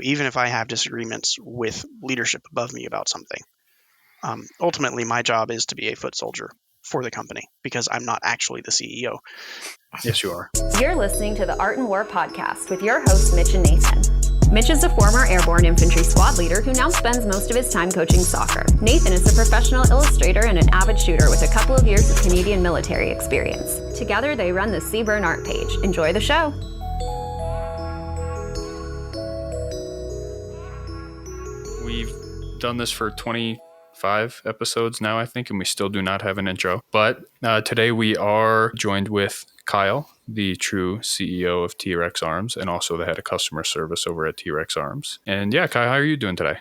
even if I have disagreements with leadership above me about something, ultimately my job is to be a foot soldier for the company because I'm not actually the CEO. Yes, you are. You're listening to the Art and War podcast with your hosts, Mitch and Nathan. Mitch is a former airborne infantry squad leader who now spends most of his time coaching soccer. Nathan is a professional illustrator and an avid shooter with a couple of years of Canadian military experience. Together, they run the Seaburn art page. Enjoy the show. We've done this for 25 episodes now, I think, and we still do not have an intro. But today we are joined with Kyle, the true CEO of T.REX Arms, and also the head of customer service over at T.REX Arms. And yeah, Kyle, how are you doing today?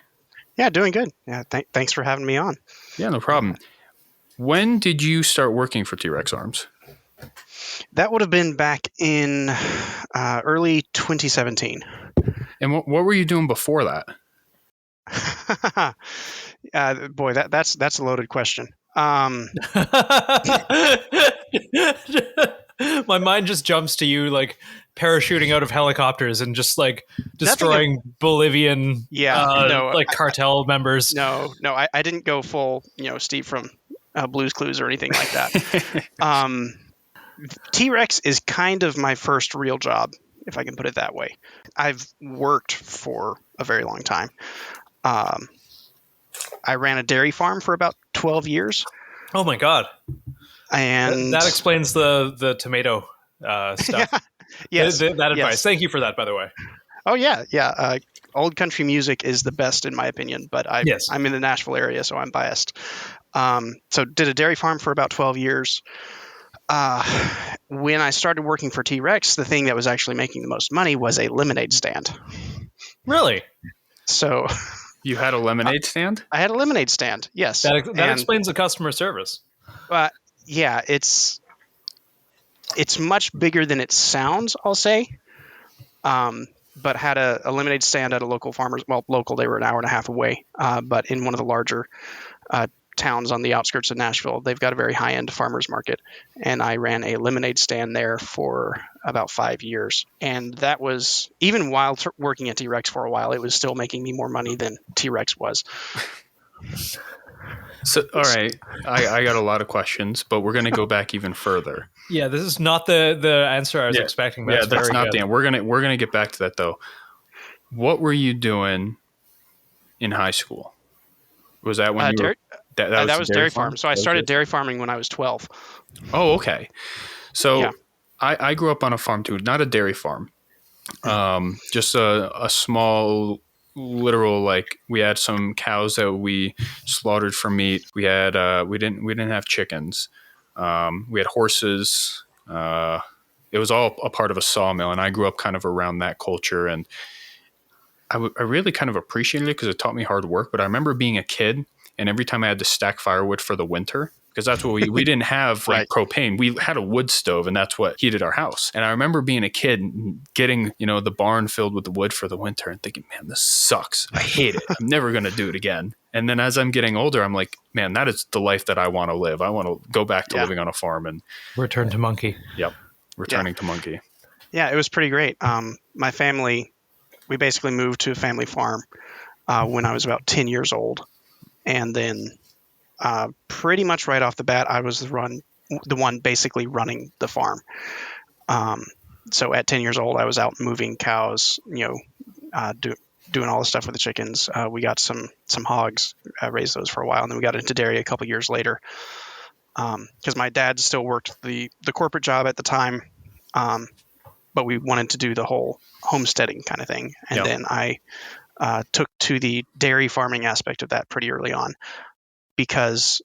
Yeah, doing good. Yeah, thanks for having me on. Yeah, no problem. When did you start working for T.REX Arms? That would have been back in early 2017. And what were you doing before that? Boy, that's a loaded question. My mind just jumps to you like parachuting out of helicopters and just like destroying Bolivian like cartel members. No, I didn't go full, Steve from Blue's Clues or anything like that. T.REX is kind of my first real job, if I can put it that way. I've worked for a very long time. I ran a dairy farm for about 12 years. Oh my God. And that explains the tomato stuff. Yes. That advice. Yes. Thank you for that, by the way. Oh, yeah. Old country music is the best in my opinion, but I'm in the Nashville area, so I'm biased. So did a dairy farm for about 12 years. When I started working for T.REX, the thing that was actually making the most money was a lemonade stand. Really? So you had a lemonade stand? I had a lemonade stand, yes. That explains the customer service. Yeah, it's much bigger than it sounds, I'll say. But had a lemonade stand at a local farmer's, local, they were an hour and a half away, but in one of the larger towns on the outskirts of Nashville. They've got a very high-end farmer's market, and I ran a lemonade stand there for about 5 years. And that was, even while working at T.REX for a while, it was still making me more money than T.REX was. So, all right, I got a lot of questions, but we're going to go back even further. Yeah, this is not the answer I was expecting. That's not the end. We're gonna get back to that though. What were you doing in high school? Was that when you were? That was dairy farm. So I started dairy farming when I was 12. Oh, okay. So I grew up on a farm too, not a dairy farm. Just a small, literal, like we had some cows that we slaughtered for meat. We had we didn't have chickens. We had horses. It was all a part of a sawmill, and I grew up kind of around that culture, and I really kind of appreciated it because it taught me hard work. But I remember being a kid, and every time I had to stack firewood for the winter, because that's what we didn't have like propane. We had a wood stove, and that's what heated our house. And I remember being a kid and getting, the barn filled with the wood for the winter and thinking, man, this sucks. I hate it. I'm never going to do it again. And then as I'm getting older, I'm like, man, that is the life that I want to live. I want to go back to living on a farm and return to monkey. Yep. Returning to monkey. Yeah, it was pretty great. My family, we basically moved to a family farm when I was about 10 years old. And then pretty much right off the bat, I was the one basically running the farm. So at 10 years old, I was out moving cows, doing all the stuff with the chickens. We got some hogs, raised those for a while, and then we got into dairy a couple years later. Because my dad still worked the corporate job at the time, but we wanted to do the whole homesteading kind of thing. And then I took to the dairy farming aspect of that pretty early on because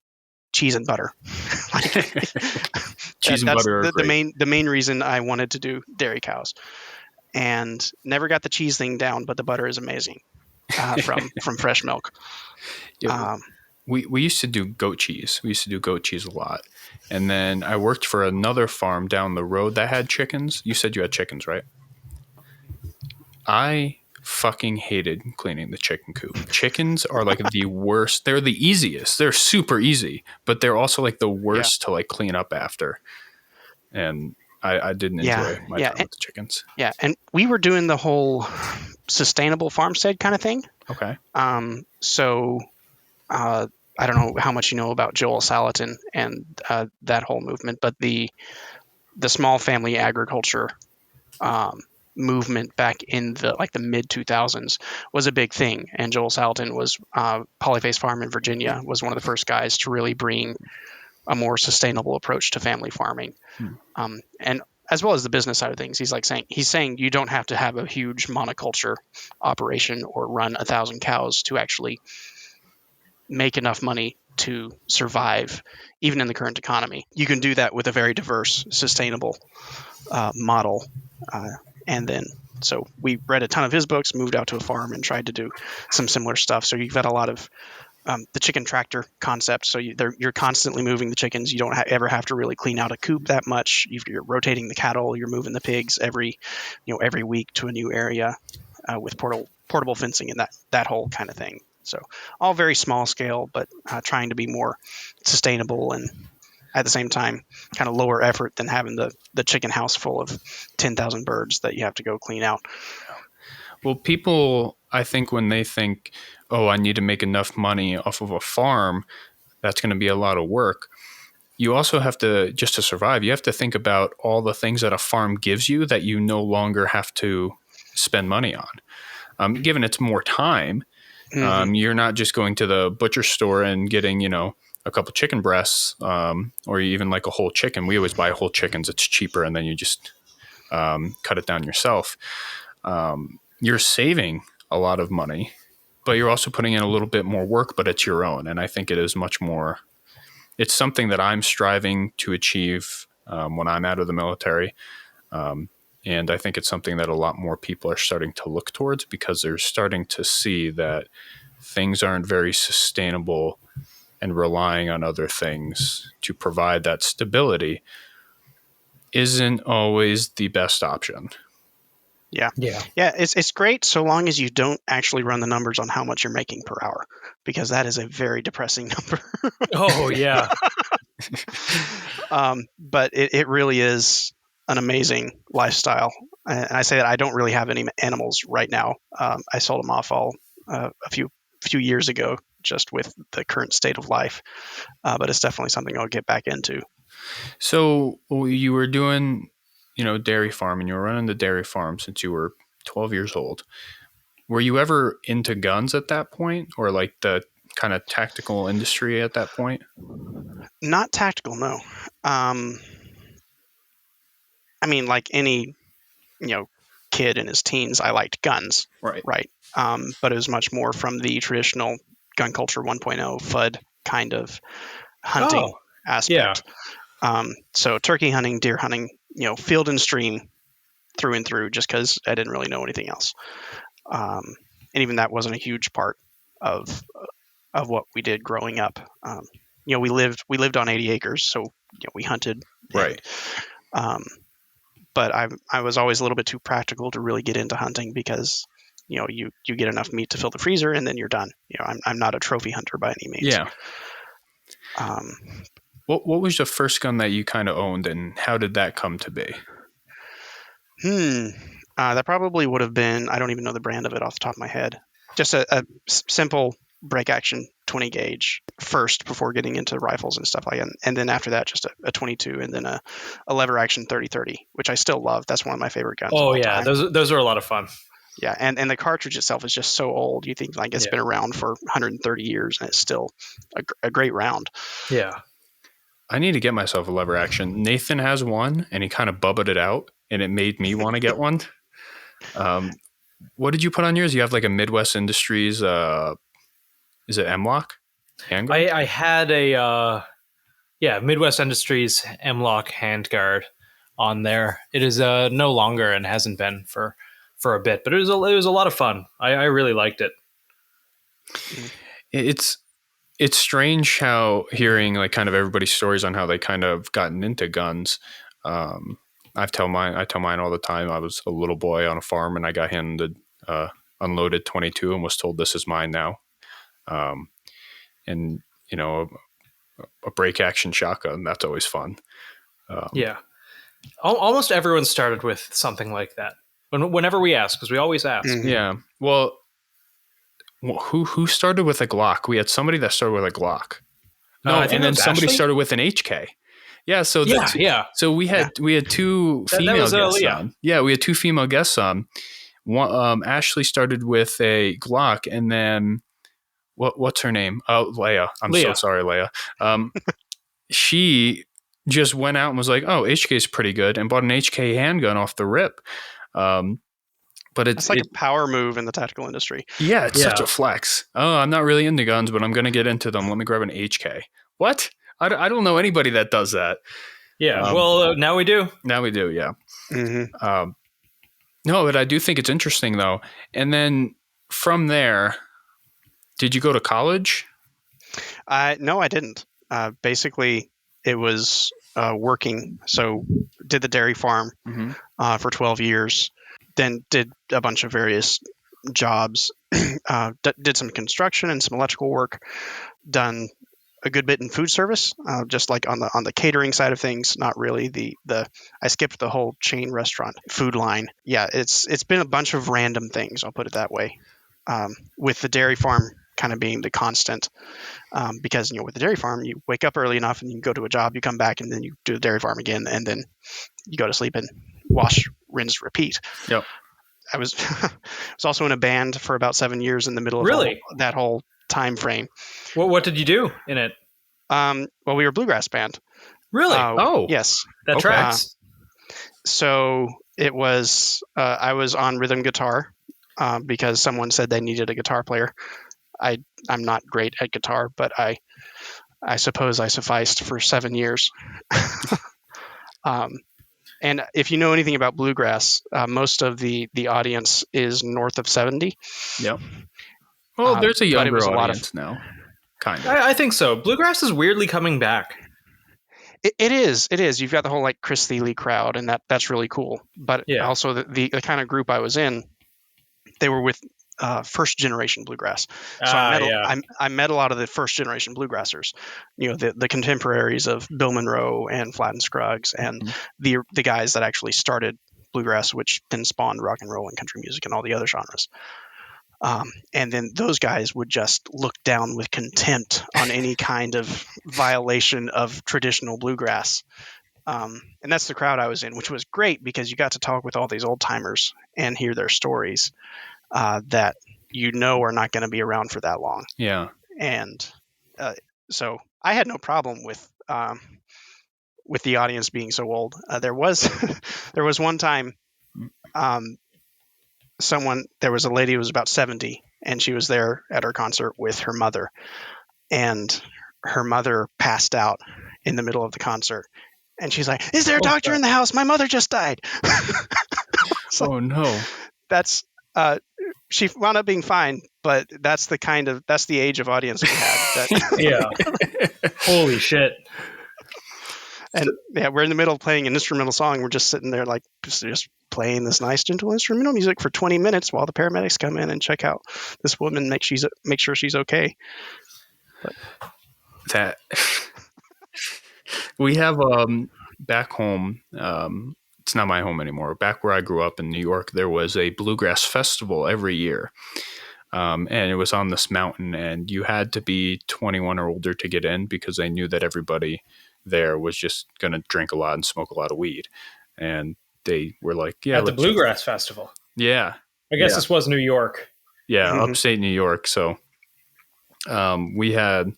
cheese and butter. Cheese and butter are the main reason I wanted to do dairy cows. And never got the cheese thing down, but the butter is amazing from fresh milk. We used to do goat cheese. We used to do goat cheese a lot. And then I worked for another farm down the road that had chickens. You said you had chickens, right? I fucking hated cleaning the chicken coop. Chickens are like the worst. They're the easiest. They're super easy, but they're also like the worst to like clean up after. And I didn't enjoy my time with the chickens. Yeah, and we were doing the whole sustainable farmstead kind of thing. Okay. So I don't know how much you know about Joel Salatin and that whole movement, but the small family agriculture movement back in the mid 2000s was a big thing. And Joel Salatin was Polyface Farm in Virginia was one of the first guys to really bring a more sustainable approach to family farming. And as well as the business side of things, he's saying you don't have to have a huge monoculture operation or run 1,000 cows to actually make enough money to survive, even in the current economy. You can do that with a very diverse, sustainable model. And then, so we read a ton of his books, moved out to a farm, and tried to do some similar stuff. So you've got a lot of the chicken tractor concept. So you're constantly moving the chickens. You don't ever have to really clean out a coop that much. You're rotating the cattle. You're moving the pigs every week to a new area with portable fencing and that whole kind of thing. So all very small scale, but trying to be more sustainable and at the same time kind of lower effort than having the chicken house full of 10,000 birds that you have to go clean out. Well, people, I think when they think, oh, I need to make enough money off of a farm, that's going to be a lot of work. You also have to, just to survive, you have to think about all the things that a farm gives you that you no longer have to spend money on. Given it's more time, you're not just going to the butcher store and getting, a couple chicken breasts, or even like a whole chicken. We always buy whole chickens. It's cheaper. And then you just cut it down yourself. You're saving a lot of money, but you're also putting in a little bit more work, but it's your own. And I think it is much more, it's something that I'm striving to achieve when I'm out of the military. And I think it's something that a lot more people are starting to look towards because they're starting to see that things aren't very sustainable, and relying on other things to provide that stability isn't always the best option. Yeah. It's great so long as you don't actually run the numbers on how much you're making per hour, because that is a very depressing number. Oh yeah. But it really is an amazing lifestyle. And I say that I don't really have any animals right now. I sold them off all a few years ago, just with the current state of life. But it's definitely something I'll get back into. So you were doing, dairy farm, and you were running the dairy farm since you were 12 years old. Were you ever into guns at that point, or like the kind of tactical industry at that point? Not tactical, no. I mean, like any, kid in his teens, I liked guns. Right. But it was much more from the traditional gun culture 1.0 FUD kind of hunting aspect. Yeah. So turkey hunting, deer hunting, field and stream through and through, just because I didn't really know anything else. And even that wasn't a huge part of what we did growing up. We lived on 80 acres, so we hunted. Right. But I was always a little bit too practical to really get into hunting because you get enough meat to fill the freezer and then you're done. I'm not a trophy hunter by any means. Yeah. What was the first gun that you kind of owned, and how did that come to be? That probably would have been, I don't even know the brand of it off the top of my head. Just a simple break action 20 gauge first before getting into rifles and stuff like that. And then after that, just a 22 and then a lever action 30-30, which I still love. That's one of my favorite guns. Oh yeah. Those are a lot of fun. Yeah. And the cartridge itself is just so old. You think like it's been around for 130 years and it's still a great round. Yeah. I need to get myself a lever action. Nathan has one and he kind of bubbled it out and it made me want to get one. What did you put on yours? You have like a Midwest Industries, is it M-Lock? Handguard? I had a Midwest Industries M-Lock handguard on there. It is no longer and hasn't been for a bit, but it was a lot of fun. I really liked it. It's strange how hearing like kind of everybody's stories on how they kind of gotten into guns. I tell mine all the time. I was a little boy on a farm and I got handed unloaded 22 and was told this is mine now. And a break action shotgun, that's always fun. Yeah. Almost everyone started with something like that. Whenever we ask, because we always ask. Mhm. Yeah. Well, who started with a Glock? We had somebody that started with a Glock. No, I think and it then was somebody Ashley? started with an HK. Yeah, so Yeah. So we had two That female was, guests Leah. on. Yeah, we had two female guests on. One, Ashley started with a Glock, and then what's her name? Oh, Leia. I'm so Leah. sorry, Leia. She just went out and was like, "Oh, HK is pretty good," and bought an HK handgun off the rip. But It's like a power move in the tactical industry. Yeah, it's such a flex. Oh, I'm not really into guns, but I'm going to get into them. Let me grab an HK. What? I don't know anybody that does that. Yeah. Well, now we do. Now we do, yeah. Mm-hmm. No, but I do think it's interesting, though. And then from there, did you go to college? No, I didn't. Basically, it was working. So did the dairy farm for 12 years. Then did a bunch of various jobs, did some construction and some electrical work, done a good bit in food service, just like on the catering side of things. Not really the I skipped the whole chain restaurant food line. Yeah, it's been a bunch of random things. I'll put it that way. With the dairy farm kind of being the constant, because with the dairy farm you wake up early enough and you go to a job, you come back and then you do the dairy farm again, and then you go to sleep and wash, rinse, repeat. Yep. I was also in a band for about 7 years in the middle of that whole time frame. What did you do in it? Well, we were a bluegrass band. Really? Yes. That tracks. So it was I was on rhythm guitar because someone said they needed a guitar player. I'm not great at guitar, but I suppose I sufficed for 7 years. And if you know anything about bluegrass, most of the audience is north of 70. Yep. Well, there's a younger audience now. Kind of. I think so. Bluegrass is weirdly coming back. It is. You've got the whole like Chris Thile crowd, and that's really cool. But also the kind of group I was in, they were with first generation bluegrass. So I met a lot of the first generation bluegrassers, the contemporaries of Bill Monroe and Flatt and Scruggs, and the guys that actually started bluegrass, which then spawned rock and roll and country music and all the other genres. And then those guys would just look down with contempt on any kind of violation of traditional bluegrass. And that's the crowd I was in, which was great because you got to talk with all these old timers and hear their stories that are not going to be around for that long. Yeah. And so I had no problem with the audience being so old. There was one time there was a lady who was about 70, and she was there at her concert with her mother, and her mother passed out in the middle of the concert, and she's like, "Is there a doctor in the house? My mother just died." So, oh no. That's she wound up being fine, but that's the age of audience we had. Yeah. Holy shit. And we're in the middle of playing an instrumental song. We're just sitting there like just playing this nice gentle instrumental music for 20 minutes while the paramedics come in and check out this woman, make sure she's okay. But that we have back home, it's not my home anymore. Back where I grew up in New York, there was a bluegrass festival every year. And it was on this mountain, and you had to be 21 or older to get in because they knew that everybody there was just going to drink a lot and smoke a lot of weed. And they were like, yeah. At the Bluegrass Festival. Yeah. I guess this was New York. Yeah, upstate New York. So we had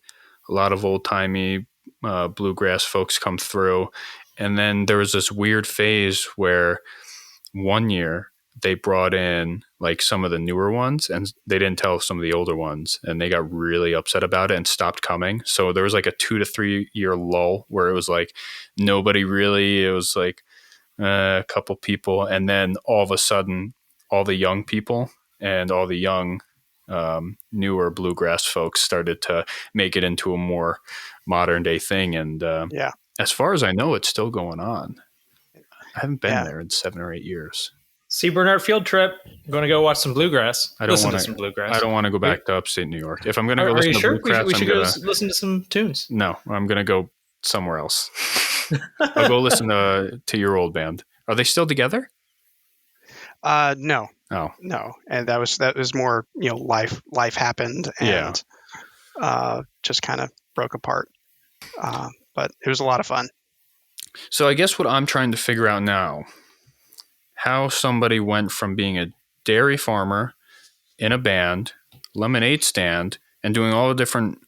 a lot of old-timey bluegrass folks come through. And then there was this weird phase where one year they brought in like some of the newer ones, and they didn't tell some of the older ones, and they got really upset about it and stopped coming. So there was like a 2 to 3 year lull where it was like nobody really, it was like a couple people. And then all of a sudden, all the young people and all the young newer bluegrass folks started to make it into a more modern day thing. And as far as I know, it's still going on. I haven't been there in 7 or 8 years. See Bernard field trip. I'm going to go watch some bluegrass. I don't want to go back to upstate New York. If I'm going to go listen to bluegrass, we should go listen to some tunes. No, I'm going to go somewhere else. I'll go listen to your old band. Are they still together? No, Oh, no, and that was more, life happened and just kind of broke apart. But it was a lot of fun. so I guess what I'm trying to figure out now, how somebody went from being a dairy farmer in a band, lemonade stand, and doing all the different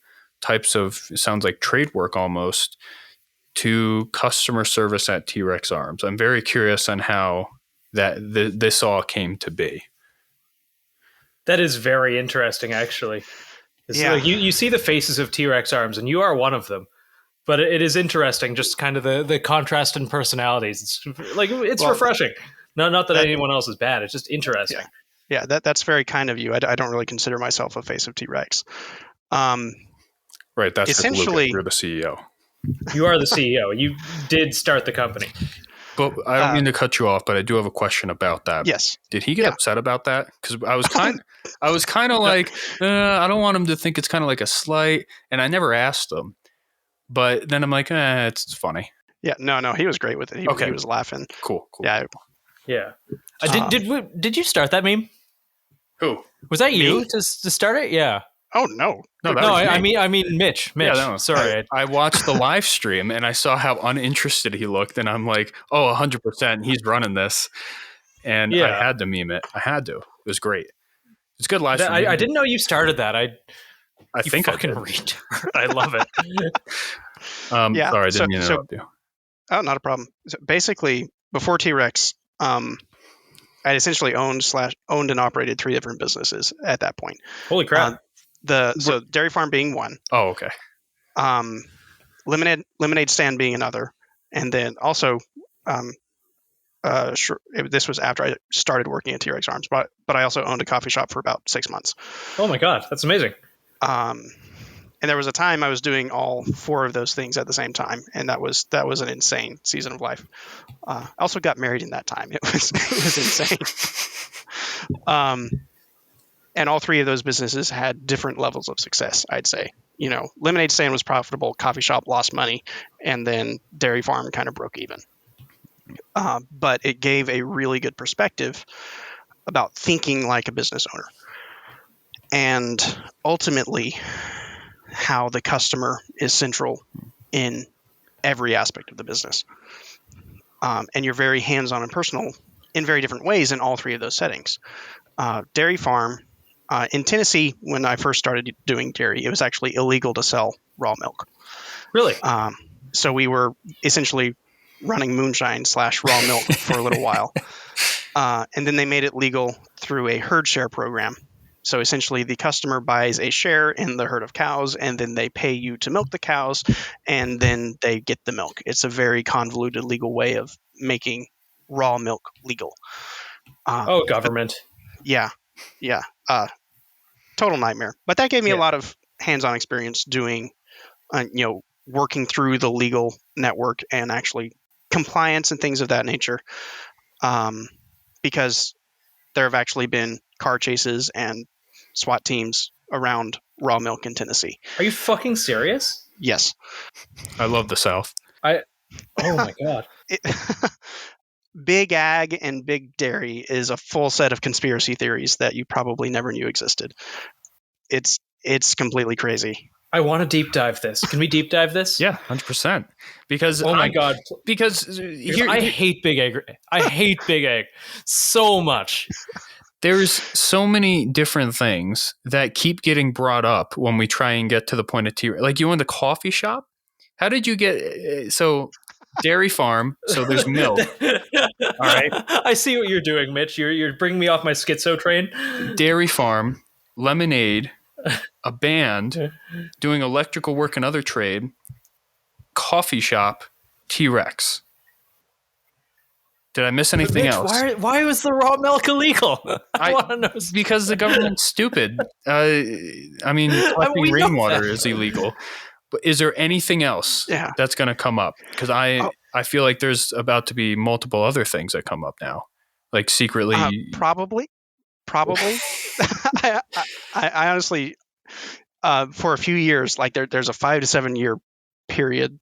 types of, it sounds like trade work almost, to customer service at T.REX Arms. I'm very curious on how this all came to be. That is very interesting, actually. Yeah. Like you see the faces of T.REX Arms, and you are one of them. But it is interesting, just kind of the contrast in personalities. It's refreshing. Not that anyone else is bad. It's just interesting. Yeah, that's very kind of you. I don't really consider myself a face of T.REX. Right, that's essentially Lucas. You're the CEO. You are the CEO. You did start the company. But I don't mean to cut you off, but I do have a question about that. Yes. Did he get upset about that? Because I was kind of like, I don't want him to think it's kind of like a slight, and I never asked him. But then I'm like, it's funny. Yeah, no, he was great with it. He was laughing. Cool. Yeah. Did you start that meme? Who? Was that you Me? to start it? Yeah. Oh no. I mean Mitch. Yeah, Sorry. I watched the live stream and I saw how uninterested he looked, and I'm like, 100%, he's running this. And I had to meme it. I had to. It was great. It's good live stream. I didn't know you started that. I think fucking retard. I love it. Sorry, I didn't mean to interrupt you. Oh, not a problem. So basically, before T.REX, I essentially owned and operated 3 different businesses at that point. Holy crap. So dairy farm being one. Oh, okay. Lemonade stand being another, and then also, this was after I started working at T.REX Arms, but I also owned a coffee shop for about 6 months. Oh my god, that's amazing. And there was a time I was doing all 4 of those things at the same time, and that was an insane season of life. I also got married in that time. It was insane. And all 3 of those businesses had different levels of success, I'd say. Lemonade stand was profitable, coffee shop lost money, and then dairy farm kind of broke even. But it gave a really good perspective about thinking like a business owner. And ultimately, how the customer is central in every aspect of the business. And you're very hands-on and personal in very different ways in all 3 of those settings. Dairy farm, in Tennessee, when I first started doing dairy, it was actually illegal to sell raw milk. Really? So we were essentially running moonshine / raw milk for a little while. And then they made it legal through a herd share program. So essentially the customer buys a share in the herd of cows, and then they pay you to milk the cows, and then they get the milk. It's a very convoluted legal way of making raw milk legal. Government. Yeah. Total nightmare. But that gave me a lot of hands-on experience doing, working through the legal network and actually compliance and things of that nature. Because there have actually been car chases and SWAT teams around raw milk in Tennessee. Are you fucking serious? Yes. I love the South. Oh my god. Big ag and big dairy is a full set of conspiracy theories that you probably never knew existed. It's completely crazy. I want to deep dive this. Can we deep dive this? Yeah, 100%. Because god. Because I hate big egg. I hate big egg so much. There's so many different things that keep getting brought up when we try and get to the point of T. Like, you owned a coffee shop? How did you get so dairy farm? So there's milk. All right. I see what you're doing, Mitch. You're bringing me off my schizo train. Dairy farm, lemonade, a band, doing electrical work and other trade, coffee shop, T.REX. Did I miss anything Mitch, else? Why was the raw milk illegal? I want to know. Because the government's stupid. Collecting rainwater is illegal. But is there anything else that's going to come up? Because I feel like there's about to be multiple other things that come up now, like secretly. Probably. I honestly, for a few years, like there's a 5 to 7 year period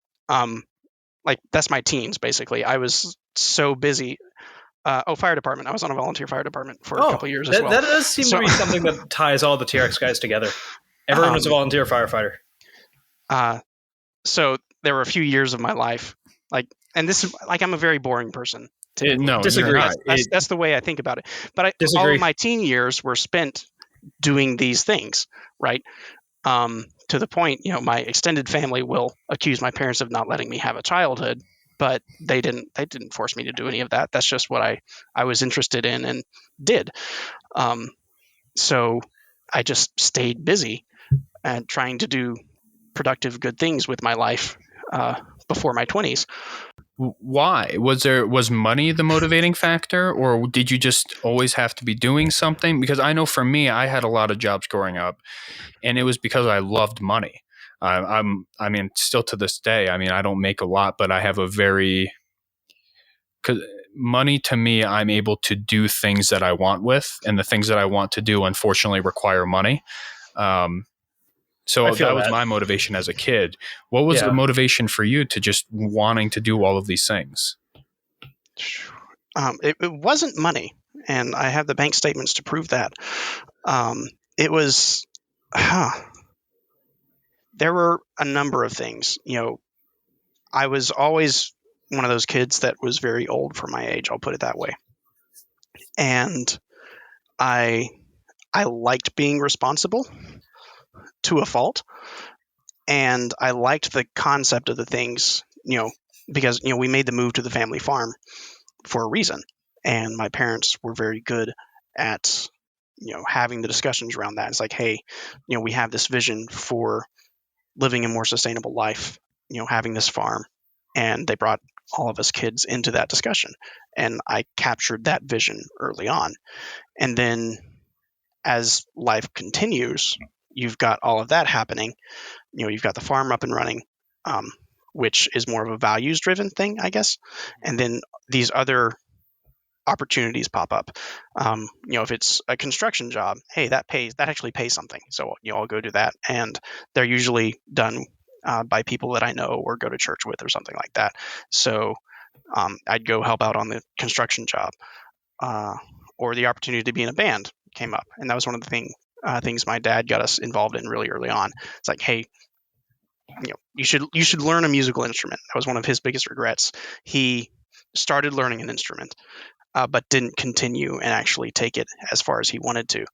like that's my teens basically. I was so busy. Fire department. I was on a volunteer fire department for a couple of years as well. That does seem to be something that ties all the T.REX guys together. Everyone was a volunteer firefighter. So there were a few years of my life, like, and this is like I'm a very boring person. No, disagree. That's the way I think about it. But all of my teen years were spent doing these things, right? To the point, my extended family will accuse my parents of not letting me have a childhood, but they didn't force me to do any of that. That's just what I was interested in and did. So I just stayed busy and trying to do productive, good things with my life before my 20s. Why? Was money the motivating factor, or did you just always have to be doing something? Because I know for me, I had a lot of jobs growing up, and it was because I loved money. I mean, still to this day, I mean, I don't make a lot, but I have a very, because money to me, I'm able to do things that I want with, and the things that I want to do, unfortunately, require money. So that was my motivation as a kid. What was the motivation for you to just wanting to do all of these things? It wasn't money, and I have the bank statements to prove that. It was, there were a number of things. I was always one of those kids that was very old for my age. I'll put it that way. And I liked being responsible to a fault, and I liked the concept of the things, because we made the move to the family farm for a reason, and my parents were very good at having the discussions around that. It's like, hey, we have this vision for living a more sustainable life, having this farm, and they brought all of us kids into that discussion, and I captured that vision early on. And then as life continues, you've got all of that happening. You've got the farm up and running, which is more of a values-driven thing, I guess. And then these other opportunities pop up. If it's a construction job, hey, that actually pays something. So I'll go do that. And they're usually done by people that I know or go to church with or something like that. So I'd go help out on the construction job. Or the opportunity to be in a band came up. And that was one of the things my dad got us involved in really early on. It's like, hey, you should learn a musical instrument. That was one of his biggest regrets. He started learning an instrument, but didn't continue and actually take it as far as he wanted to.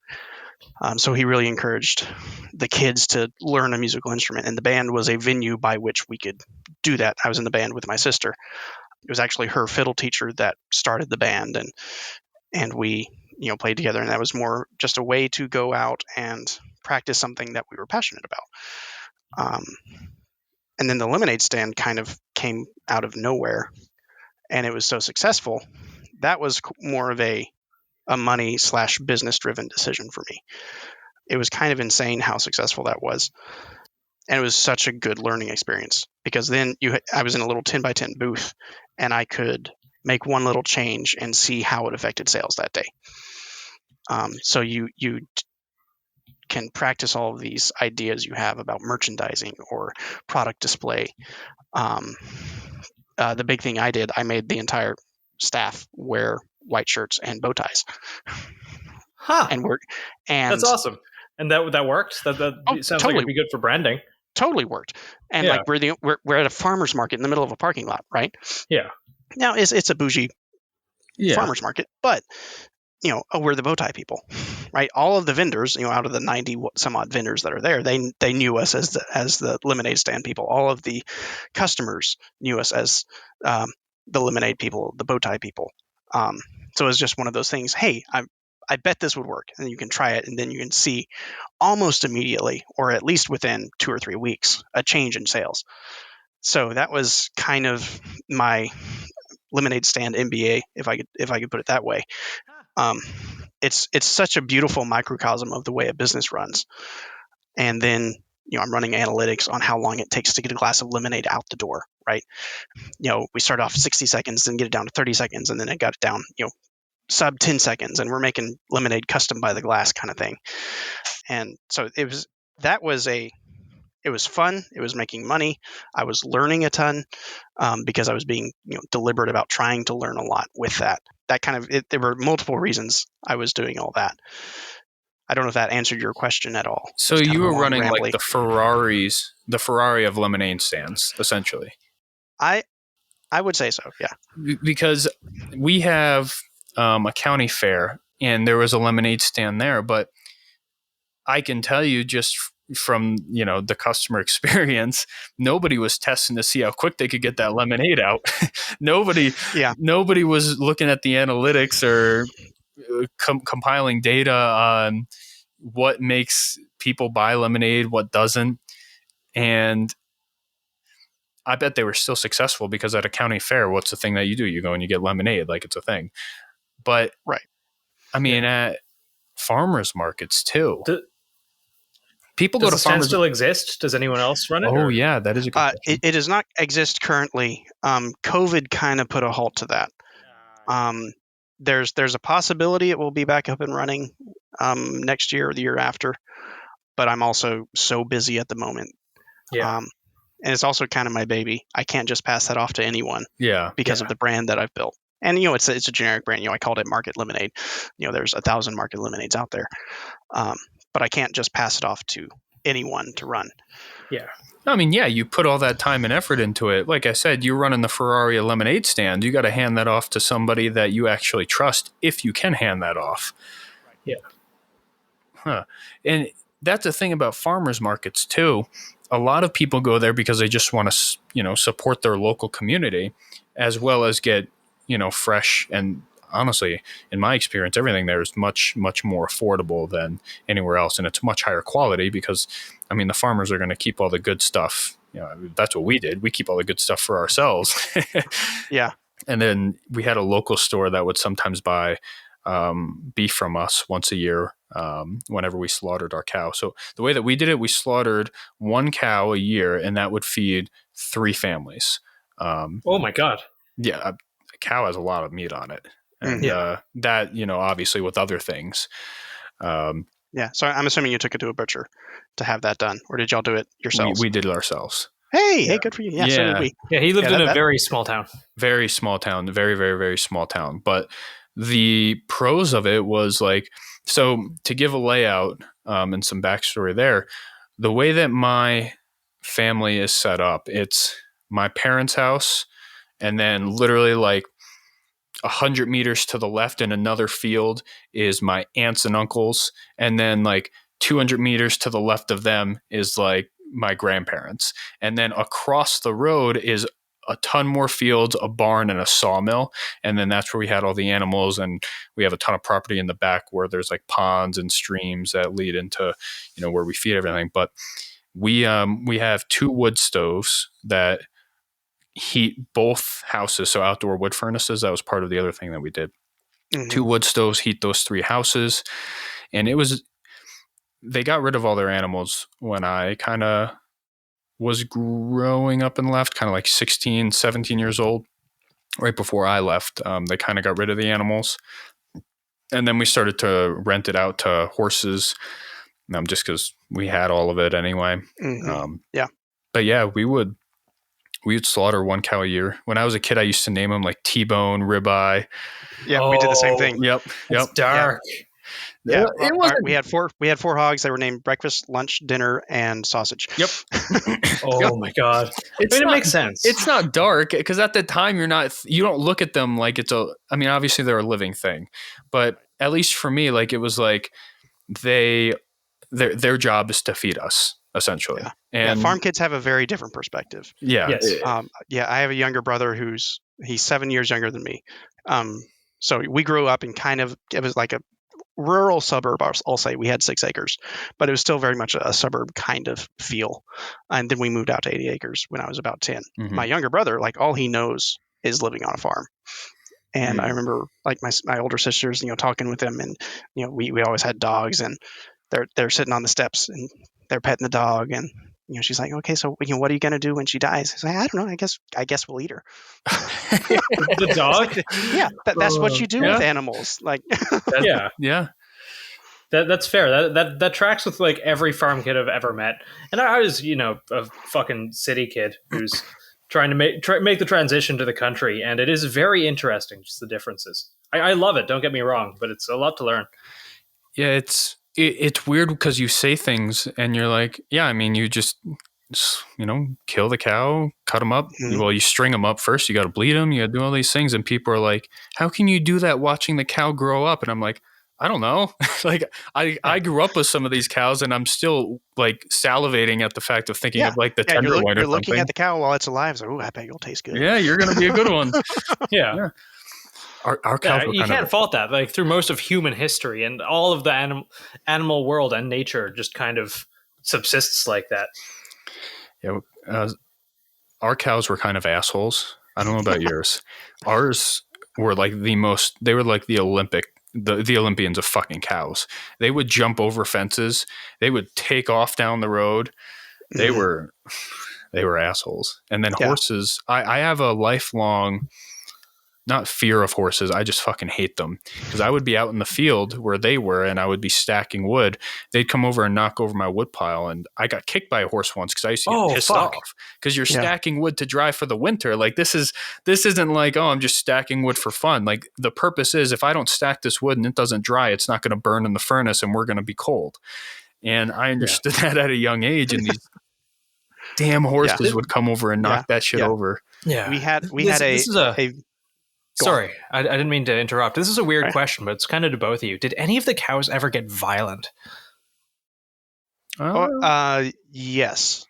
So he really encouraged the kids to learn a musical instrument, and the band was a venue by which we could do that. I was in the band with my sister. It was actually her fiddle teacher that started the band, and we played together, and that was more just a way to go out and practice something that we were passionate about. And then the lemonade stand kind of came out of nowhere, and it was so successful. That was more of a money/business driven decision for me. It was kind of insane how successful that was. And it was such a good learning experience, because then I was in a little 10x10 booth, and I could make one little change and see how it affected sales that day. So you can practice all of these ideas you have about merchandising or product display. The big thing I did, I made the entire staff wear white shirts and bow ties. And that's awesome. And that worked. That sounds totally. Like it'd be good for branding. Totally worked. And like we're at a farmer's market in the middle of a parking lot, right? Yeah. Now it's a bougie farmer's market, but we're the bow tie people, right? All of the vendors, out of the 90 some odd vendors that are there, they knew us as the lemonade stand people. All of the customers knew us as the lemonade people, the bow tie people. So it was just one of those things. Hey, I bet this would work, and you can try it, and then you can see almost immediately, or at least within 2 or 3 weeks, a change in sales. So that was kind of my lemonade stand MBA, if I could put it that way. It's such a beautiful microcosm of the way a business runs. And then I'm running analytics on how long it takes to get a glass of lemonade out the door, right? We start off 60 seconds, then get it down to 30 seconds, and then it got it down, sub 10 seconds, and we're making lemonade custom by the glass kind of thing. And so that was a it was fun. It was making money. I was learning a ton because I was being deliberate about trying to learn a lot with that. There were multiple reasons I was doing all that. I don't know if that answered your question at all. So you were running like the Ferrari of lemonade stands, essentially. I would say so, yeah. Because we have a county fair, and there was a lemonade stand there, but I can tell you just from the customer experience, nobody was testing to see how quick they could get that lemonade out. Nobody was looking at the analytics or compiling data on what makes people buy lemonade, what doesn't. And I bet they were still successful because at a county fair, what's the thing that you do? You go and you get lemonade, like it's a thing. But right. I mean, at farmers markets too. People go to farmers. Does the stand still exist? Does anyone else run it? Oh, yeah, that is a good question. It does not exist currently. COVID kind of put a halt to that. There's a possibility it will be back up and running next year or the year after, but I'm also so busy at the moment. Yeah. And it's also kind of my baby. I can't just pass that off to anyone. Yeah. Because of the brand that I've built. And it's a generic brand. I called it Market Lemonade. There's 1,000 Market Lemonades out there. But I can't just pass it off to anyone to run. Yeah. I mean, yeah, you put all that time and effort into it. Like I said, you're running the Ferrari lemonade stand. You got to hand that off to somebody that you actually trust, if you can hand that off. Yeah. Huh. And that's the thing about farmers markets too. A lot of people go there because they just want to, support their local community, as well as get, fresh. And honestly, in my experience, everything there is much, much more affordable than anywhere else. And it's much higher quality because, the farmers are going to keep all the good stuff. That's what we did. We keep all the good stuff for ourselves. Yeah. And then we had a local store that would sometimes buy beef from us once a year whenever we slaughtered our cow. So the way that we did it, we slaughtered one cow a year, and that would feed 3 families. Oh my God. Yeah. A cow has a lot of meat on it. And that, obviously with other things. Yeah. So I'm assuming you took it to a butcher to have that done, or did y'all do it yourselves? We did it ourselves. Hey, good for you. Yeah, so did we. Yeah, he lived in a very small town. Very small town. Very, very, very small town. But the pros of it was so to give a layout and some backstory there, the way that my family is set up, it's my parents' house, and then literally 100 meters to the left in another field is my aunts and uncles. And then 200 meters to the left of them is my grandparents. And then across the road is a ton more fields, a barn, and a sawmill. And then that's where we had all the animals. And we have a ton of property in the back where there's ponds and streams that lead into, where we feed everything. But we have 2 wood stoves that heat both houses. So outdoor wood furnaces, that was part of the other thing that we did. Mm-hmm. 2 wood stoves heat those 3 houses. And they got rid of all their animals when I kind of was growing up and left, kind of 16, 17 years old. Right before I left, they kind of got rid of the animals. And then we started to rent it out to horses, just because we had all of it anyway. Mm-hmm. Yeah. But yeah, we would slaughter 1 cow a year. When I was a kid, I used to name them T-bone, ribeye. Yeah, we did the same thing. Yep. It's dark. Yeah, we had 4 hogs that were named breakfast, lunch, dinner, and sausage. Yep. My God. It makes sense. It's not dark because at the time you don't look at them like it's obviously they're a living thing, but at least for me, it was their job is to feed us essentially. Yeah. And farm kids have a very different perspective. Yeah. Yes. I have a younger brother he's 7 years younger than me. So we grew up in it was like a rural suburb, I'll say. We had 6 acres, but it was still very much a suburb kind of feel. And then we moved out to 80 acres when I was about 10. Mm-hmm. My younger brother, all he knows is living on a farm. And I remember my older sisters, talking with them, and we always had dogs, and they're sitting on the steps and they're petting the dog, and she's like, okay, so what are you gonna do when she dies? He's like, I don't know. I guess we'll eat her. The dog? Yeah, that's what you do with animals. Yeah. That's fair. That tracks with like every farm kid I've ever met. And I was, a fucking city kid who's trying to make the transition to the country, and it is very interesting, just the differences. I love it. Don't get me wrong, but it's a lot to learn. Yeah, it's weird because you say things and you're like, yeah, I mean, you just kill the cow, cut them up. Mhm. Well, you string them up first. You got to bleed them. You got to do all these things, and people are like, how can you do that watching the cow grow up? And I'm like, I don't know. Like I grew up with some of these cows, and I'm still like salivating at the fact of thinking of like the tenderloin or you're something. looking at the cow while it's alive. So, I bet you'll taste good. Yeah, you're gonna be a good one. Yeah. Our cows were you can't fault that. Like through most of human history and all of the animal world and nature just kind of subsists like that. Yeah, our cows were kind of assholes. I don't know about yours. Ours were like they were like the Olympians of fucking cows. They would jump over fences. They would take off down the road. They were assholes. And then horses, I have a lifelong, not fear of horses. I just fucking hate them because I would be out in the field where they were and I would be stacking wood. They'd come over and knock over my wood pile. And I got kicked by a horse once because I used to get pissed off because you're stacking wood to dry for the winter. Like this isn't like, oh, I'm just stacking wood for fun. Like the purpose is if I don't stack this wood and it doesn't dry, it's not going to burn in the furnace and we're going to be cold. And I understood that at a young age. And these damn horses would come over and knock that shit over. Yeah. We had a Sorry, I didn't mean to interrupt. This is a weird question, but it's kind of to both of you. Did any of the cows ever get violent? Yes.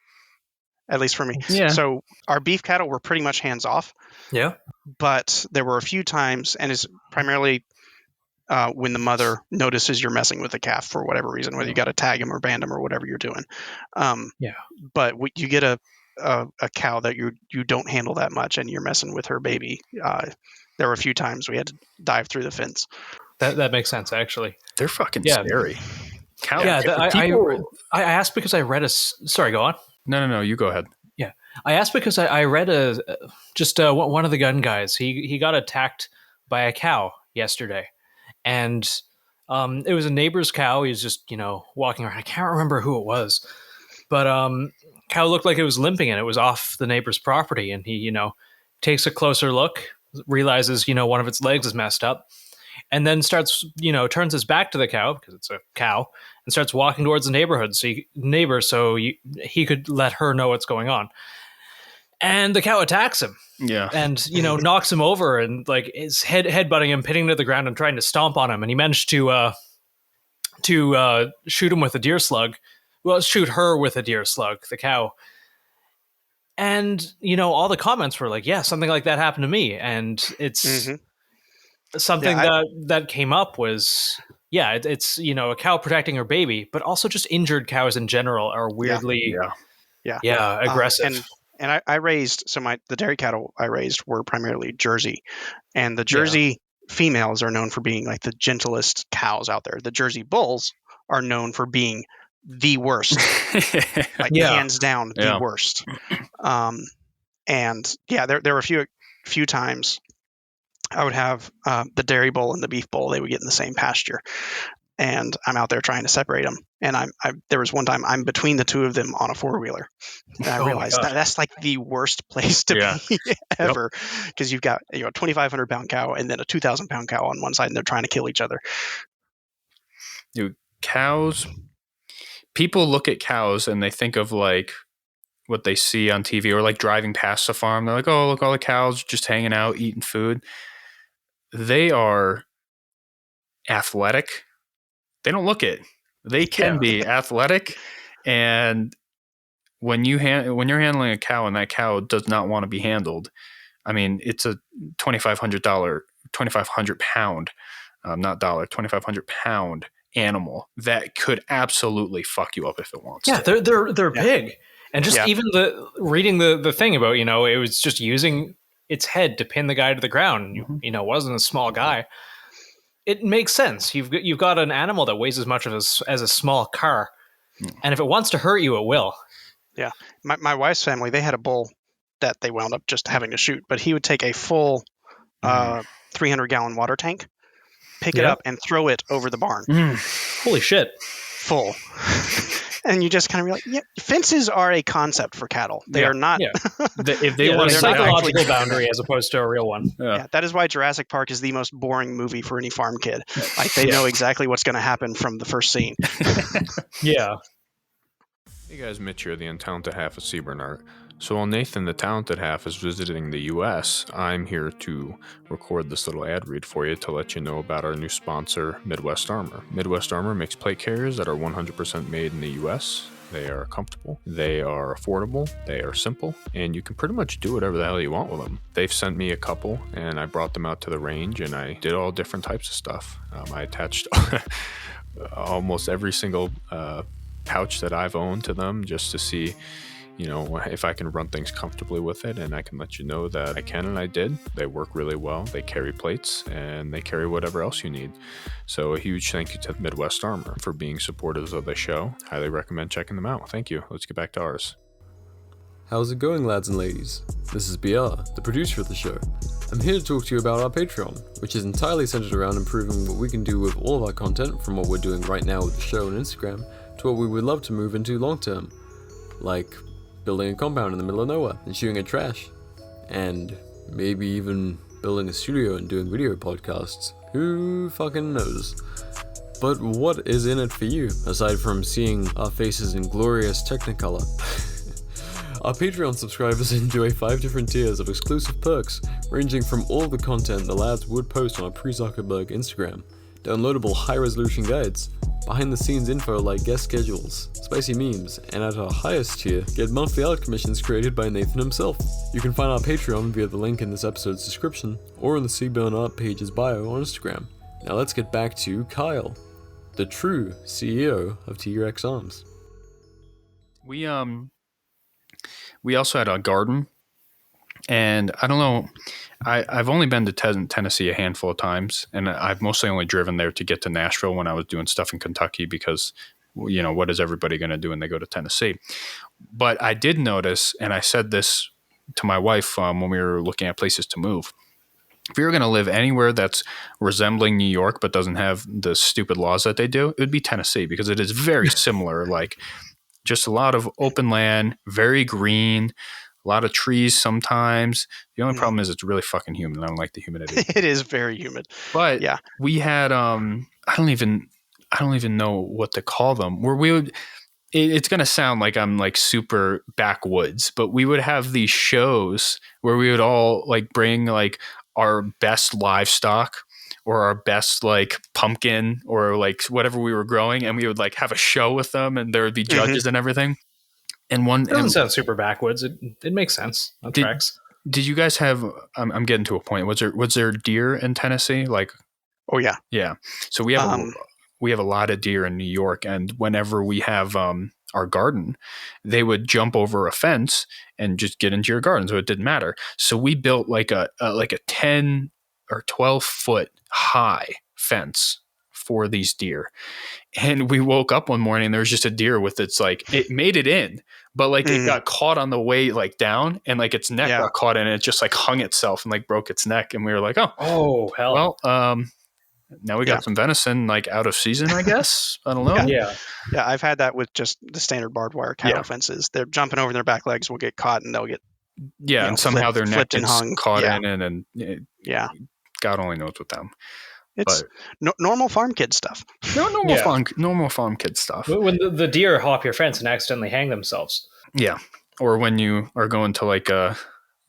At least for me. Yeah. So our beef cattle were pretty much hands off. Yeah. But there were a few times, and it's primarily when the mother notices you're messing with the calf for whatever reason, whether you got to tag him or band him or whatever you're doing. But you get a cow that you don't handle that much and you're messing with her baby. There were a few times we had to dive through the fence. That makes sense, actually. They're fucking scary. Cow, I asked because I read sorry, go on. No, you go ahead. Yeah, I asked because I read one of the gun guys. He got attacked by a cow yesterday, and it was a neighbor's cow. He was just walking around. I can't remember who it was, but cow looked like it was limping and it was off the neighbor's property. And he takes a closer look, realizes one of its legs is messed up, and then starts turns his back to the cow because it's a cow and starts walking towards the neighborhood so he could let her know what's going on. And the cow attacks him. Yeah. And knocks him over and like is headbutting him, pitting him to the ground and trying to stomp on him. And he managed to shoot him with a deer slug. Well, shoot her with a deer slug, the cow. And, all the comments were like, yeah, something like that happened to me. And it's something that came up was, it's, a cow protecting her baby, but also just injured cows in general are weirdly, aggressive. And I raised, the dairy cattle I raised were primarily Jersey. And the Jersey females are known for being like the gentlest cows out there. The Jersey bulls are known for being the worst, hands down the worst. There were a few times I would have the dairy bull and the beef bull. They would get in the same pasture, and I'm out there trying to separate them. And there was one time I'm between the two of them on a 4-wheeler, and I realized that's like the worst place to be ever, because you've got a 2,500 pound cow and then a 2,000 pound cow on one side, and they're trying to kill each other. Dude, cows. People look at cows and they think of like what they see on TV or like driving past the farm. They're like, oh, look, all the cows just hanging out, eating food. They are athletic. They don't look it. They can be athletic. And when you're handling a cow and that cow does not want to be handled, I mean, it's a $2,500 pound, not dollar, 2,500 pound animal that could absolutely fuck you up if it wants to. They're big. And just even reading the thing about, it was just using its head to pin the guy to the ground, wasn't a small guy. It makes sense. You've got an animal that weighs as much as a small car. And if it wants to hurt you, it will. Yeah. My wife's family, they had a bull that they wound up just having to shoot, but he would take a full 300-gallon water tank pick it up, and throw it over the barn. Holy shit. Full. And you just kind of be like, yeah, fences are a concept for cattle. They are not. Yeah. If they want a to psychological boundary as opposed to a real one. Yeah, that is why Jurassic Park is the most boring movie for any farm kid. Like, they know exactly what's going to happen from the first scene. Yeah. Hey guys, Mitch here, the untalented half of Seaburnart. So while Nathan, the talented half, is visiting the US, I'm here to record this little ad read for you to let you know about our new sponsor, Midwest Armor. Midwest Armor makes plate carriers that are 100% made in the US. They are comfortable, they are affordable, they are simple, and you can pretty much do whatever the hell you want with them. They've sent me a couple, and I brought them out to the range, and I did all different types of stuff. I attached almost every single pouch that I've owned to them just to see, you know, if I can run things comfortably with it, and I can let you know that I can, and I did. They work really well. They carry plates, and they carry whatever else you need. So a huge thank you to Midwest Armor for being supporters of the show. Highly recommend checking them out. Thank you. Let's get back to ours. How's it going, lads and ladies? This is BR, the producer of the show. I'm here to talk to you about our Patreon, which is entirely centered around improving what we can do with all of our content, from what we're doing right now with the show and Instagram, to what we would love to move into long term. Like building a compound in the middle of nowhere and shooting at trash. And maybe even building a studio and doing video podcasts. Who fucking knows? But what is in it for you, aside from seeing our faces in glorious Technicolor? Our Patreon subscribers enjoy 5 different tiers of exclusive perks, ranging from all the content the lads would post on our pre-Zuckerberg Instagram, downloadable high-resolution guides, behind-the-scenes info like guest schedules, spicy memes, and at our highest tier, get monthly art commissions created by Nathan himself. You can find our Patreon via the link in this episode's description, or in the Seaburnart page's bio on Instagram. Now let's get back to Kyle, the true CEO of T.REX Arms. We also had a garden, and I don't know, I've only been to Tennessee a handful of times, and I've mostly only driven there to get to Nashville when I was doing stuff in Kentucky, because, you know, what is everybody going to do when they go to Tennessee? But I did notice, and I said this to my wife when we were looking at places to move, if you're going to live anywhere that's resembling New York but doesn't have the stupid laws that they do, it would be Tennessee, because it is very similar, like just a lot of open land, very green, a lot of trees sometimes. The only problem is it's really fucking humid. I don't like the humidity. It is very humid. But yeah, we had I don't even know what to call them. Where we would, it's gonna sound like I'm like super backwoods, but we would have these shows where we would all like bring like our best livestock or our best like pumpkin or like whatever we were growing, and we would like have a show with them, and there would be judges and everything. And one doesn't sound super backwoods. It makes sense on tracks. Did you guys have? I'm getting to a point. Was there deer in Tennessee? Like, oh yeah, yeah. So we have a lot of deer in New York, and whenever we have our garden, they would jump over a fence and just get into your garden, so it didn't matter. So we built like a 10 or 12 foot high fence for these deer. And we woke up one morning and there was just a deer with its like, it made it in, but like it got caught on the way like down, and like its neck got caught in it. It just like hung itself and like broke its neck. And we were like, oh hell. Well, now we got some venison like out of season, I guess. I don't know. Yeah. I've had that with just the standard barbed wire cattle fences. They're jumping over their back legs, will get caught, and they'll get and somehow their neck is caught in it, and God only knows with them. It's normal farm kid stuff. Normal farm kid stuff. When the deer hop your fence and accidentally hang themselves. Yeah. Or when you are going to like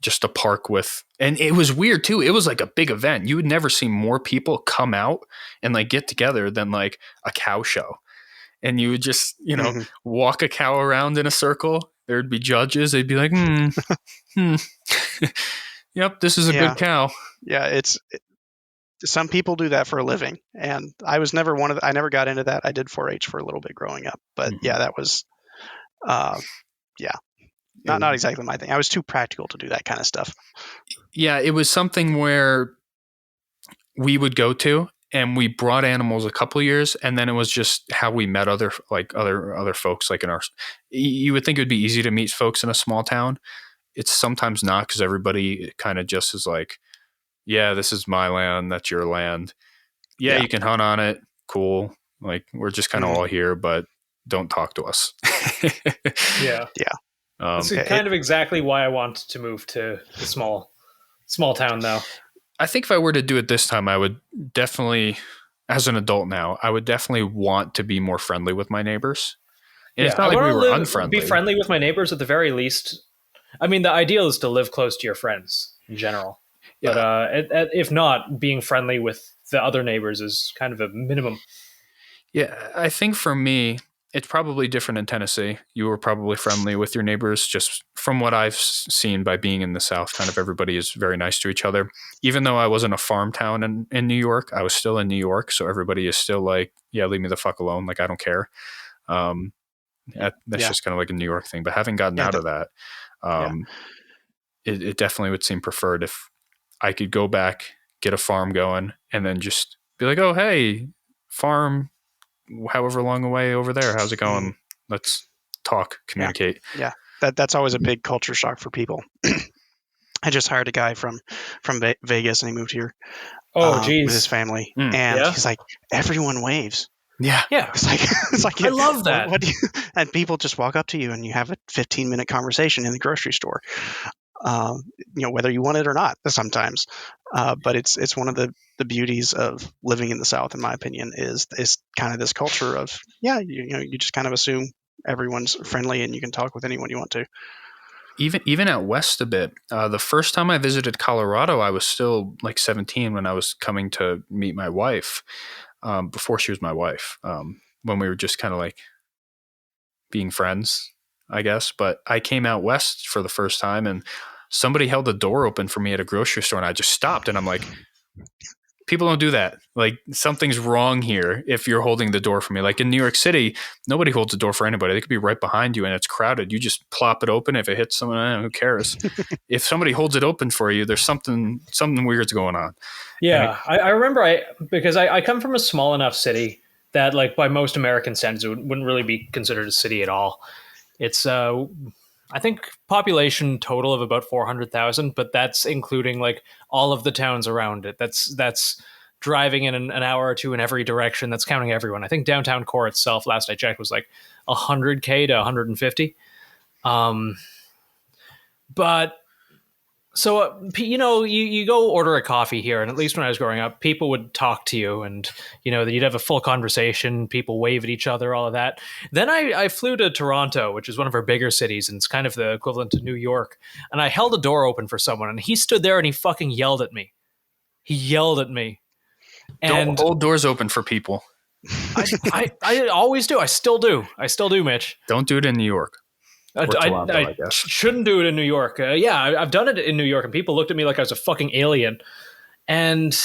just a park with, and it was weird too. It was like a big event. You would never see more people come out and like get together than like a cow show. And you would just, walk a cow around in a circle. There'd be judges. They'd be like, yep, this is a good cow. Yeah. Some people do that for a living, and I was never one of I never got into that. I did 4-H for a little bit growing up, but that was, not exactly my thing. I was too practical to do that kind of stuff. Yeah, it was something where we would go to, and we brought animals a couple of years, and then it was just how we met other folks. Like in our, you would think it would be easy to meet folks in a small town. It's sometimes not, because everybody kind of just is like, yeah, this is my land, that's your land. yeah, you can hunt on it. Cool. Like, we're just kind of all here, but don't talk to us. Yeah. That's kind of exactly why I want to move to the small town though. I think if I were to do it this time, I would definitely, as an adult now, I would definitely want to be more friendly with my neighbors. And it's not like we were unfriendly. Be friendly with my neighbors at the very least. I mean, the ideal is to live close to your friends in general. But if not, being friendly with the other neighbors is kind of a minimum. Yeah, I think for me, it's probably different in Tennessee. You were probably friendly with your neighbors. Just from what I've seen by being in the South, kind of everybody is very nice to each other. Even though I wasn't a farm town in New York, I was still in New York. So everybody is still like, yeah, leave me the fuck alone. Like, I don't care. That's just kind of like a New York thing. But having gotten out of that, it definitely would seem preferred if I could go back, get a farm going, and then just be like, oh, hey, farm, however long away over there, how's it going? Let's talk, communicate. Yeah. That's always a big culture shock for people. I just hired a guy from Vegas, and he moved here. Oh, geez. With his family, and he's like, everyone waves. Yeah. It's like I love that. What and people just walk up to you, and you have a 15-minute conversation in the grocery store. Whether you want it or not, sometimes. But it's one of the beauties of living in the South, in my opinion, is kind of this culture of, you just kind of assume everyone's friendly and you can talk with anyone you want to. Even out west a bit. The first time I visited Colorado, I was still like 17 when I was coming to meet my wife, before she was my wife, when we were just kind of like being friends, I guess. But I came out west for the first time, and somebody held the door open for me at a grocery store, and I just stopped, and I'm like, people don't do that. Like, something's wrong here if you're holding the door for me. Like in New York City, nobody holds the door for anybody. They could be right behind you and it's crowded. You just plop it open. If it hits someone, who cares? If somebody holds it open for you, there's something weird's going on. Yeah. I remember because I come from a small enough city that, like, by most American standards, it wouldn't really be considered a city at all. It's, I think, population total of about 400,000, but that's including like all of the towns around it. That's driving in an hour or two in every direction. That's counting everyone. I think downtown core itself, last I checked, was like 100K to 150. But so, you go order a coffee here, and at least when I was growing up, people would talk to you, and, you'd have a full conversation, people wave at each other, all of that. Then I flew to Toronto, which is one of our bigger cities, and it's kind of the equivalent to New York. And I held a door open for someone, and he stood there and he fucking yelled at me. And don't hold doors open for people. I always do. I still do, Mitch. Don't do it in New York. I shouldn't do it in New York. I've done it in New York, and people looked at me like I was a fucking alien. And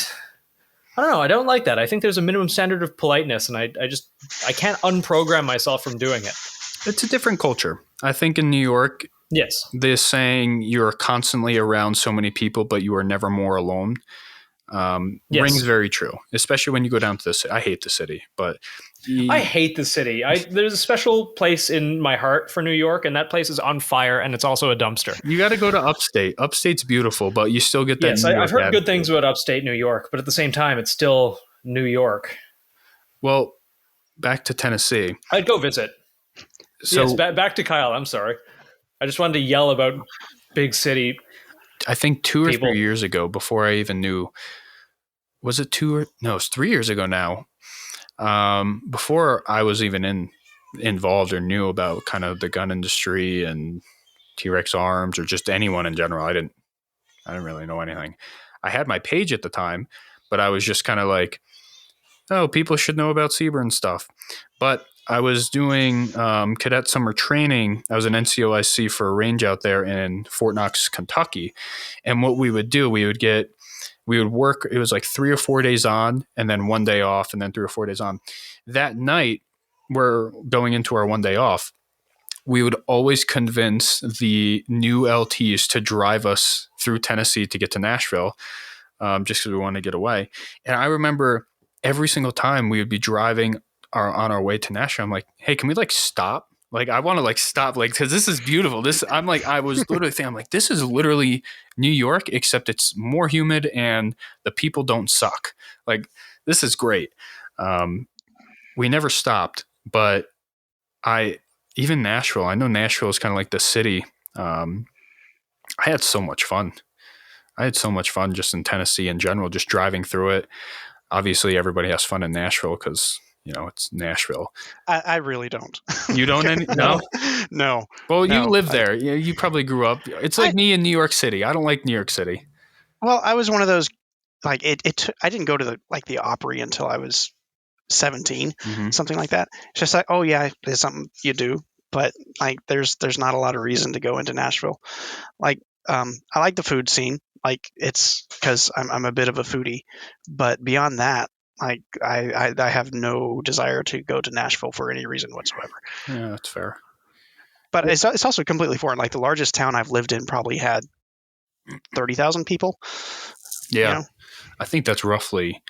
I don't know. I don't like that. I think there's a minimum standard of politeness, and I can't unprogram myself from doing it. It's a different culture. I think in New York, yes, this saying you're constantly around so many people, but you are never more alone, rings very true, especially when you go down to the city. I hate the city, but I hate the city. There's a special place in my heart for New York, and that place is on fire, and it's also a dumpster. You got to go to upstate. Upstate's beautiful, but you still get that. Yes, I've heard good things about upstate New York, but at the same time, it's still New York. Well, back to Tennessee. I'd go visit. So yes, back to Kyle. I'm sorry. I just wanted to yell about big city. I think 2 or 3 years ago, before I even knew, was it 2 or no? It's 3 years ago now. Before I was even involved or knew about kind of the gun industry and T.REX Arms or just anyone in general, I didn't really know anything. I had my page at the time, but I was just kind of like, oh, people should know about Saber and stuff. But I was doing cadet summer training. I was an NCOIC for a range out there in Fort Knox, Kentucky. And what we would do, we would work, it was like 3 or 4 days on and then 1 day off and then 3 or 4 days on. That night, we're going into our 1 day off. We would always convince the new LTs to drive us through Tennessee to get to Nashville, just because we wanted to get away. And I remember every single time we would be driving on our way to Nashville, I'm like, hey, can we like stop? Like, I want to like stop, like, because this is beautiful. I was literally thinking, I'm like, this is literally New York, except it's more humid and the people don't suck. Like, this is great. We never stopped, but even Nashville, I know Nashville is kind of like the city. I had so much fun. Just in Tennessee in general, just driving through it. Obviously, everybody has fun in Nashville because, it's Nashville. I really don't. You don't? No? No. Well, you No. live there. You probably grew up. It's like me in New York City. I don't like New York City. Well, I was one of those, like, I didn't go to the Opry until I was 17, something like that. It's just like, oh yeah, it's something you do, but like there's not a lot of reason to go into Nashville. Like, I like the food scene. Like, it's because I'm a bit of a foodie, but beyond that, like I have no desire to go to Nashville for any reason whatsoever. Yeah, that's fair. But it's also completely foreign. Like, the largest town I've lived in probably had 30,000 people. Yeah, I think that's roughly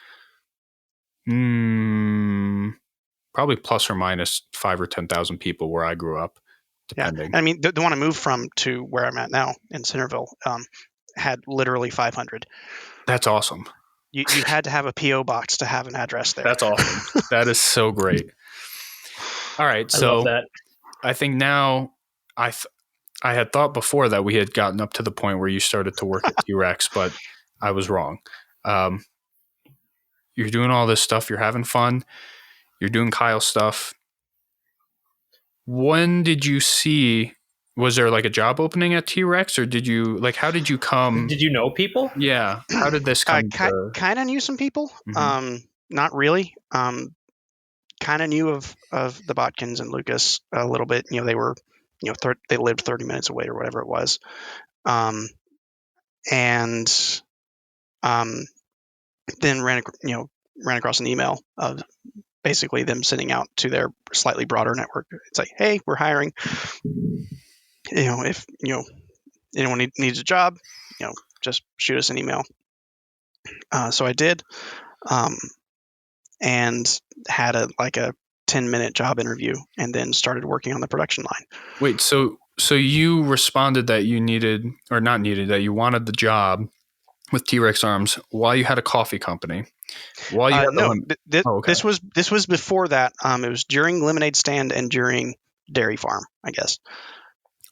probably plus or minus 5,000 or 10,000 people where I grew up, depending. Yeah, I mean, the one I moved from to where I'm at now in Centerville had literally 500. That's awesome. You had to have a PO box to have an address there. That's awesome. That is so great. All right, so I love that. I think now I had thought before that we had gotten up to the point where you started to work at T.REX, but I was wrong. You're doing all this stuff. You're having fun. You're doing Kyle stuff. When did you see? Was there like a job opening at T.REX, or how did you come? Did you know people? Yeah. How did this come? Kind of knew some people. Not really. Kind of knew of the Botkins and Lucas a little bit. They were, they lived 30 minutes away or whatever it was. And then ran across an email of basically them sending out to their slightly broader network. It's like, hey, we're hiring. If anyone needs a job, just shoot us an email. So I did, and had a 10-minute job interview, and then started working on the production line. Wait, so you responded that you needed, or not needed, that you wanted the job with T.REX Arms while you had a coffee company. While you had this was before that. It was during Lemonade Stand and during Dairy Farm, I guess.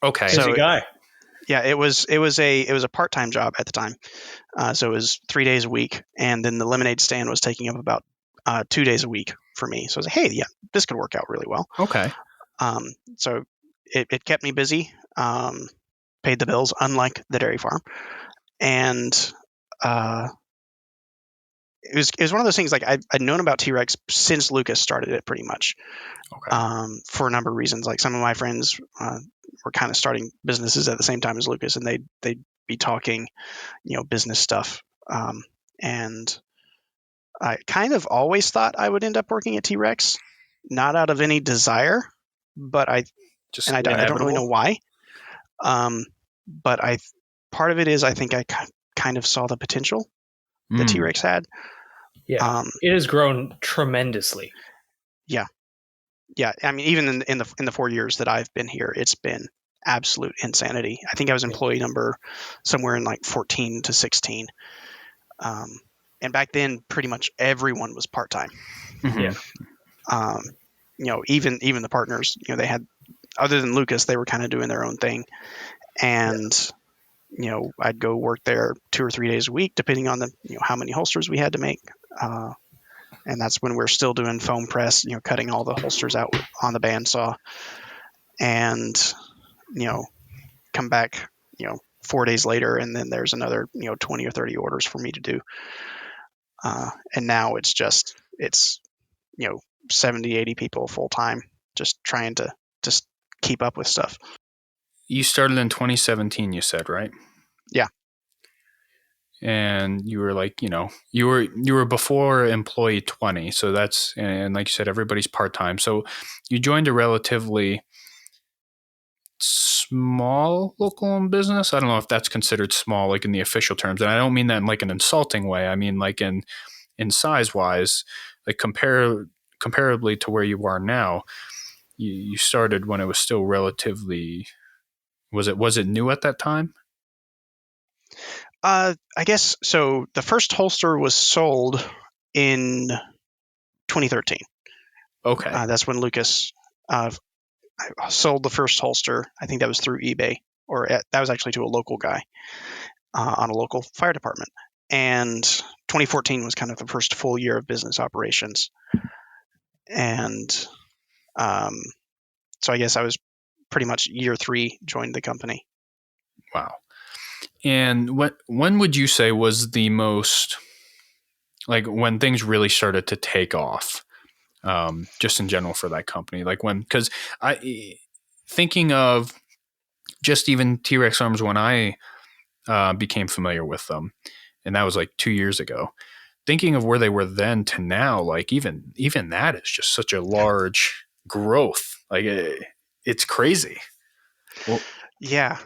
Okay. So guy. Yeah, it was a part-time job at the time. So it was 3 days a week, and then the Lemonade Stand was taking up about 2 days a week for me. So I was like, hey, yeah, this could work out really well. Okay. So it kept me busy, paid the bills, unlike the Dairy Farm, and it was one of those things. Like, I'd known about T.REX since Lucas started it, pretty much. Okay. For a number of reasons. Like, some of my friends were kind of starting businesses at the same time as Lucas, and they'd be talking, business stuff. And I kind of always thought I would end up working at T.REX, not out of any desire, but I don't really know why. But part of it is, I think I kind of saw the potential that T.REX had. Yeah, it has grown tremendously. Yeah. I mean, even in the 4 years that I've been here, it's been absolute insanity. I think I was employee number somewhere in 14 to 16. And back then, pretty much everyone was part-time. Mm-hmm. Yeah. Even the partners, they had, other than Lucas, they were kind of doing their own thing. And, I'd go work there 2 or 3 days a week, depending on how many holsters we had to make. And that's when we're still doing foam press, cutting all the holsters out on the bandsaw, and, come back, 4 days later, and then there's another, 20 or 30 orders for me to do. And now it's 70, 80 people full time, just trying to just keep up with stuff. You started in 2017, you said, right? Yeah. And you were you were before employee 20. So and like you said, everybody's part-time. So you joined a relatively small local owned business. I don't know if that's considered small, in the official terms. And I don't mean that in an insulting way. I mean, in size wise, comparably to where you are now, you started when it was still relatively, was it new at that time? I guess so. The first holster was sold in 2013. Okay. That's when Lucas sold the first holster. I think that was through eBay, that was actually to a local guy on a local fire department. And 2014 was kind of the first full year of business operations. And so I guess I was pretty much year 3 joined the company. Wow. And when would you say was the most, like, when things really started to take off, just in general for that company? Like because thinking of just even T.REX Arms when I became familiar with them, and that was like 2 years ago, thinking of where they were then to now, like even that is just such a large growth. Like it's crazy. Well, yeah.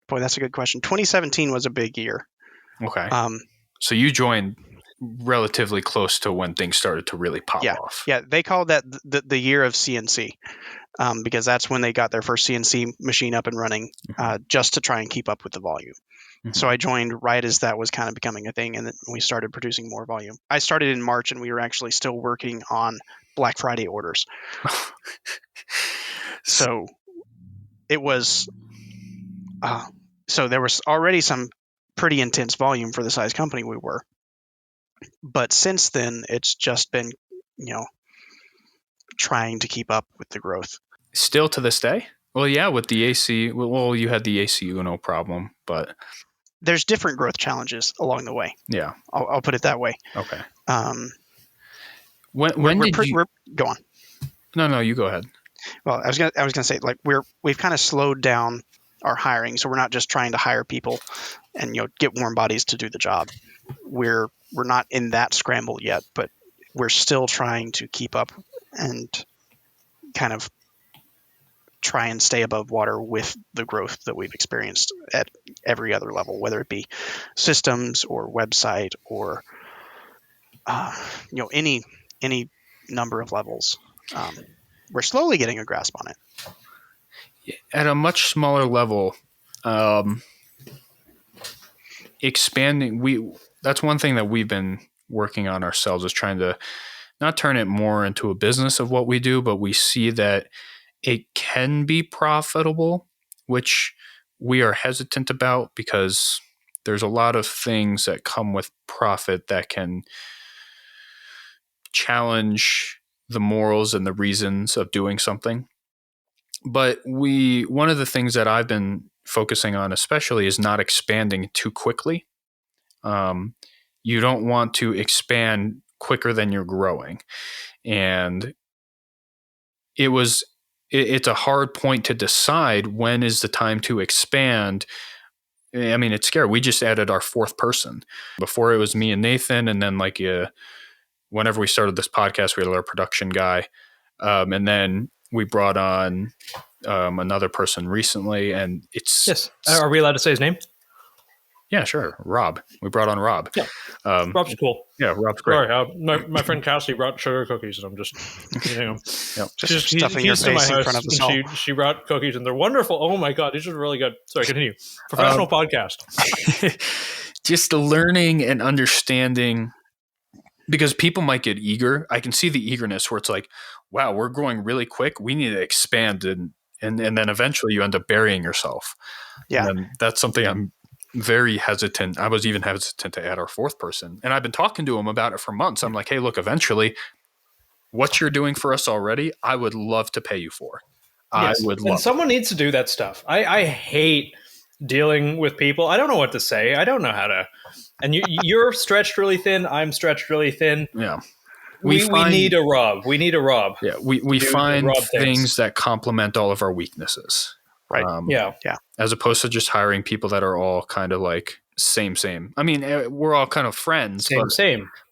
Boy, that's a good question. 2017 was a big year. Okay. So you joined relatively close to when things started to really pop off. Yeah, they called that the year of CNC, because that's when they got their first CNC machine up and running, just to try and keep up with the volume. Mm-hmm. So I joined right as that was kind of becoming a thing, and then we started producing more volume. I started in March, and we were actually still working on Black Friday orders. So it was... so there was already some pretty intense volume for the size company we were. But since then, it's just been, trying to keep up with the growth. Still to this day? Well, yeah, with the AC, well, you had the AC Uno problem, but... There's different growth challenges along the way. Yeah. I'll put it that way. Okay. When did you... Go on. No, you go ahead. Well, I was gonna say, like, we've kind of slowed down our hiring, so we're not just trying to hire people and get warm bodies to do the job. We're not in that scramble yet, but we're still trying to keep up and kind of try and stay above water with the growth that we've experienced at every other level, whether it be systems or website or any number of levels. We're slowly getting a grasp on it. At a much smaller level, expanding, that's one thing that we've been working on ourselves, is trying to not turn it more into a business of what we do, but we see that it can be profitable, which we are hesitant about because there's a lot of things that come with profit that can challenge the morals and the reasons of doing something. But one of the things that I've been focusing on especially is not expanding too quickly. You don't want to expand quicker than you're growing. And it's a hard point to decide when is the time to expand. I mean, it's scary. We just added our 4th person. Before it was me and Nathan, and then whenever we started this podcast, we had our production guy. And then we brought on another person recently, and it's... Yes. Are we allowed to say his name? Yeah, sure. Rob. We brought on Rob. Yeah. Rob's cool. Yeah, Rob's great. Sorry, my friend Cassie brought sugar cookies, and I'm just eating them. Yep. Just stuffing your face in front of us all. She brought cookies, and they're wonderful. Oh my God, these are really good. Sorry, continue. Professional podcast. Just learning and understanding, because people might get eager. I can see the eagerness where it's like, wow, we're growing really quick. We need to expand, and then eventually you end up burying yourself. Yeah. And that's something I'm very hesitant. I was even hesitant to add our 4th person. And I've been talking to him about it for months. I'm like, hey, look, eventually what you're doing for us already, I would love to pay you for. Yes. I would love And someone needs to do that stuff. I hate dealing with people. I don't know what to say. I don't know how to. And you're stretched really thin. I'm stretched really thin. Yeah. We need a rub. We need a rub. Yeah. We find things that complement all of our weaknesses. Right. Yeah. As opposed to just hiring people that are all kind of like same. I mean, we're all kind of friends,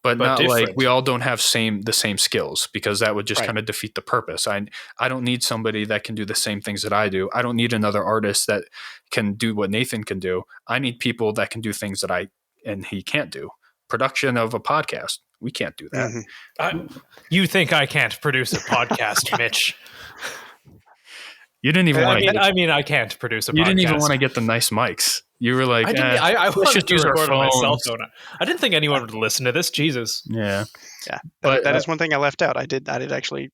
but not different. Like we all don't have the same skills, because that would just kind of defeat the purpose. I don't need somebody that can do the same things that I do. I don't need another artist that can do what Nathan can do. I need people that can do things that he can't do. Production of a podcast, we can't do that. Mm-hmm. You think I can't produce a podcast, Mitch? You didn't even want to. I can't produce a podcast. You didn't even want to get the nice mics. You were like, I let's wanted just to use our record on my cell phones. phone. I didn't think anyone would listen to this. Jesus. Yeah. Yeah, But, that is one thing I left out. I did actually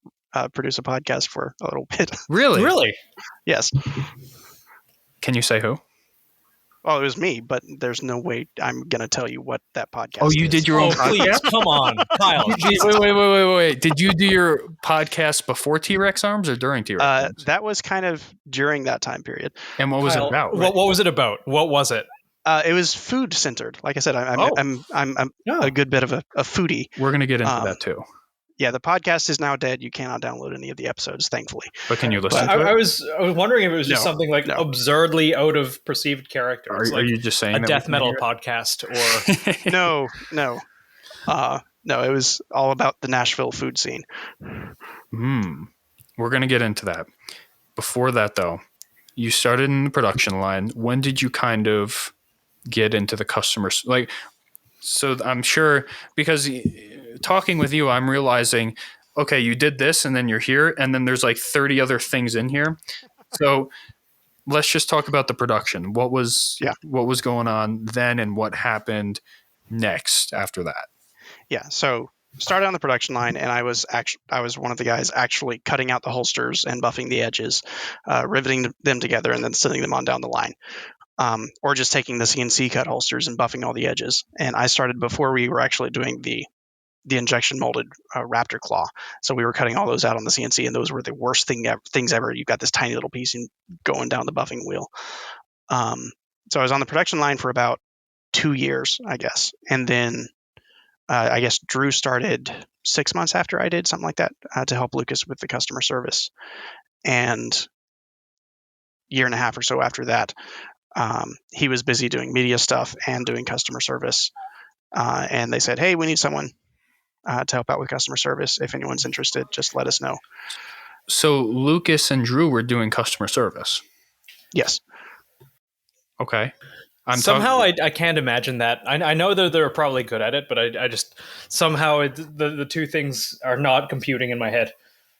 produce a podcast for a little bit. Really? Really? Yes. Can you say who? Well, it was me, but there's no way I'm gonna tell you what that podcast. Oh, you did your own Oh, please, podcast? come on, Kyle. Jesus. Wait. Did you do your podcast before T.REX Arms or during T.REX Arms? That was kind of during that time period. And what was Kyle, it about? What was it about? What was it? It was food centered. Like I said, I'm Yeah. a good bit of a foodie. We're going to get into that too. Yeah, the podcast is now dead. You cannot download any of the episodes, thankfully. But can you listen I to it? was wondering if it was just No, something like no. absurdly out of perceived character. It's Are like you just saying a that death we metal can podcast or hear it? No. No, it was all about the Nashville food scene. We're going to get into that. Before that, though, you started in the production line. When did you kind of get into the customers? Like, so I'm sure, because talking with you, I'm realizing, okay, you did this and then you're here, and then there's like 30 other things in here. So let's just talk about the production. What was going on then and what happened next after that? Yeah, so started on the production line, and I was one of the guys actually cutting out the holsters and buffing the edges, riveting them together, and then sending them on down the line. Or just taking the CNC cut holsters and buffing all the edges. And I started before we were actually doing the injection molded raptor claw. So we were cutting all those out on the CNC, and those were the worst things ever. You've got this tiny little piece going down the buffing wheel. So I was on the production line for about 2 years, I guess. And then I guess Drew started 6 months after I did, something like that, to help Lucas with the customer service. And year and a half or so after that, he was busy doing media stuff and doing customer service. And they said, hey, we need someone to help out with customer service. If anyone's interested, just let us know. So Lucas and Drew were doing customer service. Yes. Okay. somehow I can't imagine that. I know that they're probably good at it, but I just somehow the two things are not computing in my head.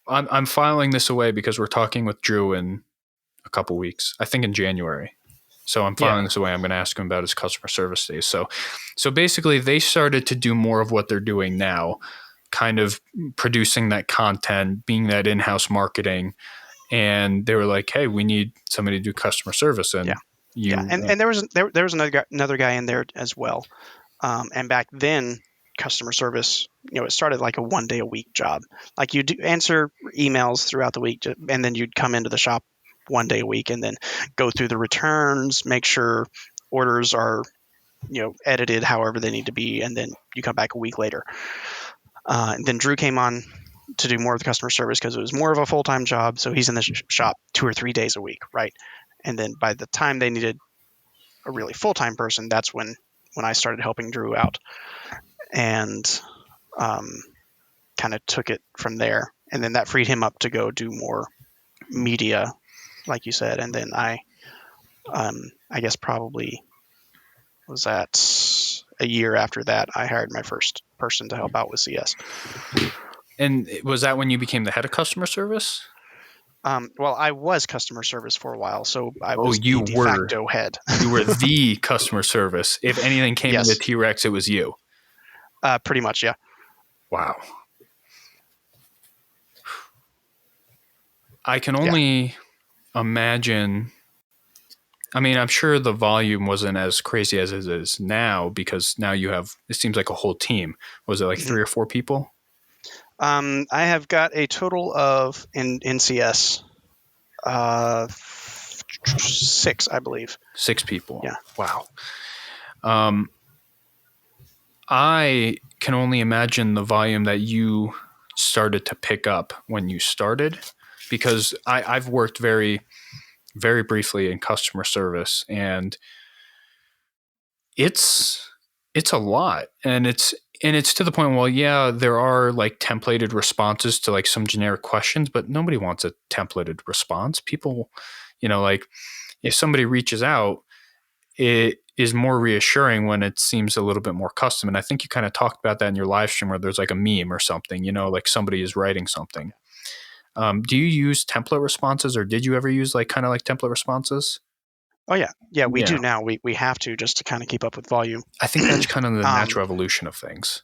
I'm filing this away because we're talking with Drew in a couple weeks. I think in January. So I'm filing this away. I'm going to ask him about his customer service days. So basically, they started to do more of what they're doing now, kind of producing that content, being that in-house marketing, and they were like, "Hey, we need somebody to do customer service." And and there was another guy in there as well. And back then, customer service, it started like a 1 day a week job. Like you'd answer emails throughout the week, and then you'd come into the shop 1 day a week and then go through the returns, make sure orders are, edited however they need to be, and then you come back a week later. And then Drew came on to do more of the customer service because it was more of a full-time job. So he's in the shop 2 or 3 days a week, right? And then by the time they needed a really full-time person, that's when I started helping Drew out, and kind of took it from there. And then that freed him up to go do more media, like you said. And then I guess probably was that a year after that, I hired my first person to help out with CS. And was that when you became the head of customer service? Well, I was customer service for a while, so I was the de facto head. You were the customer service. If anything came into T.REX, it was you. Pretty much, yeah. Wow. I can only imagine. I mean, I'm sure the volume wasn't as crazy as it is now, because now you have, it seems like a whole team. Was it like 3 or 4 people? I have got a total of in NCS 6, I believe. 6 people. Yeah. Wow. I can only imagine the volume that you started to pick up when you started, because I've worked very, very briefly in customer service, and it's a lot, and it's to the point, well, yeah, there are like templated responses to like some generic questions, but nobody wants a templated response. People, like if somebody reaches out, it is more reassuring when it seems a little bit more custom. And I think you kind of talked about that in your live stream, where there's like a meme or something, like somebody is writing something. Do you use template responses, or did you ever use like kind of like template responses? Oh yeah. We do now. We have to, just to kind of keep up with volume. I think that's kind of the natural evolution of things.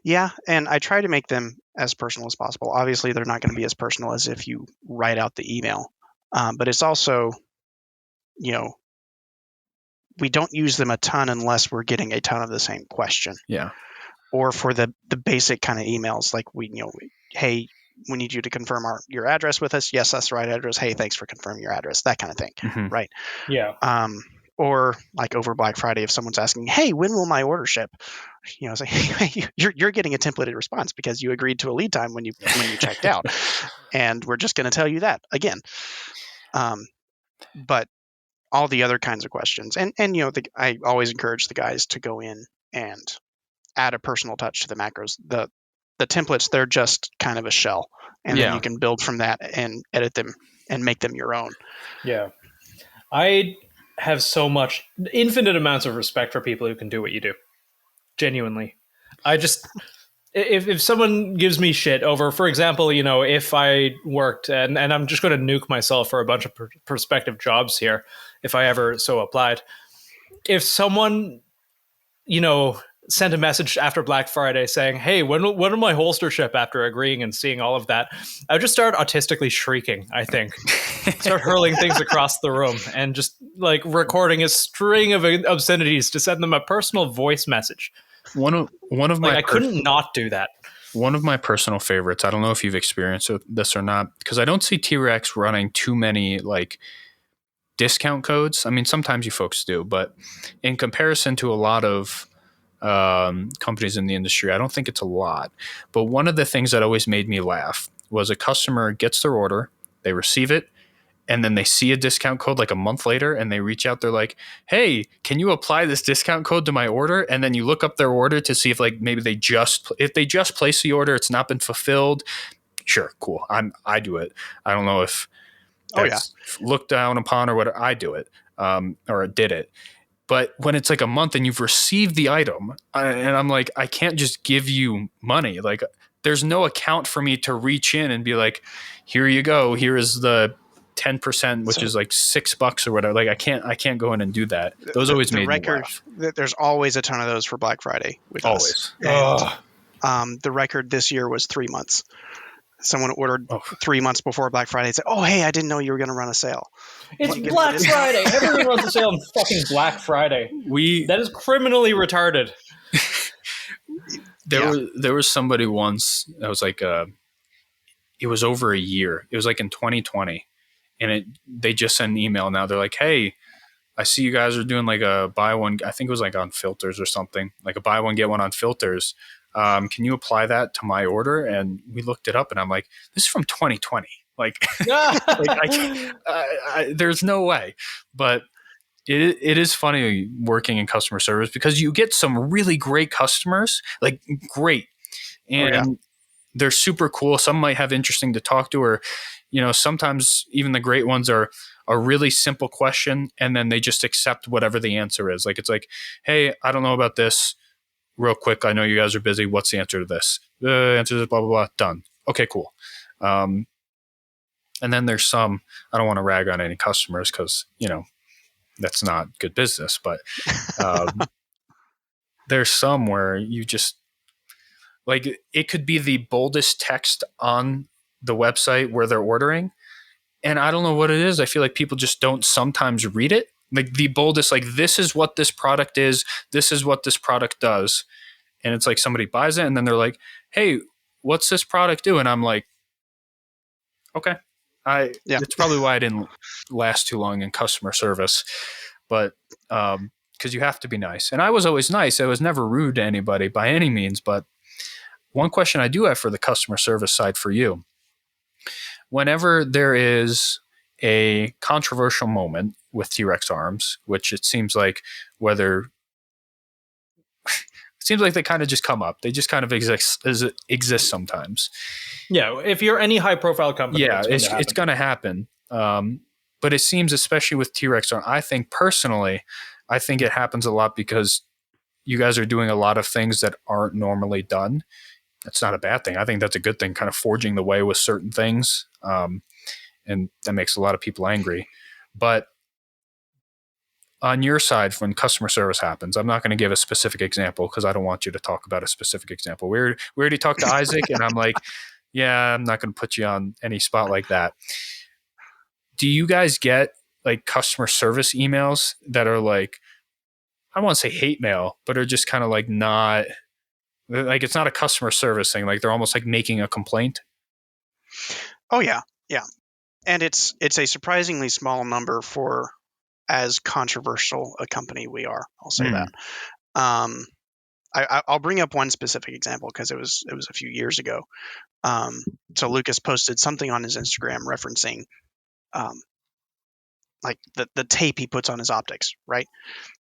Yeah, and I try to make them as personal as possible. Obviously, they're not going to be as personal as if you write out the email, but it's also, we don't use them a ton unless we're getting a ton of the same question. Yeah. Or for the basic kind of emails, like hey, we need you to confirm your address with us. Yes, that's the right address. Hey, thanks for confirming your address. That kind of thing, right? Yeah. Or like over Black Friday, if someone's asking, hey, when will my order ship? It's like, hey, you're getting a templated response because you agreed to a lead time when you checked out, and we're just going to tell you that again. But all the other kinds of questions, and I always encourage the guys to go in and add a personal touch to the macros. The templates, they're just kind of a shell, and then you can build from that and edit them and make them your own. Yeah. I have infinite amounts of respect for people who can do what you do. Genuinely. I just, if someone gives me shit over, for example, if I worked, and I'm just going to nuke myself for a bunch of prospective jobs here, if I ever so applied, if someone, sent a message after Black Friday saying, hey, when will my holster ship, after agreeing and seeing all of that, I would just start autistically shrieking, I think. Start hurling things across the room and just like recording a string of obscenities to send them a personal voice message. One of my I couldn't not do that. One of my personal favorites, I don't know if you've experienced this or not, because I don't see T.REX running too many like discount codes. I mean, sometimes you folks do, but in comparison to a lot of companies in the industry, I don't think it's a lot. But one of the things that always made me laugh was a customer gets their order, they receive it, and then they see a discount code like a month later, and they reach out. They're like, hey, can you apply this discount code to my order? And then you look up their order to see if like maybe if they just placed the order, it's not been fulfilled. Sure, cool. I do it. I don't know if that's looked down upon or what. I do it or did it. But when it's like a month and you've received the item, and I'm like, I can't just give you money. Like, there's no account for me to reach in and be like, here you go. Here is the 10%, which is like $6 or whatever. Like, I can't go in and do that. Those always made me laugh. There's always a ton of those for Black Friday with us. And, the record this year was 3 months. Someone ordered 3 months before Black Friday and said, oh, hey, I didn't know you were going to run a sale. It's Black Friday. Everyone runs a sale on fucking Black Friday. That is criminally retarded. There was somebody once that was like, it was over a year. It was like in 2020. And they just sent an email now. They're like, hey, I see you guys are doing like a buy one. I think it was like on filters or something, like a buy one, get one on filters. Can you apply that to my order? And we looked it up and I'm like, this is from 2020. Like, there's no way. But it is funny working in customer service because you get some really great customers, like great. And they're super cool. Some might have interesting to talk to, or, sometimes even the great ones are a really simple question. And then they just accept whatever the answer is. Like, it's like, hey, I don't know about this. Real quick, I know you guys are busy. What's the answer to this? The answer is blah, blah, blah. Done. Okay, cool. And then there's some, I don't want to rag on any customers because, that's not good business. But there's some where you just, like, it could be the boldest text on the website where they're ordering. And I don't know what it is. I feel like people just don't sometimes read it. Like the boldest, like, this is what this product is. This is what this product does. And it's like somebody buys it and then they're like, hey, what's this product do? And I'm like, okay. It's probably why I didn't last too long in customer service. But because you have to be nice. And I was always nice. I was never rude to anybody by any means. But one question I do have for the customer service side for you, whenever there is a controversial moment with T.REX Arms, which it seems like they kind of just come up. They just kind of exist sometimes. Yeah, if you're any high profile company, it's going to happen. But it seems, especially with T.REX Arms, I think it happens a lot because you guys are doing a lot of things that aren't normally done. That's not a bad thing. I think that's a good thing, kind of forging the way with certain things. And that makes a lot of people angry. But on your side, when customer service happens, I'm not going to give a specific example because I don't want you to talk about a specific example. We already talked to Isaac, and I'm like, yeah, I'm not going to put you on any spot like that. Do you guys get like customer service emails that are like, I don't want to say hate mail, but are just kind of like not like, it's not a customer service thing. Like they're almost like making a complaint. Oh yeah. Yeah. And it's a surprisingly small number for as controversial a company we are. I'll say that. I'll bring up one specific example because it was a few years ago. So Lucas posted something on his Instagram referencing like the tape he puts on his optics, right?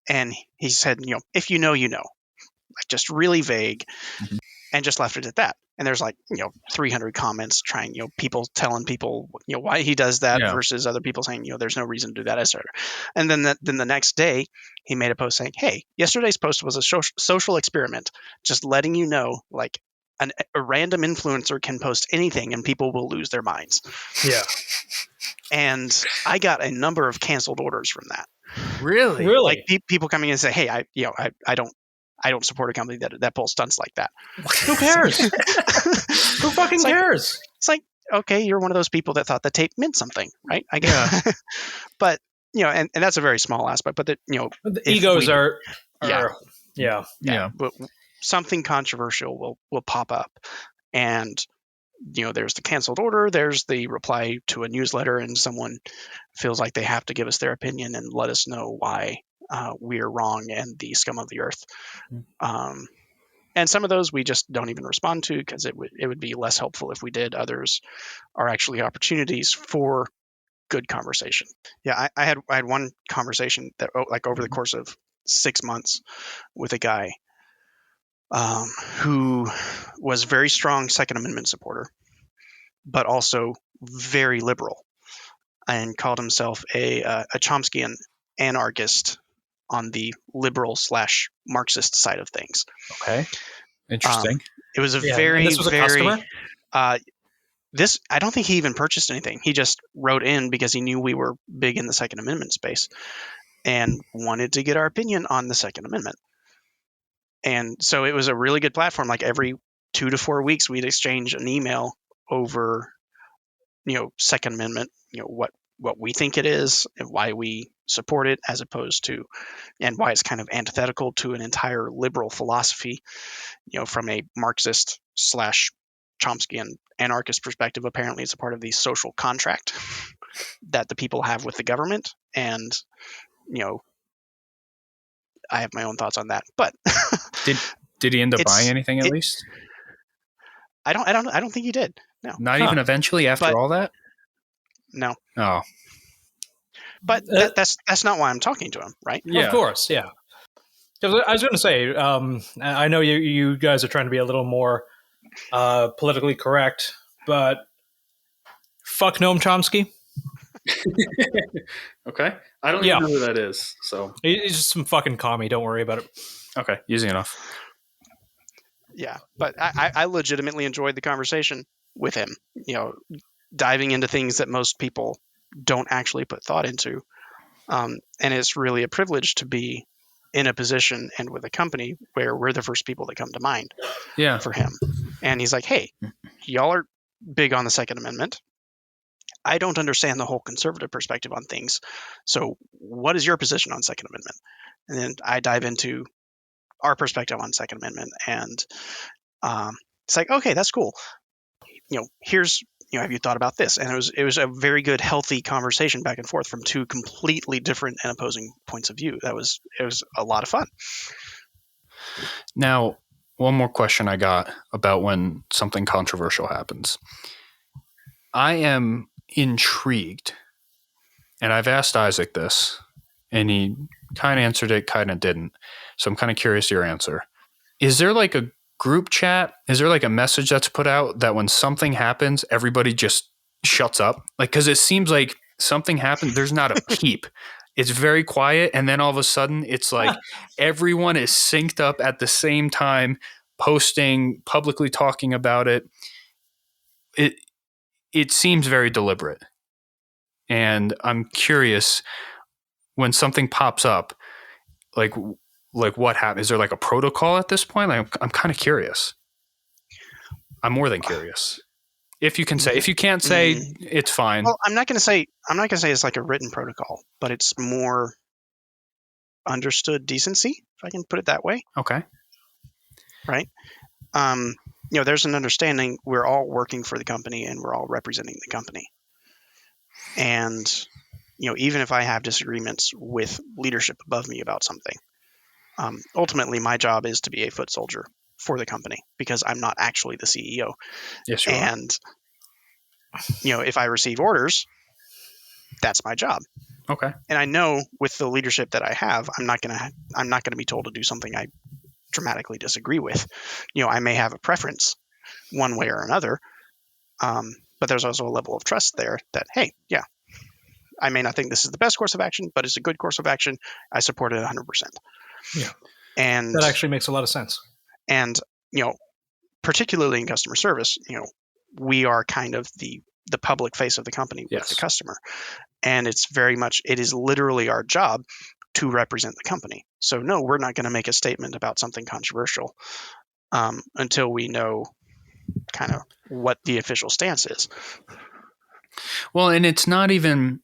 And he said, if you know, like just really vague, and just left it at that. And there's like 300 comments trying, people telling people why he does that versus other people saying there's no reason to do that, etc. And then the next day he made a post saying, hey, yesterday's post was a social experiment, just letting you know, like a random influencer can post anything and people will lose their minds. Yeah. And I got a number of canceled orders from that. Really? Like people coming in and say, hey, I don't support a company that pulls stunts like that. Who cares? Who fucking cares? It's like, okay, you're one of those people that thought the tape meant something, right? I guess. But and that's a very small aspect. But the egos are yeah. But something controversial will pop up, and there's the canceled order, there's the reply to a newsletter, and someone feels like they have to give us their opinion and let us know why we're wrong and the scum of the earth. And some of those we just don't even respond to because it would be less helpful if we did. Others are actually opportunities for good conversation. Yeah, I had one conversation that like over the course of 6 months with a guy who was very strong Second Amendment supporter, but also very liberal, and called himself a Chomskyan anarchist on the liberal / Marxist side of things. Okay, interesting. It was this was a customer? This, I don't think he even purchased anything. He just wrote in because he knew we were big in the Second Amendment space and wanted to get our opinion on the Second Amendment. And so it was a really good platform. Like every 2 to 4 weeks, we'd exchange an email over, Second Amendment, what we think it is and why we support it, as opposed to, and why it's kind of antithetical to an entire liberal philosophy, from a Marxist / Chomskyan anarchist perspective. Apparently it's a part of the social contract that the people have with the government. And, I have my own thoughts on that, but did he end up buying anything at least? I don't think he did. No. Not even eventually after all that? No. Oh. But that's not why I'm talking to him, right? Yeah. Of course, yeah. Because I was going to say, I know you guys are trying to be a little more politically correct, but fuck Noam Chomsky. Okay. I don't even know who that is. So he's just some fucking commie. Don't worry about it. Okay. Easy enough. Yeah. But I legitimately enjoyed the conversation with him, diving into things that most people don't actually put thought into. And it's really a privilege to be in a position and with a company where we're the first people that come to mind for him. And he's like, hey, y'all are big on the Second Amendment. I don't understand the whole conservative perspective on things. So what is your position on Second Amendment? And then I dive into our perspective on Second Amendment. And it's like, okay, that's cool. Here's, have you thought about this? And it was a very good, healthy conversation back and forth from two completely different and opposing points of view. It was a lot of fun. Now, one more question I got about when something controversial happens. I am intrigued, and I've asked Isaac this, and he kind of answered it, kind of didn't. So I'm kind of curious your answer. Is there like a group chat? Is there like a message that's put out that when something happens, everybody just shuts up? Like, because it seems like something happened, there's not a peep. It's very quiet, and then all of a sudden, it's like everyone is synced up at the same time, posting, publicly talking about it. It seems very deliberate. And I'm curious, when something pops up, like what happens? Is there like a protocol at this point? I'm kind of curious. I'm more than curious. If you can say, if you can't say, it's fine. Well, I'm not going to say it's like a written protocol, but it's more understood decency, if I can put it that way. Okay. Right. There's an understanding we're all working for the company and we're all representing the company. And, even if I have disagreements with leadership above me about something, ultimately my job is to be a foot soldier for the company because I'm not actually the CEO. Yes, you are. And, if I receive orders, that's my job. Okay. And I know with the leadership that I have, I'm not going to be told to do something I dramatically disagree with. I may have a preference one way or another, but there's also a level of trust there that, hey, yeah, I may not think this is the best course of action, but it's a good course of action. I support it 100%. Yeah. And that actually makes a lot of sense. And, particularly in customer service, we are kind of the public face of the company with the customer. And it is literally our job to represent the company. So no, we're not going to make a statement about something controversial until we know kind of what the official stance is. Well, and it's not even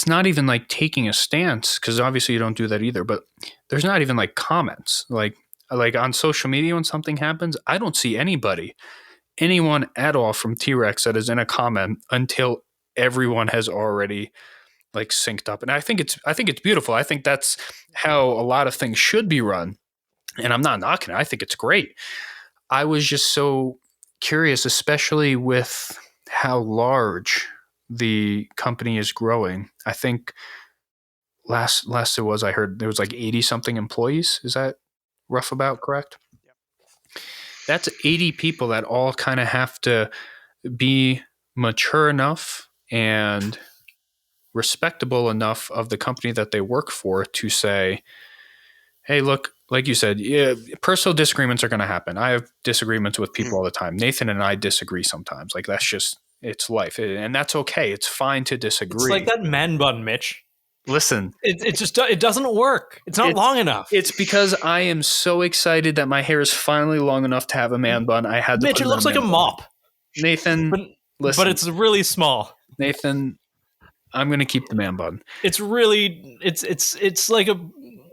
like taking a stance, because obviously you don't do that either, but there's not even like comments. Like on social media when something happens, I don't see anyone at all from T.REX that is in a comment until everyone has already like synced up. And I think it's beautiful. I think that's how a lot of things should be run. And I'm not knocking it. I think it's great. I was just so curious, especially with how large the company is growing. I think last I heard there was like 80 something employees. Is that rough about correct? Yep. That's 80 people that all kind of have to be mature enough and respectable enough of the company that they work for to say, hey, look, like you said, yeah, personal disagreements are going to happen. I have disagreements with people all the time. Nathan and I disagree sometimes. Like that's just, it's life. And that's okay. It's fine to disagree. It's like that man bun, Mitch. Listen. It doesn't work. It's not long enough. It's because I am so excited that my hair is finally long enough to have a man bun. I had to Mitch, it looks like a mop. Nathan, listen. But it's really small. Nathan, I'm going to keep the man bun. It's really, it's like a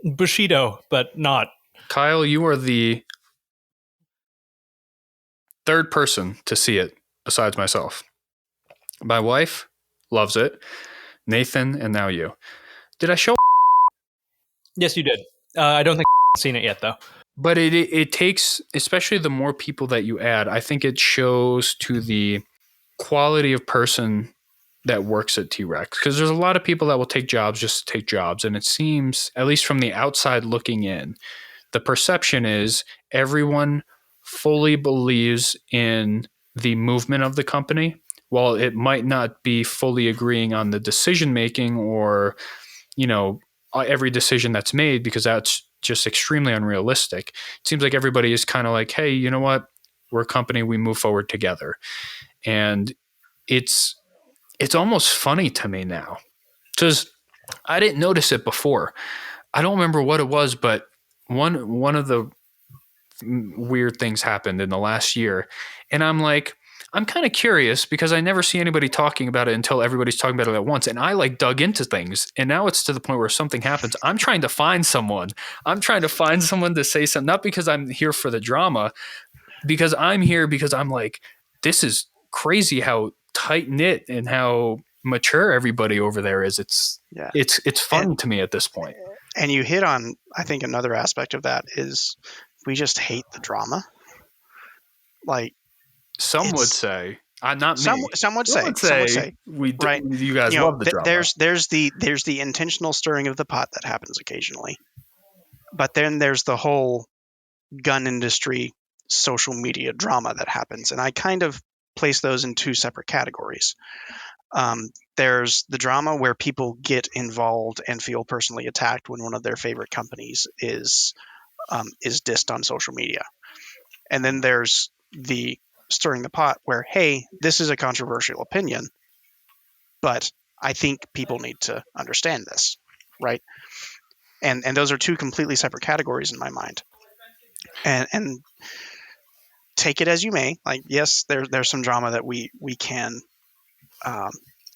Bushido, but not. Kyle, you are the third person to see it besides myself. My wife loves it. Nathan, and now you. Did I show? Yes, you did. I don't think I've seen it yet, though. But it takes, especially the more people that you add, I think it shows to the quality of person that works at T.REX, because there's a lot of people that will take jobs just to take jobs, and it seems, at least from the outside looking in, the perception is everyone fully believes in the movement of the company, while it might not be fully agreeing on the decision making or, every decision that's made, because that's just extremely unrealistic. It seems like everybody is kind of like, hey, you know what? We're a company, we move forward together. And it's almost funny to me now, because I didn't notice it before. I don't remember what it was, but one of the weird things happened in the last year. And I'm like, I'm kind of curious because I never see anybody talking about it until everybody's talking about it at once. And I like dug into things. And now it's to the point where something happens, I'm trying to find someone. I'm trying to find someone to say something, not because I'm here for the drama, because I'm here because I'm like, this is crazy how tight knit and how mature everybody over there is. It's fun to me at this point. And you hit on, I think, another aspect of that is we just hate the drama. Like some would say, not me. Some would say we do, right. You guys love the drama. There's the intentional stirring of the pot that happens occasionally, but then there's the whole gun industry social media drama that happens, and I kind of place those in two separate categories. There's the drama where people get involved and feel personally attacked when one of their favorite companies is dissed on social media. And then there's the stirring the pot where, hey, this is a controversial opinion, but I think people need to understand this. right? And those are two completely separate categories in my mind. And take it as you may. Like, yes, there's some drama that we can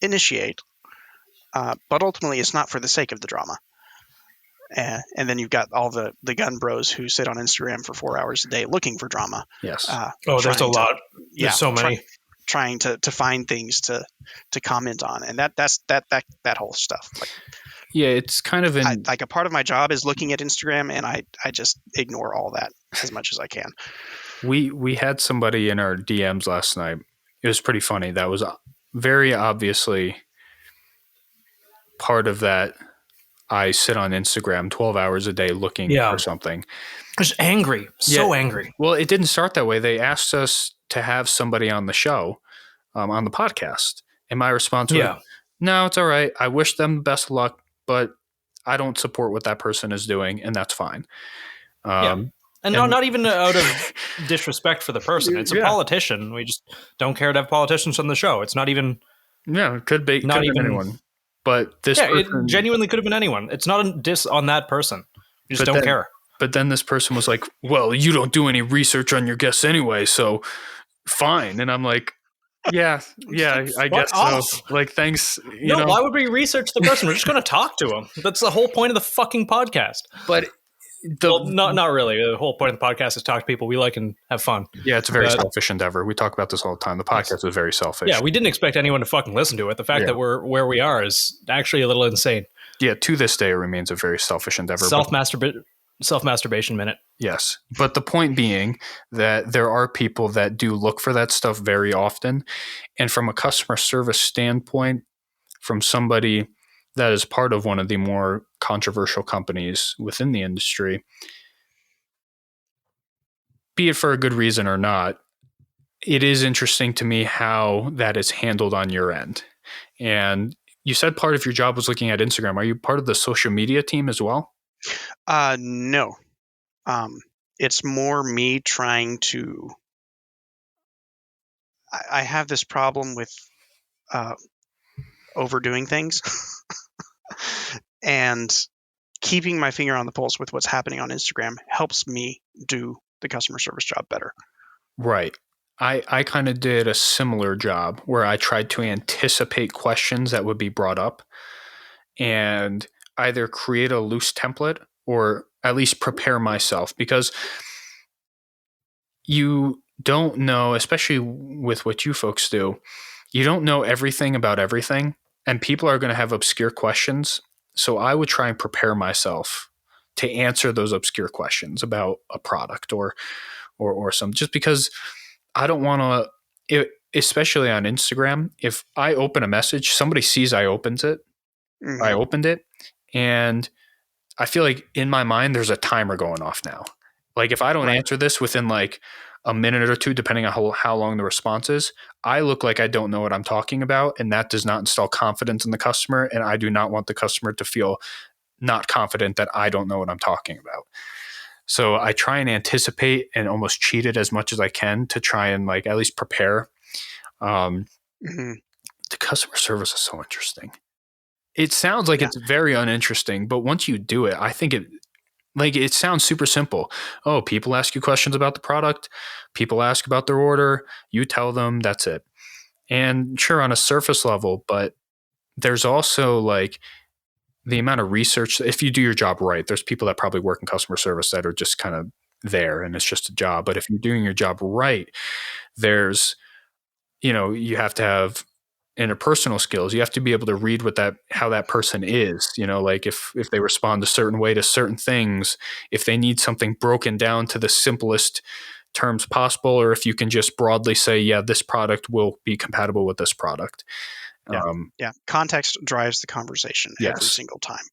initiate, but ultimately it's not for the sake of the drama. And then you've got all the gun bros who sit on Instagram for 4 hours a day looking for drama. Yes. There's a lot. There's so many. Trying to find things to comment on, and that's that whole stuff. Like, yeah, it's kind of like a part of my job is looking at Instagram, and I just ignore all that as much as I can. We had somebody in our DMs last night. It was pretty funny. That was very obviously part of that. I sit on Instagram 12 hours a day looking for something. Just angry. So angry. Well, it didn't start that way. They asked us to have somebody on the show, on the podcast. And my response was, no, it's all right. I wish them the best of luck, but I don't support what that person is doing, and that's fine. And not even out of disrespect for the person. It's a politician. We just don't care to have politicians on the show. It's not even... Yeah, it could be. Not even anyone. But this person, it genuinely could have been anyone. It's not a diss on that person. We just don't care. But then this person was like, well, you don't do any research on your guests anyway, so fine. And I'm like, yeah, I guess so. Like, thanks. You know. Why would we research the person? We're just going to talk to him. That's the whole point of the fucking podcast. But not really. The whole point of the podcast is talk to people we like and have fun. Yeah, it's a very selfish endeavor. We talk about this all the time. The podcast is very selfish. Yeah, we didn't expect anyone to fucking listen to it. The fact that we're where we are is actually a little insane. Yeah, to this day, it remains a very selfish endeavor. Self-masturbation minute. Yes. But the point being that there are people that do look for that stuff very often. And from a customer service standpoint, from somebody that is part of one of the more controversial companies within the industry, be it for a good reason or not, it is interesting to me how that is handled on your end. And you said part of your job was looking at Instagram. Are you part of the social media team as well? No. It's more me trying to... I have this problem with overdoing things. And keeping my finger on the pulse with what's happening on Instagram helps me do the customer service job better. Right. I kind of did a similar job where I tried to anticipate questions that would be brought up and either create a loose template or at least prepare myself, because you don't know, especially with what you folks do, you don't know everything about everything, and people are going to have obscure questions. So I would try and prepare myself to answer those obscure questions about a product or some, just because I don't want to, especially on Instagram, if I open a message, somebody sees I opened it, and I feel like in my mind, there's a timer going off now. Like if I don't answer this within like a minute or two, depending on how long the response is, I look like I don't know what I'm talking about. And that does not install confidence in the customer. And I do not want the customer to feel not confident that I don't know what I'm talking about. So I try and anticipate and almost cheat it as much as I can to try and like at least prepare. The customer service is so interesting. It sounds like it's very uninteresting, but once you do it, I think it sounds super simple. Oh, people ask you questions about the product. People ask about their order. You tell them, that's it. And sure, on a surface level, but there's also like the amount of research. If you do your job right, there's people that probably work in customer service that are just kind of there and it's just a job. But if you're doing your job right, there's, you have to have interpersonal skills. You have to be able to read how that person is, like if they respond a certain way to certain things, if they need something broken down to the simplest terms possible, or if you can just broadly say, yeah, this product will be compatible with this product. Context drives the conversation every single time.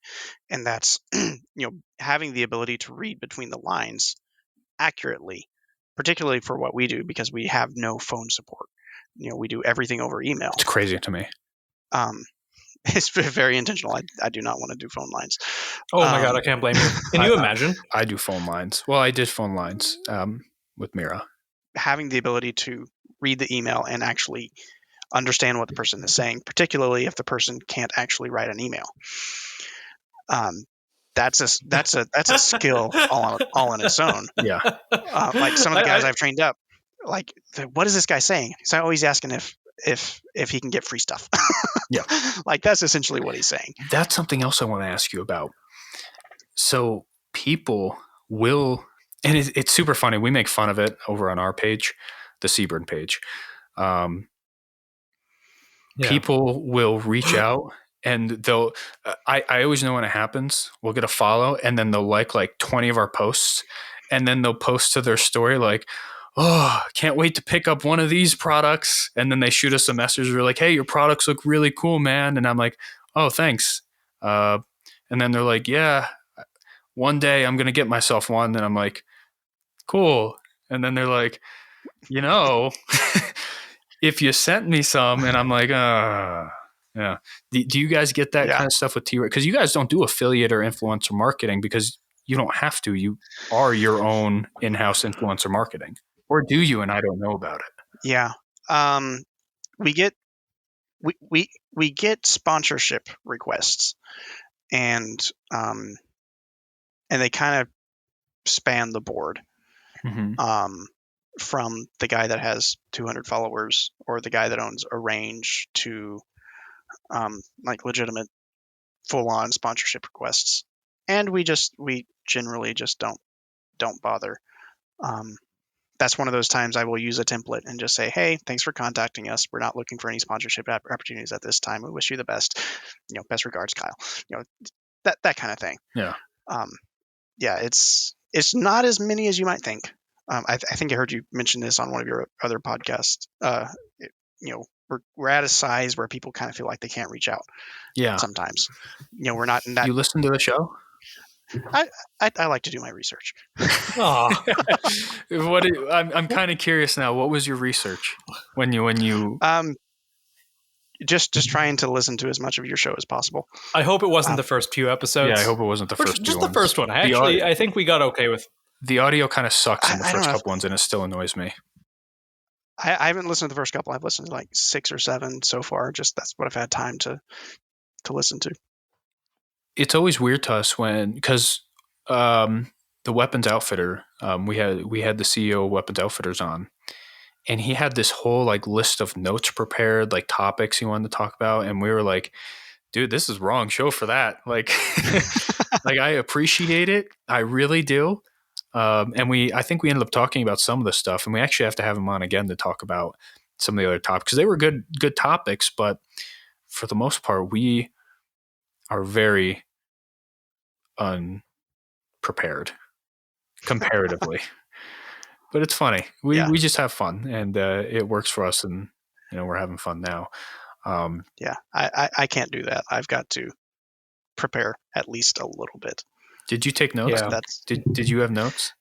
And that's, having the ability to read between the lines accurately, particularly for what we do, because we have no phone support. We do everything over email. It's crazy to me. It's very intentional. I do not want to do phone lines. Oh my God, I can't blame you. Can you imagine? I do phone lines. Well, I did phone lines with Mira. Having the ability to read the email and actually understand what the person is saying, particularly if the person can't actually write an email. That's a skill all on its own. Yeah. Like some of the guys I've trained up, like, what is this guy saying? So I'm always asking if he can get free stuff. Yeah. Like that's essentially what he's saying. That's something else I want to ask you about. So people will, and it's super funny. We make fun of it over on our page, the Seaburn page. People will reach out and they'll, I always know when it happens, we'll get a follow and then they'll like 20 of our posts and then they'll post to their story like, oh, can't wait to pick up one of these products. And then they shoot us a message. We're like, hey, your products look really cool, man. And I'm like, oh, thanks. And then they're like, yeah, one day I'm going to get myself one. And I'm like, cool. And then they're like, if you sent me some, and I'm like, yeah. Do you guys get that kind of stuff with T-REX? Because you guys don't do affiliate or influencer marketing because you don't have to. You are your own in-house influencer marketing. Or do you? And I don't know about it. Yeah. We get sponsorship requests, and they kind of span the board. Mm-hmm. From the guy that has 200 followers or the guy that owns a range to like legitimate full-on sponsorship requests, and we generally just don't bother. That's one of those times I will use a template and just say, hey, thanks for contacting us. We're not looking for any sponsorship opportunities at this time. We wish you the best. Best regards, Kyle. That kind of thing. Yeah. It's not as many as you might think. I think I heard you mention this on one of your other podcasts. We're at a size where people kind of feel like they can't reach out. Yeah. Sometimes, we're not in that. You listen to the show? I like to do my research. I'm kind of curious now. What was your research when you? Just trying to listen to as much of your show as possible. I hope it wasn't the first few episodes. Yeah, I hope it wasn't the first. Just the first one. I think we got okay with. The audio kind of sucks in the first couple ones, and it still annoys me. I haven't listened to the first couple. I've listened to like 6 or 7 so far. Just that's what I've had time to listen to. It's always weird to us because the Weapons Outfitter, we had the CEO of Weapons Outfitters on, and he had this whole like list of notes prepared, like topics he wanted to talk about, and we were like, dude, this is wrong show for that. Like, like I appreciate it, I really do. And I think we ended up talking about some of the stuff, and we actually have to have him on again to talk about some of the other topics because they were good topics. But for the most part, we are very unprepared comparatively. But it's funny. We just have fun, and it works for us, and we're having fun now. I can't do that. I've got to prepare at least a little bit. Did you take notes? Yeah. Did you have notes?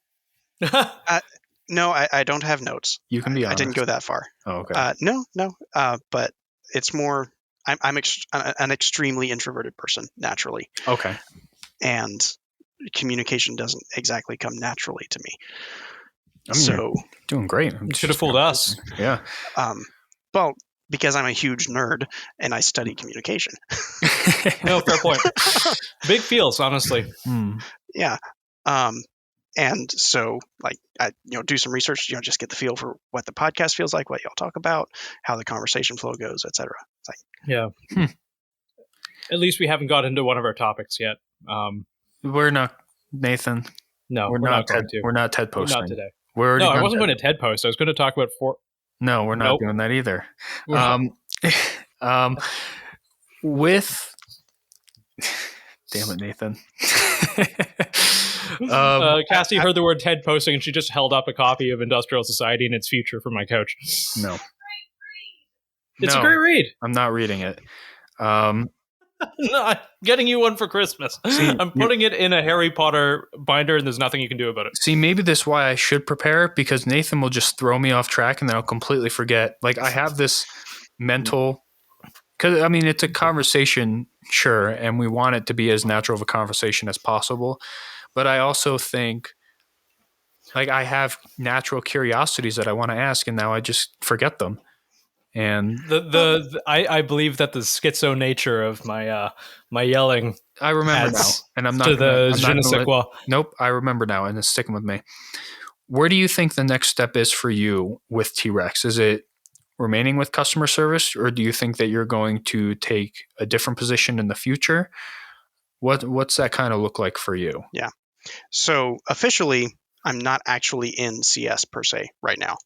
No, I don't have notes. You can be honest. I didn't go that far. Oh, okay. No. But it's more. I'm an extremely introverted person naturally. Okay. And communication doesn't exactly come naturally to me. You're doing great. You should have fooled us. Yeah. Well, because I'm a huge nerd and I study communication. No, fair point. Big feels, honestly. Yeah. And so like I do some research, just get the feel for what the podcast feels like, what y'all talk about, how the conversation flow goes, etc. It's like, yeah. At least we haven't got into one of our topics yet. We're not, Nathan. No, we're not Ted. We're not Ted posting. Not today. I wasn't going to Ted post. I was going to talk about No, we're not doing that either. With damn it, Nathan. Cassie heard the word TED posting and she just held up a copy of Industrial Society and its Future from my couch. No. It's a great read. I'm not reading it. No, I'm getting you one for Christmas. I'm putting it in a Harry Potter binder and there's nothing you can do about it. See, maybe this is why I should prepare, because Nathan will just throw me off track and then I'll completely forget. Like I have this mental, because I mean, it's a conversation, sure, and we want it to be as natural of a conversation as possible. But I also think like I have natural curiosities that I want to ask and now I just forget them. And I believe that the schizo nature of my my yelling. I remember now, adds and I'm not to gonna, the I'm je not ne gonna sais let- quoi. Nope, I remember now, and it's sticking with me. Where do you think the next step is for you with T.REX? Is it remaining with customer service, or do you think that you're going to take a different position in the future? What's that kind of look like for you? Yeah. So officially, I'm not actually in CS per se right now.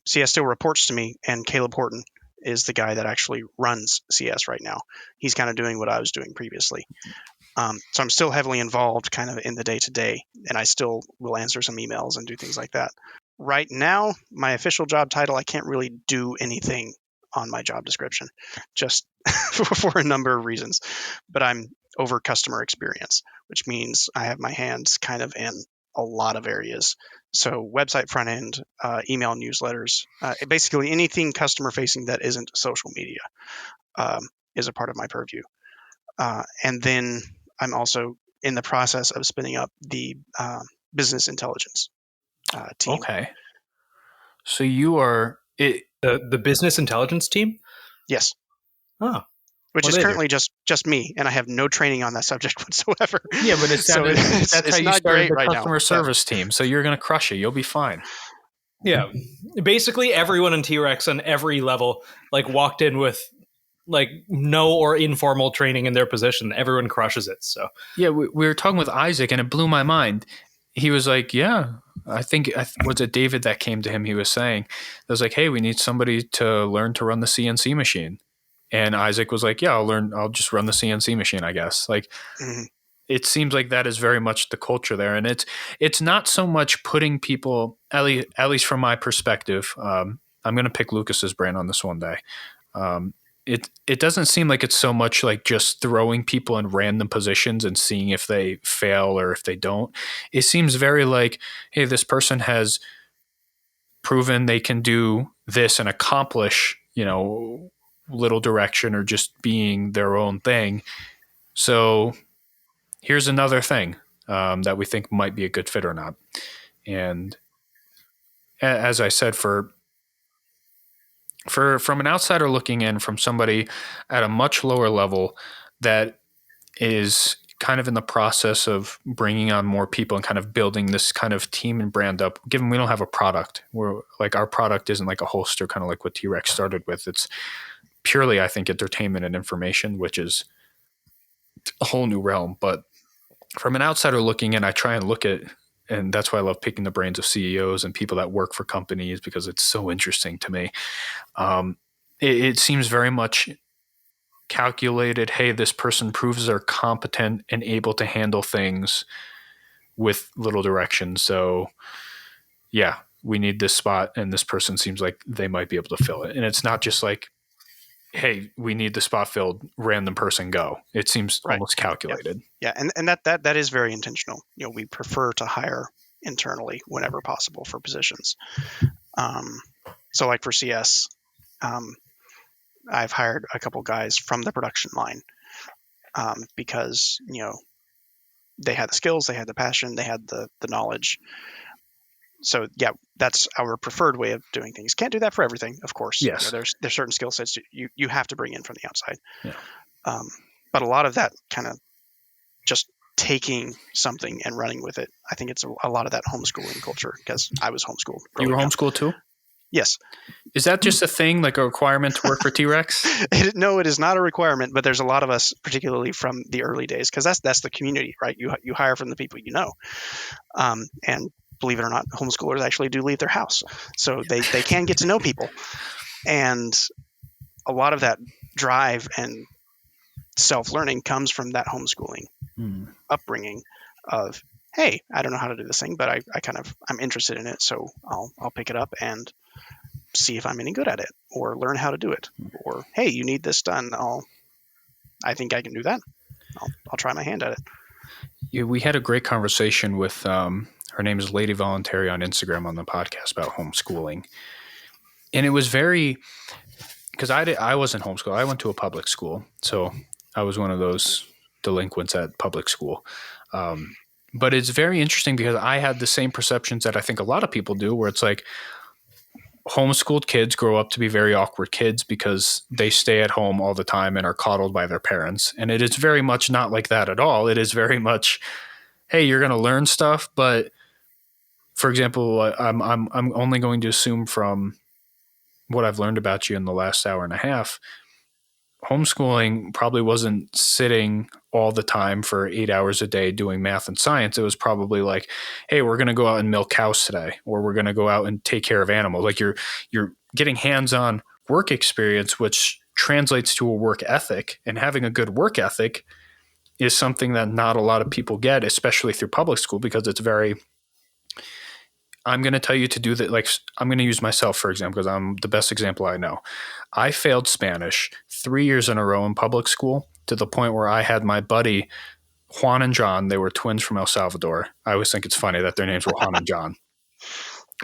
CS still reports to me, and Caleb Horton is the guy that actually runs CS right now. He's kind of doing what I was doing previously. So I'm still heavily involved kind of in the day-to-day, and I still will answer some emails and do things like that. Right now, my official job title, I can't really do anything on my job description, just for a number of reasons. But I'm over customer experience, which means I have my hands kind of in a lot of areas. So website front end, email newsletters, basically anything customer facing that isn't social media is a part of my purview. And then I'm also in the process of spinning up the business intelligence team. Okay. So you are it. The business intelligence team. Yes. Oh, Which what is do they currently just me, and I have no training on that subject whatsoever. Yeah, but it sounded, that's it's how you not started great the right now. customer service team. So you're going to crush it. You'll be fine. yeah. Basically, everyone in T.REX on every level like walked in with like no or informal training in their position. Everyone crushes it. So Yeah, we were talking with Isaac, and it blew my mind. He was like, "Yeah, I think was it David that came to him. He was saying, "I was like, hey, we need somebody to learn to run the CNC machine." And Isaac was like, "Yeah, I'll learn. I'll just run the CNC machine, I guess." Like, it seems like that is very much the culture there, and it's not so much putting people, at least from my perspective. I'm going to pick Lucas's brain on this one day. It doesn't seem like it's so much like just throwing people in random positions and seeing if they fail or if they don't. It seems very like, hey, this person has proven they can do this and accomplish, little direction or just being their own thing. So here's another thing that we think might be a good fit or not. And as I said, from an outsider looking in, from somebody at a much lower level that is kind of in the process of bringing on more people and kind of building this kind of team and brand up, given we don't have a product, we're like, our product isn't like a holster, kind of like what T.REX started with. It's purely, I think, entertainment and information, which is a whole new realm. But from an outsider looking in, I try and look at, and that's why I love picking the brains of CEOs and people that work for companies, because it's so interesting to me. It seems very much calculated. Hey, this person proves they're competent and able to handle things with little direction. So yeah, we need this spot, and this person seems like they might be able to fill it. And it's not just like, hey, we need the spot filled, random person go. It seems almost calculated. Yeah. And that is very intentional. We prefer to hire internally whenever possible for positions. So like for CS, I've hired a couple guys from the production line because, they had the skills, they had the passion, they had the knowledge. So yeah, that's our preferred way of doing things. Can't do that for everything, of course. Yes. There's certain skill sets you have to bring in from the outside. Yeah. But a lot of that kind of just taking something and running with it. I think it's a lot of that homeschooling culture, because I was homeschooled. You were homeschooled too? Yes. Is that just a thing, like a requirement to work for T.REX? No, it is not a requirement, but there's a lot of us, particularly from the early days, because that's the community, right? You hire from the people you know. And believe it or not, homeschoolers actually do leave their house. So they can get to know people. And a lot of that drive and self-learning comes from that homeschooling upbringing of, hey, I don't know how to do this thing, but I'm interested in it, so I'll pick it up and see if I'm any good at it, or learn how to do it. Or, hey, you need this done. I think I can do that. I'll try my hand at it. Yeah, we had a great conversation with her name is Lady Voluntary on Instagram on the podcast about homeschooling. And it was very, because I wasn't homeschooled. I went to a public school. So I was one of those delinquents at public school. But it's very interesting because I had the same perceptions that I think a lot of people do, where it's like, homeschooled kids grow up to be very awkward kids because they stay at home all the time and are coddled by their parents. And it is very much not like that at all. It is very much, hey, you're going to learn stuff, but for example, I'm only going to assume from what I've learned about you in the last hour and a half, homeschooling probably wasn't sitting all the time for 8 hours a day doing math and science. It was probably like, hey, we're going to go out and milk cows today, or we're going to go out and take care of animals. Like you're getting hands-on work experience, which translates to a work ethic, and having a good work ethic is something that not a lot of people get, especially through public school, because it's very, I'm going to tell you to do that. Like, I'm going to use myself, for example, because I'm the best example I know. I failed Spanish 3 years in a row in public school to the point where I had my buddy, Juan and John. They were twins from El Salvador. I always think it's funny that their names were Juan and John.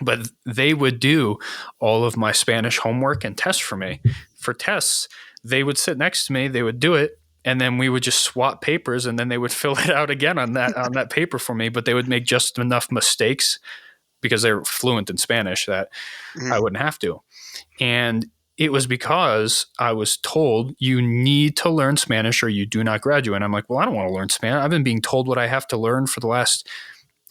But they would do all of my Spanish homework and tests for me. For tests, they would sit next to me, they would do it, and then we would just swap papers, and then they would fill it out again on that paper for me. But they would make just enough mistakes because they're fluent in Spanish that I wouldn't have to. And it was because I was told you need to learn Spanish or you do not graduate. And I'm like, well, I don't want to learn Spanish. I've been being told what I have to learn for the last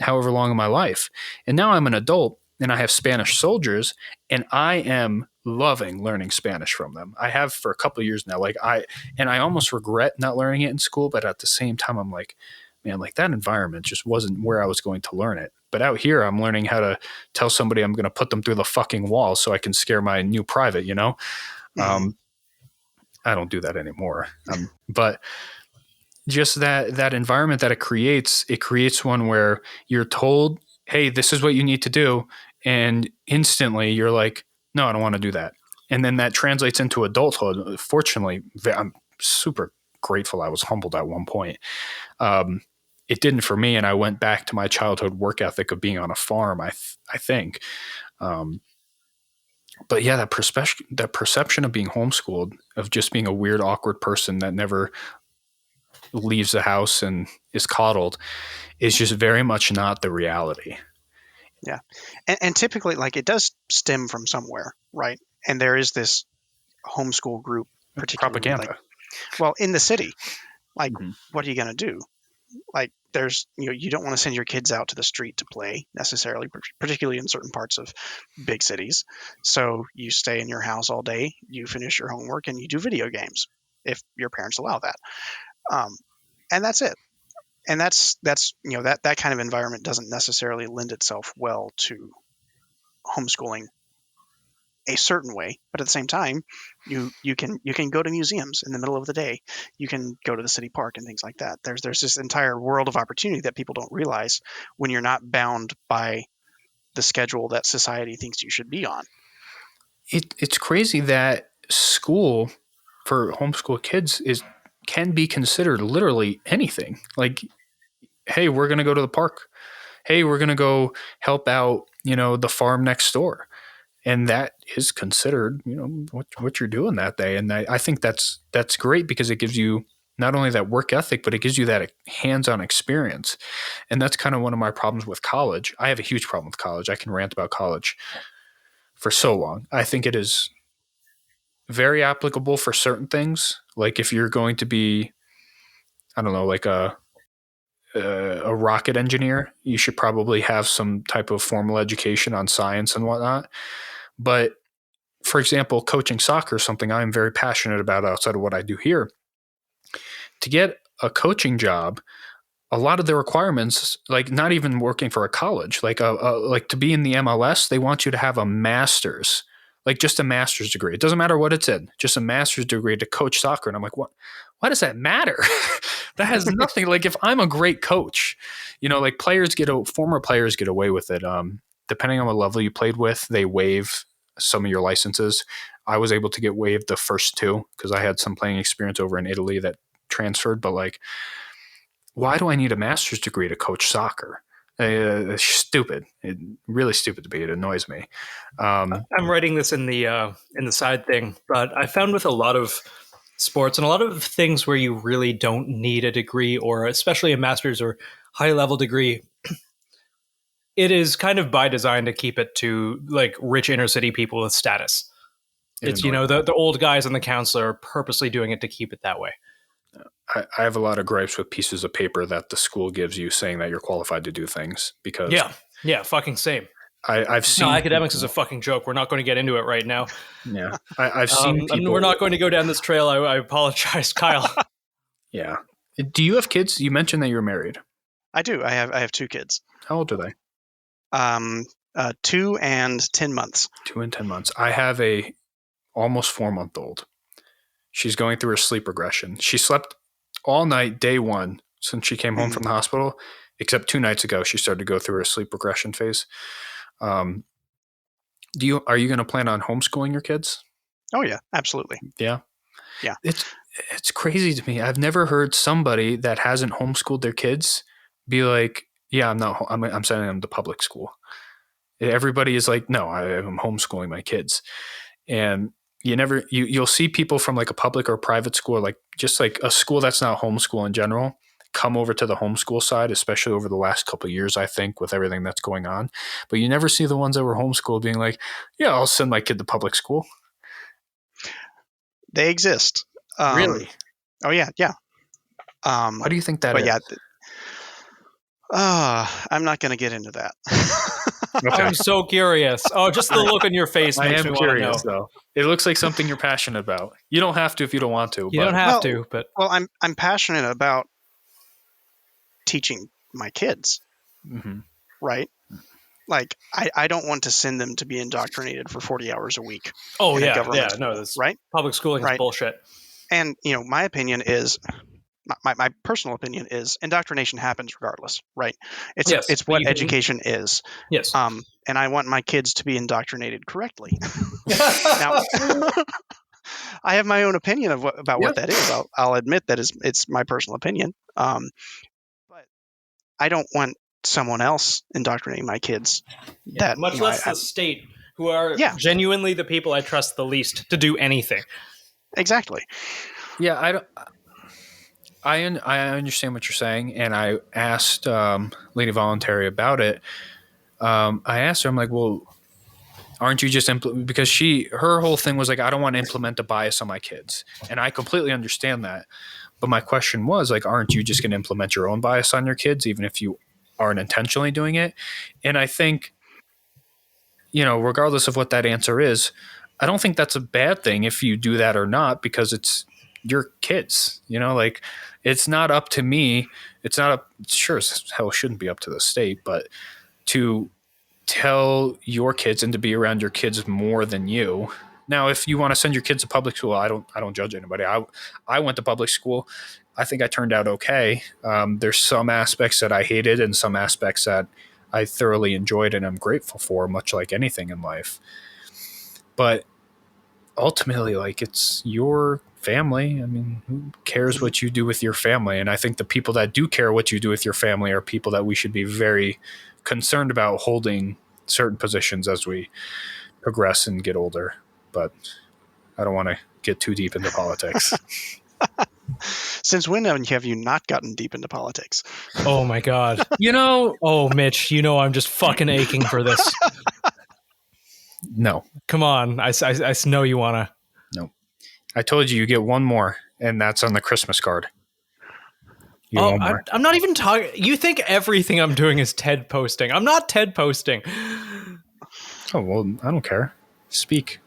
however long of my life. And now I'm an adult and I have Spanish soldiers, and I am loving learning Spanish from them. I have for a couple of years now. I almost regret not learning it in school, but at the same time, I'm like, man, like that environment just wasn't where I was going to learn it. But out here, I'm learning how to tell somebody I'm going to put them through the fucking wall so I can scare my new private, you know? I don't do that anymore. But just that environment that it creates one where you're told, hey, this is what you need to do. And instantly you're like, no, I don't want to do that. And then that translates into adulthood. Fortunately, I'm super grateful I was humbled at one point. It didn't for me, and I went back to my childhood work ethic of being on a farm, I think. But yeah, that perception of being homeschooled, of just being a weird, awkward person that never leaves the house and is coddled, is just very much not the reality. Yeah. And typically, like, it does stem from somewhere, right? And there is this homeschool group, particularly propaganda. Well, in the city, like, what are you going to do? Like, there's, you don't want to send your kids out to the street to play necessarily, particularly in certain parts of big cities. So you stay in your house all day, you finish your homework, and you do video games if your parents allow that. And that's it. And that's that kind of environment doesn't necessarily lend itself well to homeschooling a certain way, but at the same time, you can go to museums in the middle of the day. You can go to the city park and things like that. There's this entire world of opportunity that people don't realize when you're not bound by the schedule that society thinks you should be on. It's crazy that school for homeschool kids can be considered literally anything. Like, hey, we're going to go to the park. Hey, we're going to go help out, the farm next door. And that is considered, what you're doing that day. And I think that's great because it gives you not only that work ethic, but it gives you that hands-on experience. And that's kind of one of my problems with college. I have a huge problem with college. I can rant about college for so long. I think it is very applicable for certain things. Like if you're going to be, I don't know, like a rocket engineer, you should probably have some type of formal education on science and whatnot. But for example, coaching soccer is something I'm very passionate about outside of what I do here. To get a coaching job, a lot of the requirements, like not even working for a college, like to be in the MLS, they want you to have a master's, like just a master's degree. It doesn't matter what it's in, just a master's degree to coach soccer. And I'm like, what? Why does that matter? That has nothing. Like if I'm a great coach, like former players get away with it. Depending on what level you played with, they waive some of your licenses. I was able to get waived the first two because I had some playing experience over in Italy that transferred. But like, why do I need a master's degree to coach soccer? It's stupid. Really stupid to be. It annoys me. I'm writing this in the side thing, but I found with a lot of sports and a lot of things where you really don't need a degree or especially a master's or high level degree, it is kind of by design to keep it to like rich inner city people with status. It's, you know, the old guys on the council are purposely doing it to keep it that way. I have a lot of gripes with pieces of paper that the school gives you saying that you're qualified to do things because yeah, fucking same. I've seen academics is a fucking joke. We're not going to get into it right now. Yeah, I've seen people. We're not going to go down this trail. I apologize, Kyle. Yeah. Do you have kids? You mentioned that you're married. I do. I have 2 kids. How old are they? 2 and 10 months. 2 and 10 months. I have a almost 4-month-old. She's going through her sleep regression. She slept all night, day 1, since she came home from the hospital, except 2 nights ago, she started to go through her sleep regression phase. Are you going to plan on homeschooling your kids? Oh yeah, absolutely. Yeah. Yeah. It's crazy to me. I've never heard somebody that hasn't homeschooled their kids be like, yeah, I'm sending them to public school. Everybody is like, no, I'm homeschooling my kids. And you'll see people from like a public or private school, like just like a school that's not homeschool in general, come over to the homeschool side, especially over the last couple of years, I think, with everything that's going on. But you never see the ones that were homeschooled being like, yeah, I'll send my kid to public school. They exist. Really? Oh yeah. Why do you think that is? Yeah. I'm not going to get into that. Okay. I'm so curious. Oh, just the look on your face makes me want to know. Curious, though. It looks like something you're passionate about. You don't have to if you don't want to. You don't have to, but I'm passionate about teaching my kids. Mm-hmm. Right? Like I don't want to send them to be indoctrinated for 40 hours a week. Oh yeah, no, that's right. Public schooling is bullshit. And my opinion is, my personal opinion is, indoctrination happens regardless, right? It's what education is. Yes. And I want my kids to be indoctrinated correctly. Now, I have my own opinion about what that is. I'll admit that it's my personal opinion. But I don't want someone else indoctrinating my kids. Much less the state, who are genuinely the people I trust the least to do anything. Exactly. Yeah, I understand what you're saying, and I asked Lady Voluntary about it. I asked her, I'm like, well, aren't you just because her whole thing was like, I don't want to implement a bias on my kids, and I completely understand that. But my question was like, aren't you just going to implement your own bias on your kids, even if you aren't intentionally doing it? And I think, regardless of what that answer is, I don't think that's a bad thing if you do that or not, because it's your kids, like it's not up to me. It's not sure as hell shouldn't be up to the state, but to tell your kids and to be around your kids more than you. Now, if you want to send your kids to public school, I don't judge anybody. I went to public school. I think I turned out okay. There's some aspects that I hated and some aspects that I thoroughly enjoyed and I'm grateful for, much like anything in life. But ultimately, like, it's your family. I mean, who cares what you do with your family? And I think the people that do care what you do with your family are people that we should be very concerned about holding certain positions as we progress and get older. But I don't want to get too deep into politics. Since when have you not gotten deep into politics? Oh my God. Oh, Mitch, I'm just fucking aching for this. No. Come on. I know you want to. No. I told you get one more, and that's on the Christmas card. I'm not even talking. You think everything I'm doing is TED posting. I'm not TED posting. Oh, well, I don't care. Speak.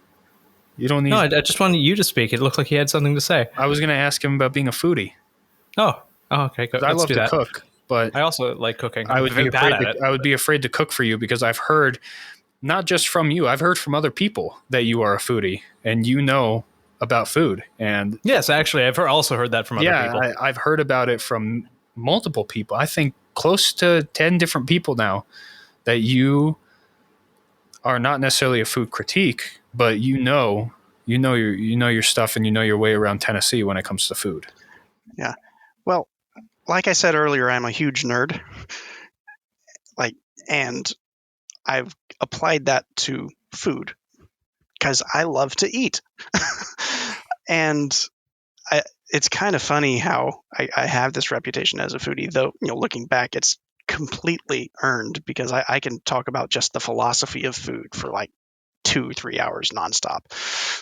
You don't need... No, I just wanted you to speak. It looked like he had something to say. I was going to ask him about being a foodie. Oh, okay. Good. I love to cook, but I also like cooking. I would be afraid to cook for you because I've heard, not just from you, I've heard from other people that you are a foodie and about food. And yes, actually, I've also heard that from other people. Yeah, I've heard about it from multiple people. I think close to 10 different people now, that you are not necessarily a food critique, but you know your stuff and you know your way around Tennessee when it comes to food. Yeah. Well, like I said earlier, I'm a huge nerd. And I've applied that to food because I love to eat. And it's kind of funny how I have this reputation as a foodie, though, looking back, it's completely earned because I can talk about just the philosophy of food for like 2-3 hours nonstop.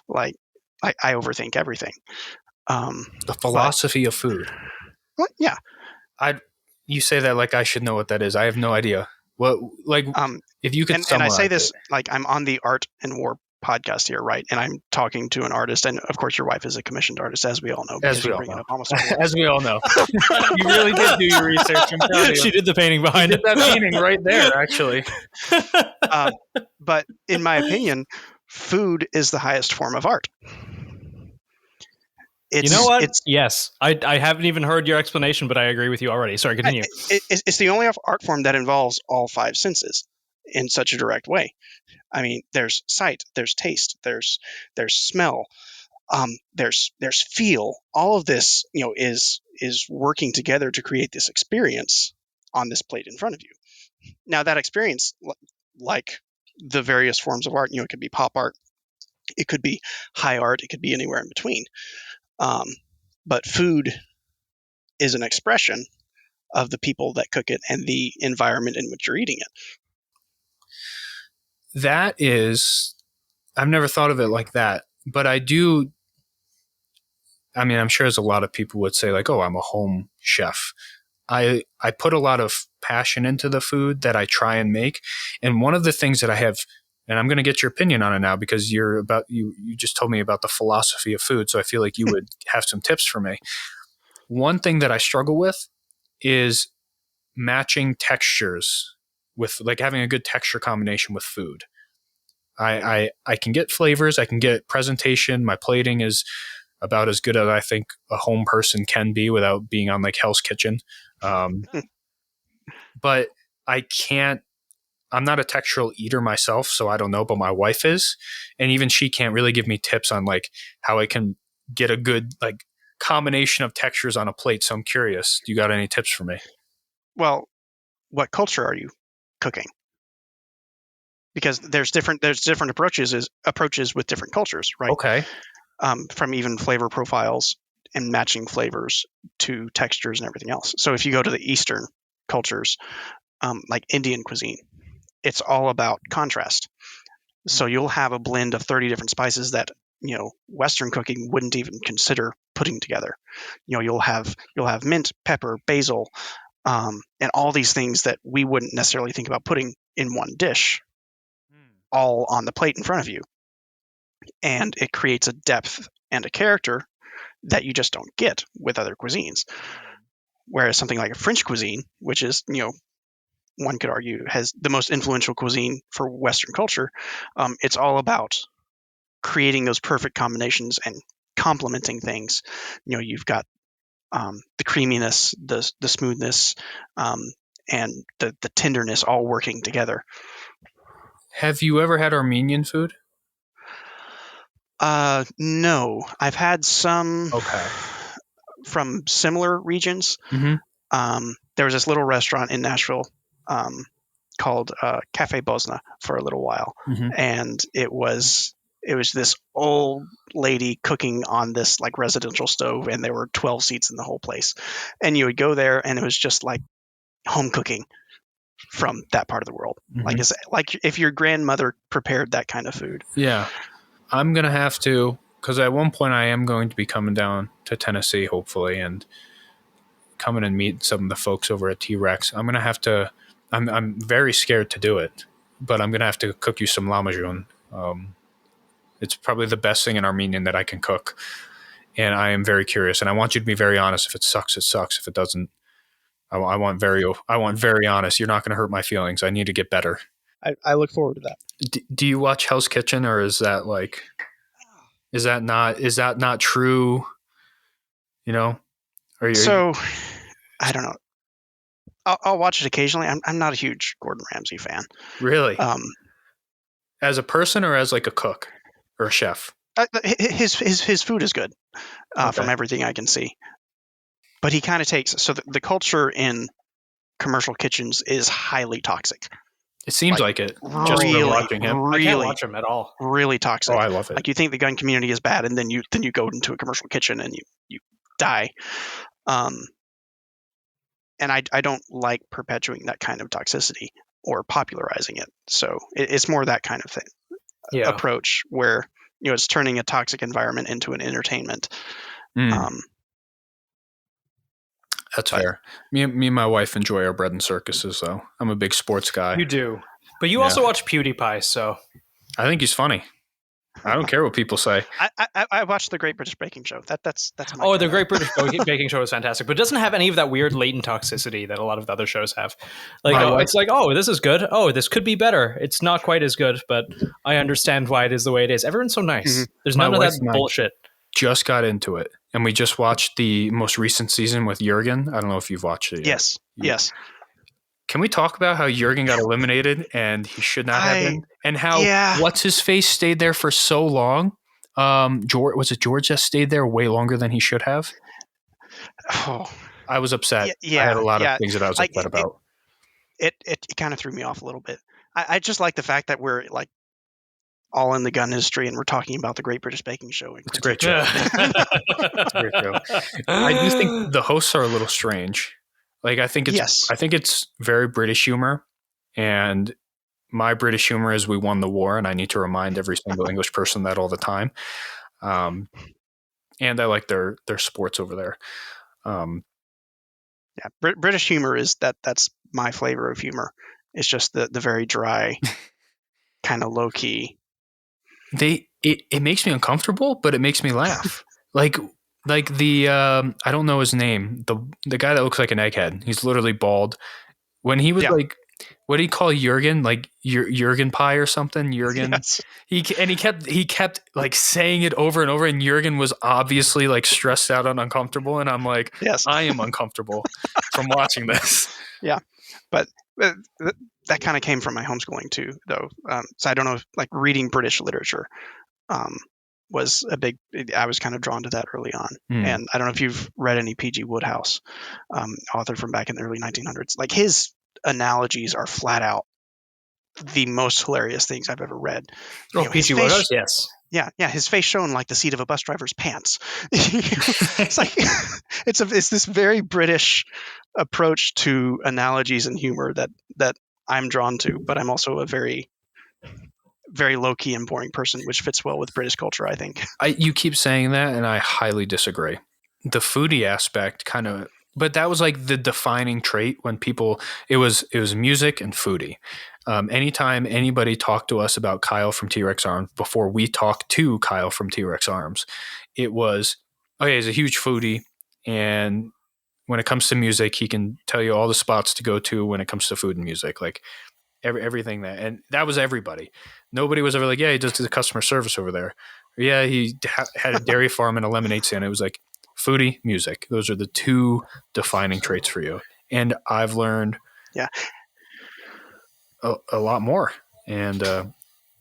Like I overthink everything. The philosophy of food. Well, yeah. You say that like I should know what that is. I have no idea. What, like, if you could and summarize I say this it. like I'm on the Art and War podcast here, right? And I'm talking to an artist, and of course, your wife is a commissioned artist, as we all know, because you're bringing up almost as we all know. You really did do your research. I'm proud of you. She did the painting behind it. That painting right there, actually. But in my opinion, food is the highest form of art. You know what? Yes. I haven't even heard your explanation, but I agree with you already. Sorry, continue. It's the only art form that involves all 5 senses in such a direct way. I mean, there's sight, there's taste, there's smell, there's feel. All of this, is working together to create this experience on this plate in front of you. Now, that experience, like the various forms of art, it could be pop art, it could be high art, it could be anywhere in between. But food is an expression of the people that cook it and the environment in which you're eating it. That is, I've never thought of it like that, but I do. I mean, I'm sure there's a lot of people would say like, oh, I'm a home chef. I put a lot of passion into the food that I try and make. And one of the things that I have, and I'm going to get your opinion on it now because you just told me about the philosophy of food. So I feel like you would have some tips for me. One thing that I struggle with is matching textures with like having a good texture combination with food. I can get flavors, I can get presentation. My plating is about as good as I think a home person can be without being on like Hell's Kitchen. But I'm not a textural eater myself, so I don't know, but my wife is. And even she can't really give me tips on like how I can get a good like combination of textures on a plate. So I'm curious, do you got any tips for me? Well, what culture are you cooking? Because there's different approaches with different cultures, right? Okay. From even flavor profiles and matching flavors to textures and everything else. So if you go to the Eastern cultures, like Indian cuisine, it's all about contrast. So you'll have a blend of 30 different spices that Western cooking wouldn't even consider putting together. You'll have mint, pepper, basil, and all these things that we wouldn't necessarily think about putting in one dish, all on the plate in front of you. And it creates a depth and a character that you just don't get with other cuisines. Whereas something like a French cuisine, which is, one could argue has the most influential cuisine for Western culture, it's all about creating those perfect combinations and complementing things. You've got the creaminess, the smoothness, and the tenderness all working together. Have you ever had Armenian food? No, I've had some from similar regions. Mm-hmm. There was this little restaurant in Nashville called Cafe Bosna for a little while, and it was this old lady cooking on this like residential stove, and there were 12 seats in the whole place, and you would go there, and it was just like home cooking from that part of the world. Like it's like if your grandmother prepared that kind of food. Yeah. I'm going to have to, because at one point I am going to be coming down to Tennessee, hopefully, and coming and meet some of the folks over at T.REX. I'm going to have to, I'm very scared to do it, but I'm going to have to cook you some lahmacun. It's probably the best thing in Armenian that I can cook. And I am very curious, and I want you to be very honest. If it sucks, it sucks. If it doesn't, I want very honest. You're not going to hurt my feelings. I need to get better. I look forward to that. Do you watch Hell's Kitchen, or is that not true? So I don't know. I'll watch it occasionally. I'm not a huge Gordon Ramsay fan. Really? As a person or as like a cook or a chef? His food is good from everything I can see. But he kind of takes the culture in commercial kitchens is highly toxic. It seems like it. Just really, from watching him. I can't watch him at all. Really toxic. Oh, I love it. Like you think the gun community is bad, and then you go into a commercial kitchen and you die. and I don't like perpetuating that kind of toxicity or popularizing it. So it's more that kind of thing approach where it's turning a toxic environment into an entertainment. That's fair. Me and my wife enjoy our bread and circuses, though. I'm a big sports guy. You do, but you also watch PewDiePie, so I think he's funny. I don't care what people say. I watched the Great British Baking Show. That's my the Great British Baking Show is fantastic, but it doesn't have any of that weird latent toxicity that a lot of the other shows have. Like, it's like, oh, this is good. Oh, this could be better. It's not quite as good, but I understand why it is the way it is. Everyone's so nice. Mm-hmm. There's none of that bullshit. Just got into it, and we just watched the most recent season with Jurgen. I don't know if you've watched it yet. Yes. Can we talk about how Jurgen got eliminated and he should not have been? And how what's his face stayed there for so long? George that stayed there way longer than he should have? Oh, I was upset. I had a lot of things that I was upset about. It kind of threw me off a little bit. I just like the fact that we're like all in the gun industry and we're talking about the Great British Baking Show. It's a great show. It's a great show. I do think the hosts are a little strange. Like I think it's very British humor, and my British humor is we won the war, and I need to remind every single English person that all the time. And I like their sports over there. British humor is that's my flavor of humor. It's just the very dry, kind of low key. It makes me uncomfortable, but it makes me laugh. Like the I don't know his name. The guy that looks like an egghead. He's literally bald. When he was like, what do you call Jurgen? Like Jurgen pie or something? Jurgen. Yes. He kept like saying it over and over, and Jurgen was obviously like stressed out and uncomfortable. And I'm like, yes, I am uncomfortable from watching this. Yeah, but that kind of came from my homeschooling too, though. So I don't know if like reading British literature was a big. I was kind of drawn to that early on, and I don't know if you've read any P.G. Wodehouse, author from back in the early 1900s. Like his analogies are flat out the most hilarious things I've ever read. P.G. Wodehouse, yes. Yeah, his face shown like the seat of a bus driver's pants. It's like it's this very British approach to analogies and humor that I'm drawn to, but I'm also a very, very low key and boring person, which fits well with British culture, I think. You keep saying that, and I highly disagree. The foodie aspect kind of, but that was like the defining trait when people. It was music and foodie. Anytime anybody talked to us about Kyle from T.REX Arms before we talked to Kyle from T.REX Arms, it was, okay, he's a huge foodie, and when it comes to music, he can tell you all the spots to go to when it comes to food and music, like everything that, and that was everybody. Nobody was ever like, yeah, he does the customer service over there. Or, yeah, he had a dairy farm and a lemonade stand. It was like foodie, music. Those are the two defining traits for you. And I've learned a lot more. And no,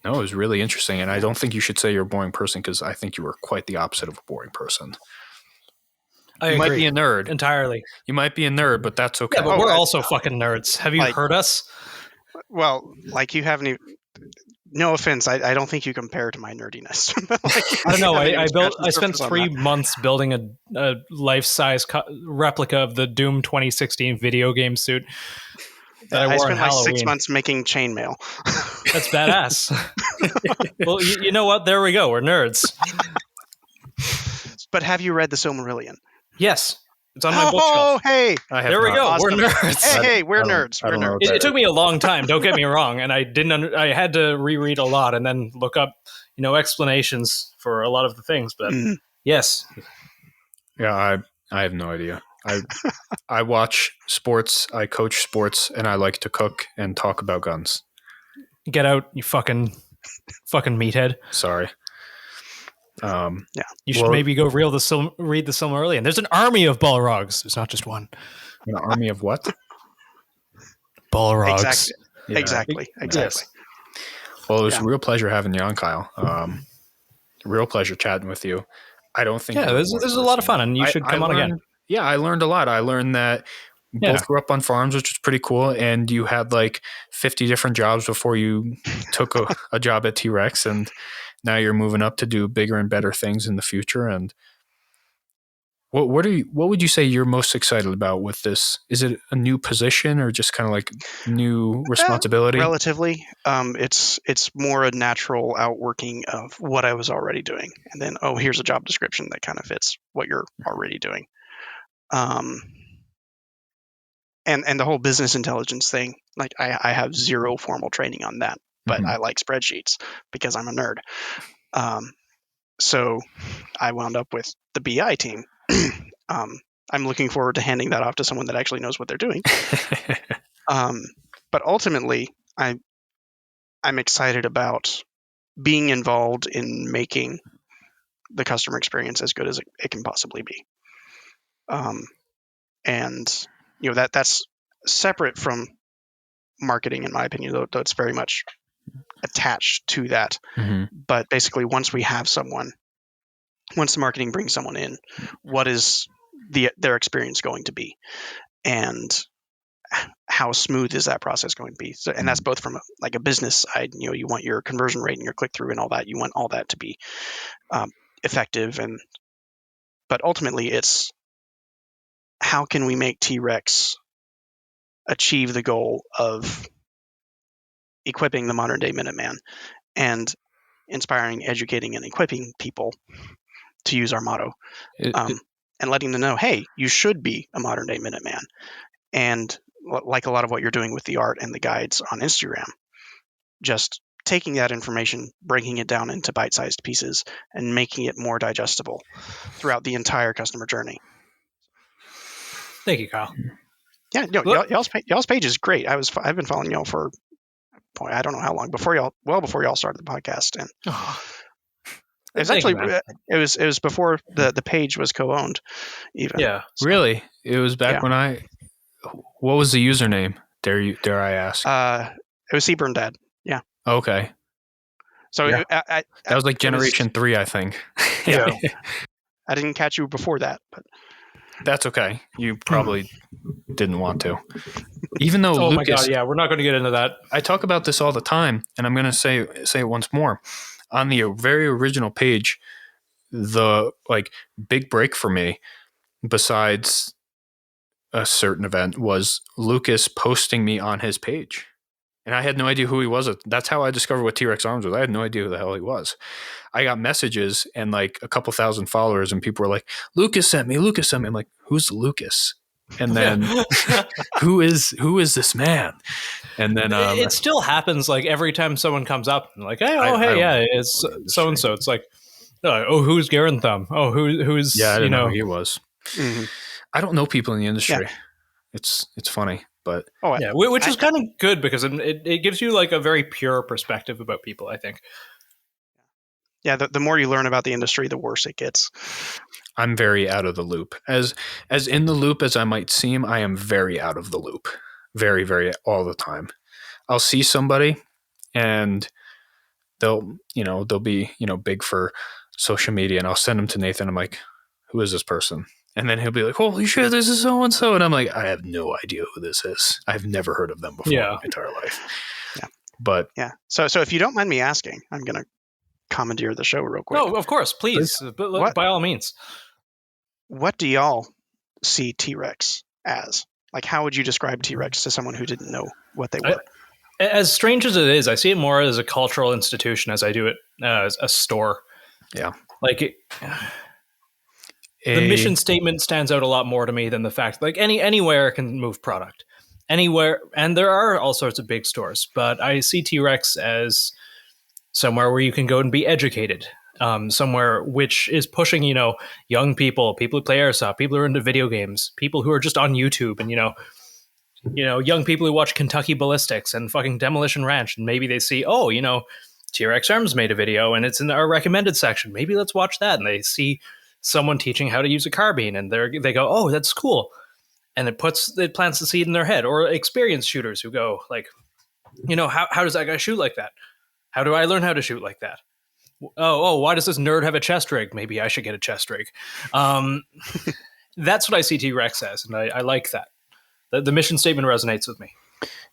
it was really interesting. And I don't think you should say you're a boring person, because I think you were quite the opposite of a boring person. I agree. Might be a nerd. Entirely. You might be a nerd, but that's okay. Yeah, but we're also fucking nerds. Have you heard us? Well, like you haven't even... No offense, I don't think you compare to my nerdiness. I don't know. I spent 3 months building a life-size replica of the Doom 2016 video game suit that I wore on Halloween. I spent like 6 months making chainmail. That's badass. Well, you know what? There we go. We're nerds. But have you read The Silmarillion? Yes. It's on my bookshelf. Oh, hey. There we go. Awesome. We're nerds. Hey, we're nerds. We're nerds. It took me a long time. Don't get me wrong. And I had to reread a lot and then look up, explanations for a lot of the things. But yes. Yeah, I have no idea. I watch sports, I coach sports, and I like to cook and talk about guns. Get out, you fucking meathead. Sorry. You should maybe go read the Silmarillion. There's an army of Balrogs. There's not just one. An army of what? Balrogs. Exactly. Yes. Well, it was a real pleasure having you on, Kyle. Real pleasure chatting with you. I don't think. Yeah, this is a lot of fun, and you should come on again. Yeah, I learned a lot. I learned that you both grew up on farms, which was pretty cool, and you had like 50 different jobs before you took a job at T.REX, and now you're moving up to do bigger and better things in the future. And What would you say you're most excited about with this? Is it a new position or just kind of like new responsibility? Relatively, it's more a natural outworking of what I was already doing, and then here's a job description that kind of fits what you're already doing. And the whole business intelligence thing, like I have zero formal training on that, but I like spreadsheets because I'm a nerd. So I wound up with the BI team. I'm looking forward to handing that off to someone that actually knows what they're doing. But ultimately, I'm excited about being involved in making the customer experience as good as it can possibly be. And that's separate from marketing, in my opinion, though it's very much attached to that. But basically, once the marketing brings someone in, what is their experience going to be, and how smooth is that process going to be? So, and that's both from a business side. You want your conversion rate and your click through and all that. You want all that to be effective, but ultimately, it's how can we make T.REX achieve the goal of equipping the modern day Minuteman and inspiring, educating, and equipping people to use our motto, and letting them know, hey, you should be a modern day Minuteman. And like a lot of what you're doing with the art and the guides on Instagram, just taking that information, breaking it down into bite-sized pieces, and making it more digestible throughout the entire customer journey. Thank you, Kyle. Yeah, y'all's page is great. I've been following y'all for, I don't know how long, before y'all started the podcast, and it was actually it was before the page was co-owned, even. Yeah, so. Really, it was back when What was the username? Dare I ask? It was Seaburn Dad. Yeah. Okay. So that was like generation 3, I think. Yeah. I didn't catch you before that, but that's okay. You probably didn't want to. Even though Lucas, my God, yeah, we're not going to get into that. I talk about this all the time, and I'm going to say it once more. On the very original page, the big break for me, besides a certain event, was Lucas posting me on his page. And I had no idea who he was. That's how I discovered what T.REX Arms was. I had no idea who the hell he was. I got messages and a couple thousand followers, and people were like, Lucas sent me. I'm like, who's Lucas? And then who is this man? And then it still happens every time someone comes up and it's so and so. It's like, who's Garen Thumb? Oh, who's I didn't know who he was. Mm-hmm. I don't know people in the industry. Yeah. It's funny, but which is kind of good because it gives you a very pure perspective about people, I think. Yeah, the more you learn about the industry, the worse it gets. I'm very out of the loop. As in the loop as I might seem, I am very out of the loop. Very, very all the time. I'll see somebody and they'll be, big for social media, and I'll send them to Nathan. I'm like, who is this person? And then he'll be like, holy shit, this is so-and-so. And I'm like, I have no idea who this is. I've never heard of them before in my entire life. Yeah. But yeah. So if you don't mind me asking, I'm going to commandeer the show real quick. Oh, of course, please. But by all means. What do y'all see T.REX as? How would you describe T.REX to someone who didn't know what they were? As strange as it is, I see it more as a cultural institution as I do it as a store. Yeah. The mission statement stands out a lot more to me than the fact anywhere can move product. Anywhere, and there are all sorts of big stores, but I see T.REX as somewhere where you can go and be educated. Somewhere which is pushing, young people who play airsoft, people who are into video games, people who are just on YouTube, and young people who watch Kentucky Ballistics and fucking Demolition Ranch, and maybe they see, T.REX Arms made a video and it's in our recommended section. Maybe let's watch that. And they see someone teaching how to use a carbine, and they go, oh, that's cool. And it plants the seed in their head. Or experienced shooters who go how does that guy shoot like that? How do I learn how to shoot like that? Oh, why does this nerd have a chest rig? Maybe I should get a chest rig. That's what I see T.REX as, and I like that. The mission statement resonates with me.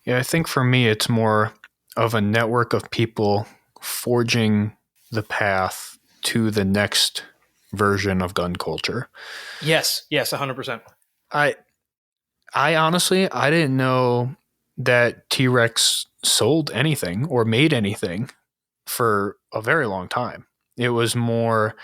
Yeah, I think for me, it's more of a network of people forging the path to the next version of gun culture. Yes, 100%. I honestly, I didn't know that T-Rex sold anything or made anything for a very long time. It was more,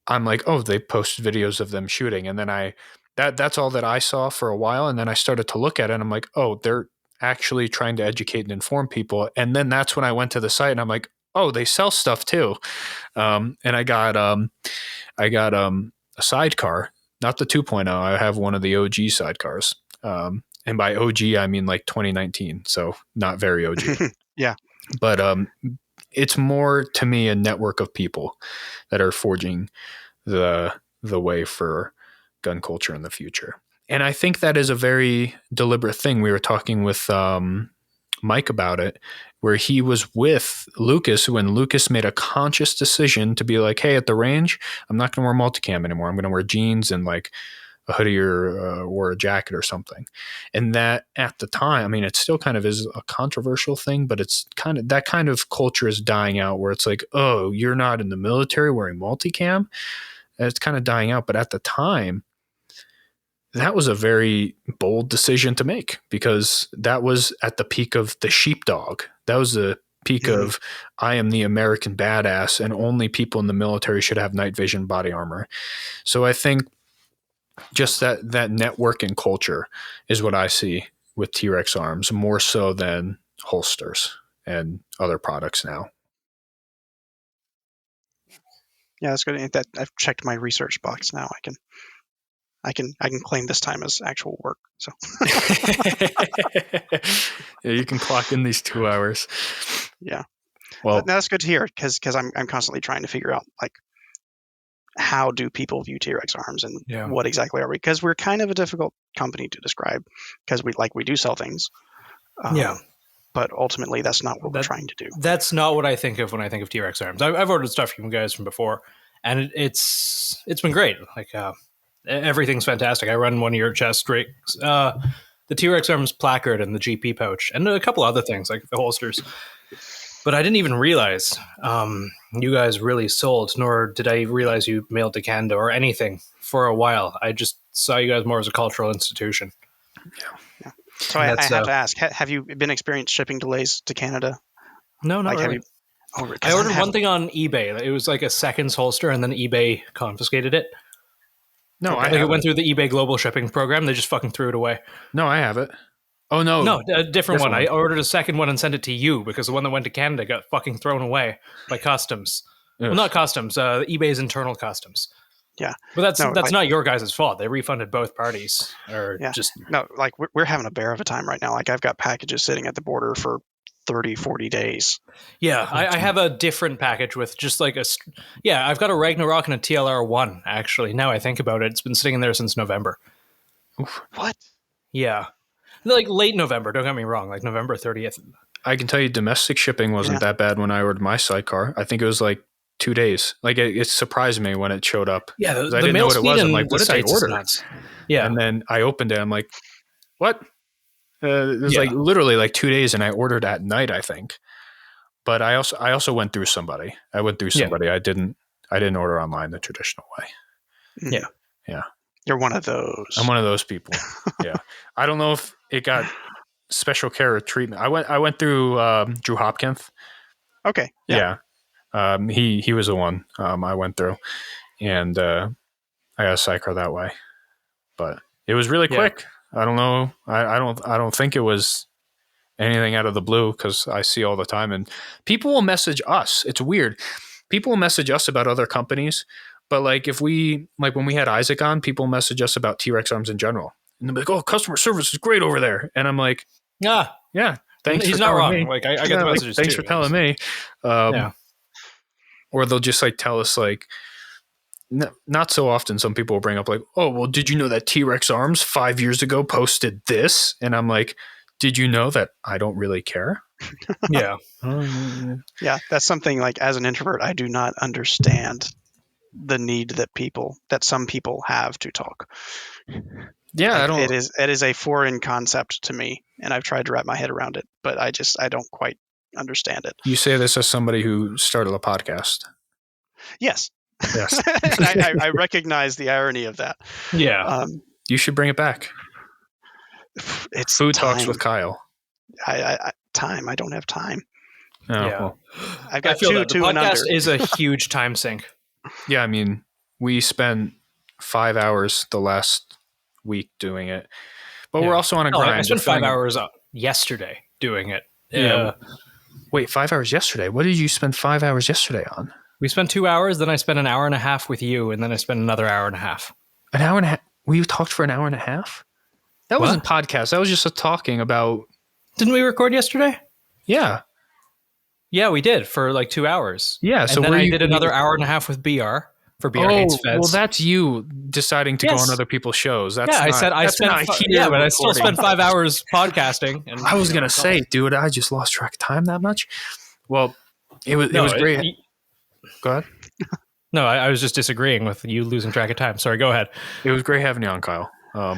I'm like, oh, they posted videos of them shooting. And then that's all that I saw for a while. And then I started to look at it and I'm like, oh, they're actually trying to educate and inform people. And then that's when I went to the site and I'm like, oh, they sell stuff too. And I got a sidecar, not the 2.0. I have one of the OG sidecars. And by OG, I mean like 2019. So not very OG. Yeah. But it's more to me a network of people that are forging the way for gun culture in the future. And I think that is a very deliberate thing. We were talking with Mike about it, where he was with Lucas when Lucas made a conscious decision to be like, hey, at the range, I'm not going to wear multicam anymore. I'm going to wear jeans and like a hoodie or a jacket or something. And that at the time, I mean, it still kind of is a controversial thing, but it's kind of, that kind of culture is dying out where it's like, oh, you're not in the military wearing multicam. It's kind of dying out. But at the time, that was a very bold decision to make because that was at the peak of the sheepdog. That was the peak of I am the American badass and only people in the military should have night vision body armor. So I think just that networking culture is what I see with T.REX Arms more so than holsters and other products now. Yeah, that's good. That I've checked my research box now. I can claim this time as actual work. So yeah, you can clock in these 2 hours. Yeah. Well, that's good to hear because I'm constantly trying to figure out like how do people view T.REX Arms and what exactly are we? Because we're kind of a difficult company to describe because we do sell things. But ultimately, that's not what we're trying to do. That's not what I think of when I think of T.REX Arms. I've ordered stuff from you guys from before, and it's been great. Like everything's fantastic. I run one of your chest rigs, the T.REX Arms placard and the GP pouch, and a couple other things like the holsters. But I didn't even realize you guys really sold, nor did I realize you mailed to Canada or anything for a while. I just saw you guys more as a cultural institution. Yeah. So I have to ask, have you been experienced shipping delays to Canada? No, not really. I ordered one thing on eBay. It was like a seconds holster, and then eBay confiscated it. No, it went through the eBay global shipping program. They just fucking threw it away. No, I have it. Oh, no. No, a different one. I ordered a second one and sent it to you because the one that went to Canada got fucking thrown away by customs. Well, not customs, eBay's internal customs. Yeah. But that's not your guys' fault. They refunded both parties. No, like we're having a bear of a time right now. Like I've got packages sitting at the border for 30, 40 days. Yeah, I have a different package with just like I've got a Ragnarok and a TLR1, actually. Now I think about it. It's been sitting there since November. Oof. What? Yeah. Like late November, don't get me wrong, like November 30th. I can tell you domestic shipping wasn't that bad when I ordered my sidecar. I think it was like 2 days. Like it surprised me when it showed up. Yeah, I didn't know what it was. I'm like, what did I order? Yeah. And then I opened it. I'm like, what? It was like literally like 2 days and I ordered at night, I think. But I also went through somebody. I didn't order online the traditional way. Yeah. Yeah. You're one of those. I'm one of those people. Yeah. I don't know if it got special care or treatment. I went through Drew Hopkins. Okay. Yeah. He was the one I went through, and I got a sidecar that way. But it was really quick. I don't know. I don't think it was anything out of the blue because I see all the time, and people will message us. It's weird. People will message us about other companies, but like if we when we had Isaac on, people message us about T.REX Arms in general, and they're like, "Oh, customer service is great over there," and I'm like, yeah, thanks. He's for not wrong. Me. Like I get the messages. Thanks for telling me. Or they'll just like tell us like. Not so often. Some people will bring up like, "Oh, well, did you know that T.REX Arms 5 years ago posted this?" And I'm like, "Did you know that I don't really care?" Yeah. Yeah, that's something like as an introvert, I do not understand the need that some people have to talk. Yeah, It is a foreign concept to me, and I've tried to wrap my head around it, but I don't quite understand it. You say this as somebody who started a podcast. Yes. Yes. I recognize the irony of that. Yeah. You should bring it back. It's Food time. Talks with Kyle. Time. I don't have time. Oh, Yeah. well. I've got I feel two that the and podcast under. is a huge time sink. Yeah, I mean, we spent 5 hours the last week doing it, but we're also on a grind. I spent We're 5 filming- hours yesterday doing it. Yeah. Wait, 5 hours yesterday? What did you spend 5 hours yesterday on? We spent 2 hours, then I spent an hour and a half with you, and then I spent another hour and a half. An hour and a half? We talked for an hour and a half? That wasn't podcast. That was just a talking about... Didn't we record yesterday? Yeah. Yeah, we did for like 2 hours. Yeah. And So then I did another hour and a half with BR for BR Hates Feds. Well, that's you deciding to go on other people's shows. That's I not, said I that's spent. not here Yeah, but I still recording. spent 5 hours podcasting. And I was gonna say, dude, I just lost track of time that much. Well, it was great. Go ahead. No, I was just disagreeing with you losing track of time. Sorry, go ahead. It was great having you on, Kyle.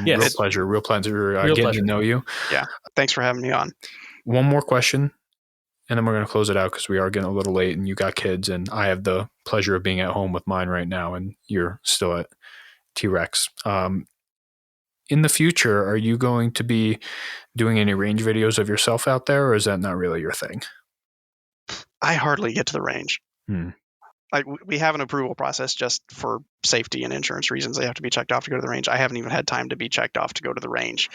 Yes. Real pleasure getting to know you. Yeah. Thanks for having me on. One more question, and then we're going to close it out because we are getting a little late and you got kids, and I have the pleasure of being at home with mine right now, and you're still at T.REX. In the future, are you going to be doing any range videos of yourself out there, or is that not really your thing? I hardly get to the range. Like, we have an approval process just for safety and insurance reasons. They have to be checked off to go to the range. I haven't even had time to be checked off to go to the range.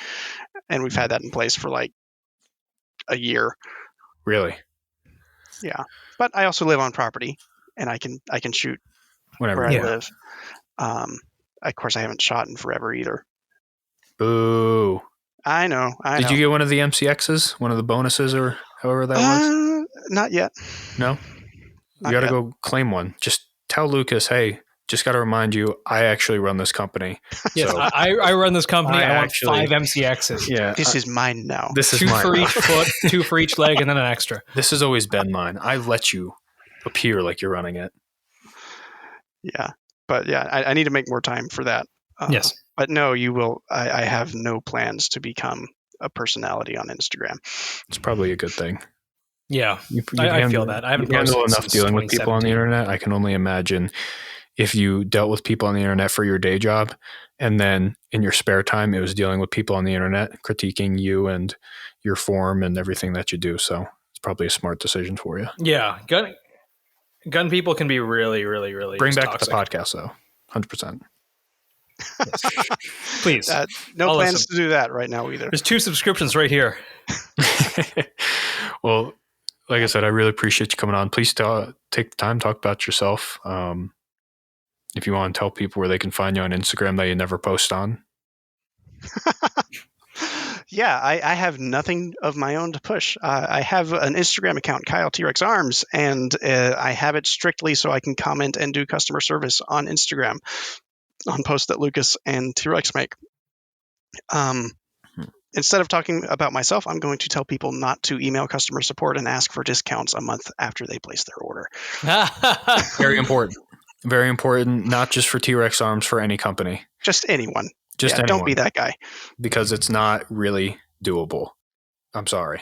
And we've had that in place for like a year. Really? Yeah. But I also live on property, and I can shoot Whatever. where I live. Of course, I haven't shot in forever either. Boo. I know. Did you get one of the MCXs? One of the bonuses, or however that was? Not yet. No? You got to go claim one. Just tell Lucas, hey, just got to remind you, I actually run this company. Yes, So, I run this company. I want actually- 5 MCXs. yeah. This is mine now. This is 2 mine. for each foot, 2 for each leg, and then an extra. This has always been mine. I let you appear like you're running it. Yeah. But yeah, I need to make more time for that. Yes. But no, you will. I have no plans to become a personality on Instagram. It's probably a good thing. Yeah, You I feel that. I haven't handle posted enough since dealing with people on the 2017. internet. I can only imagine if you dealt with people on the internet for your day job, and then in your spare time, it was dealing with people on the internet critiquing you and your form and everything that you do. So it's probably a smart decision for you. Yeah, gun people can be really, really, really Bring just back toxic. the podcast though, 100%. Please. No I'll plans listen. to do that right now either. There's 2 subscriptions right here. Well, like I said, I really appreciate you coming on. Please take the time, talk about yourself. If you want to tell people where they can find you on Instagram that you never post on. Yeah, I have nothing of my own to push. I have an Instagram account, Kyle TREX Arms, and I have it strictly so I can comment and do customer service on Instagram on posts that Lucas and T.REX make. Instead of talking about myself, I'm going to tell people not to email customer support and ask for discounts a month after they place their order. Very important. Very important, not just for T.REX Arms, for any company. Just anyone. Just anyone. Don't be that guy. Because it's not really doable. I'm sorry.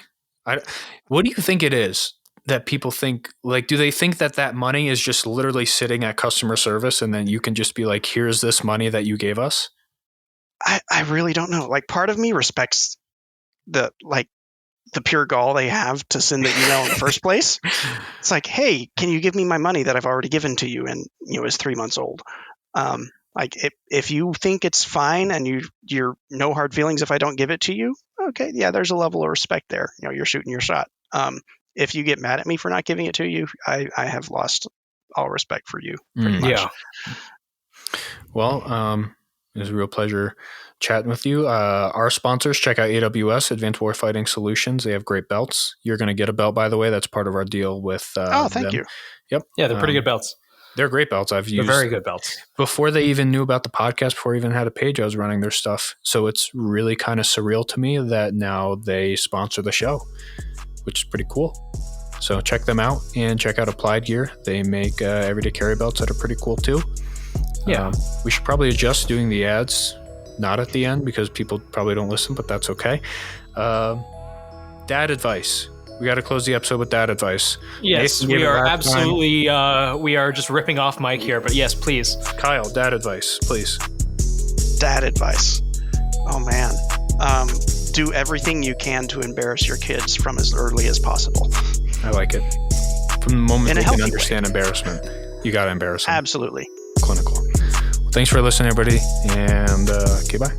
What do you think it is that people think? Like, do they think that money is just literally sitting at customer service and then you can just be like, here's this money that you gave us? I really don't know. Like, part of me respects the pure gall they have to send the email in the first place. It's like, hey, can you give me my money that I've already given to you and is 3 months old? Like, if you think it's fine and you're no hard feelings if I don't give it to you, okay, yeah, there's a level of respect there. You're shooting your shot. If you get mad at me for not giving it to you, I have lost all respect for you. Pretty much. Yeah. Well, it was a real pleasure chatting with you. Our sponsors, check out AWS, Advanced Warfighting Solutions. They have great belts. You're going to get a belt, by the way. That's part of our deal with Thank them. you. Yep. Yeah, they're pretty good belts. They're great belts. I've They're used very good belts. before they even knew about the podcast, before I even had a page, I was running their stuff. So it's really kind of surreal to me that now they sponsor the show, which is pretty cool. So check them out and check out Applied Gear. They make everyday carry belts that are pretty cool too. Yeah. We should probably adjust doing the ads, not at the end, because people probably don't listen, but that's okay. Dad advice. we got to close the episode with dad advice. Yes, Nathan gave we it are last time. absolutely. We are just ripping off Mike here, but yes, please. Kyle, dad advice, please. Dad advice. Oh man. Do everything you can to embarrass your kids from as early as possible. I like it. From the moment In a they can healthy understand embarrassment, you got to embarrass them. Absolutely. Clinical. Well, thanks for listening, everybody, and okay, bye.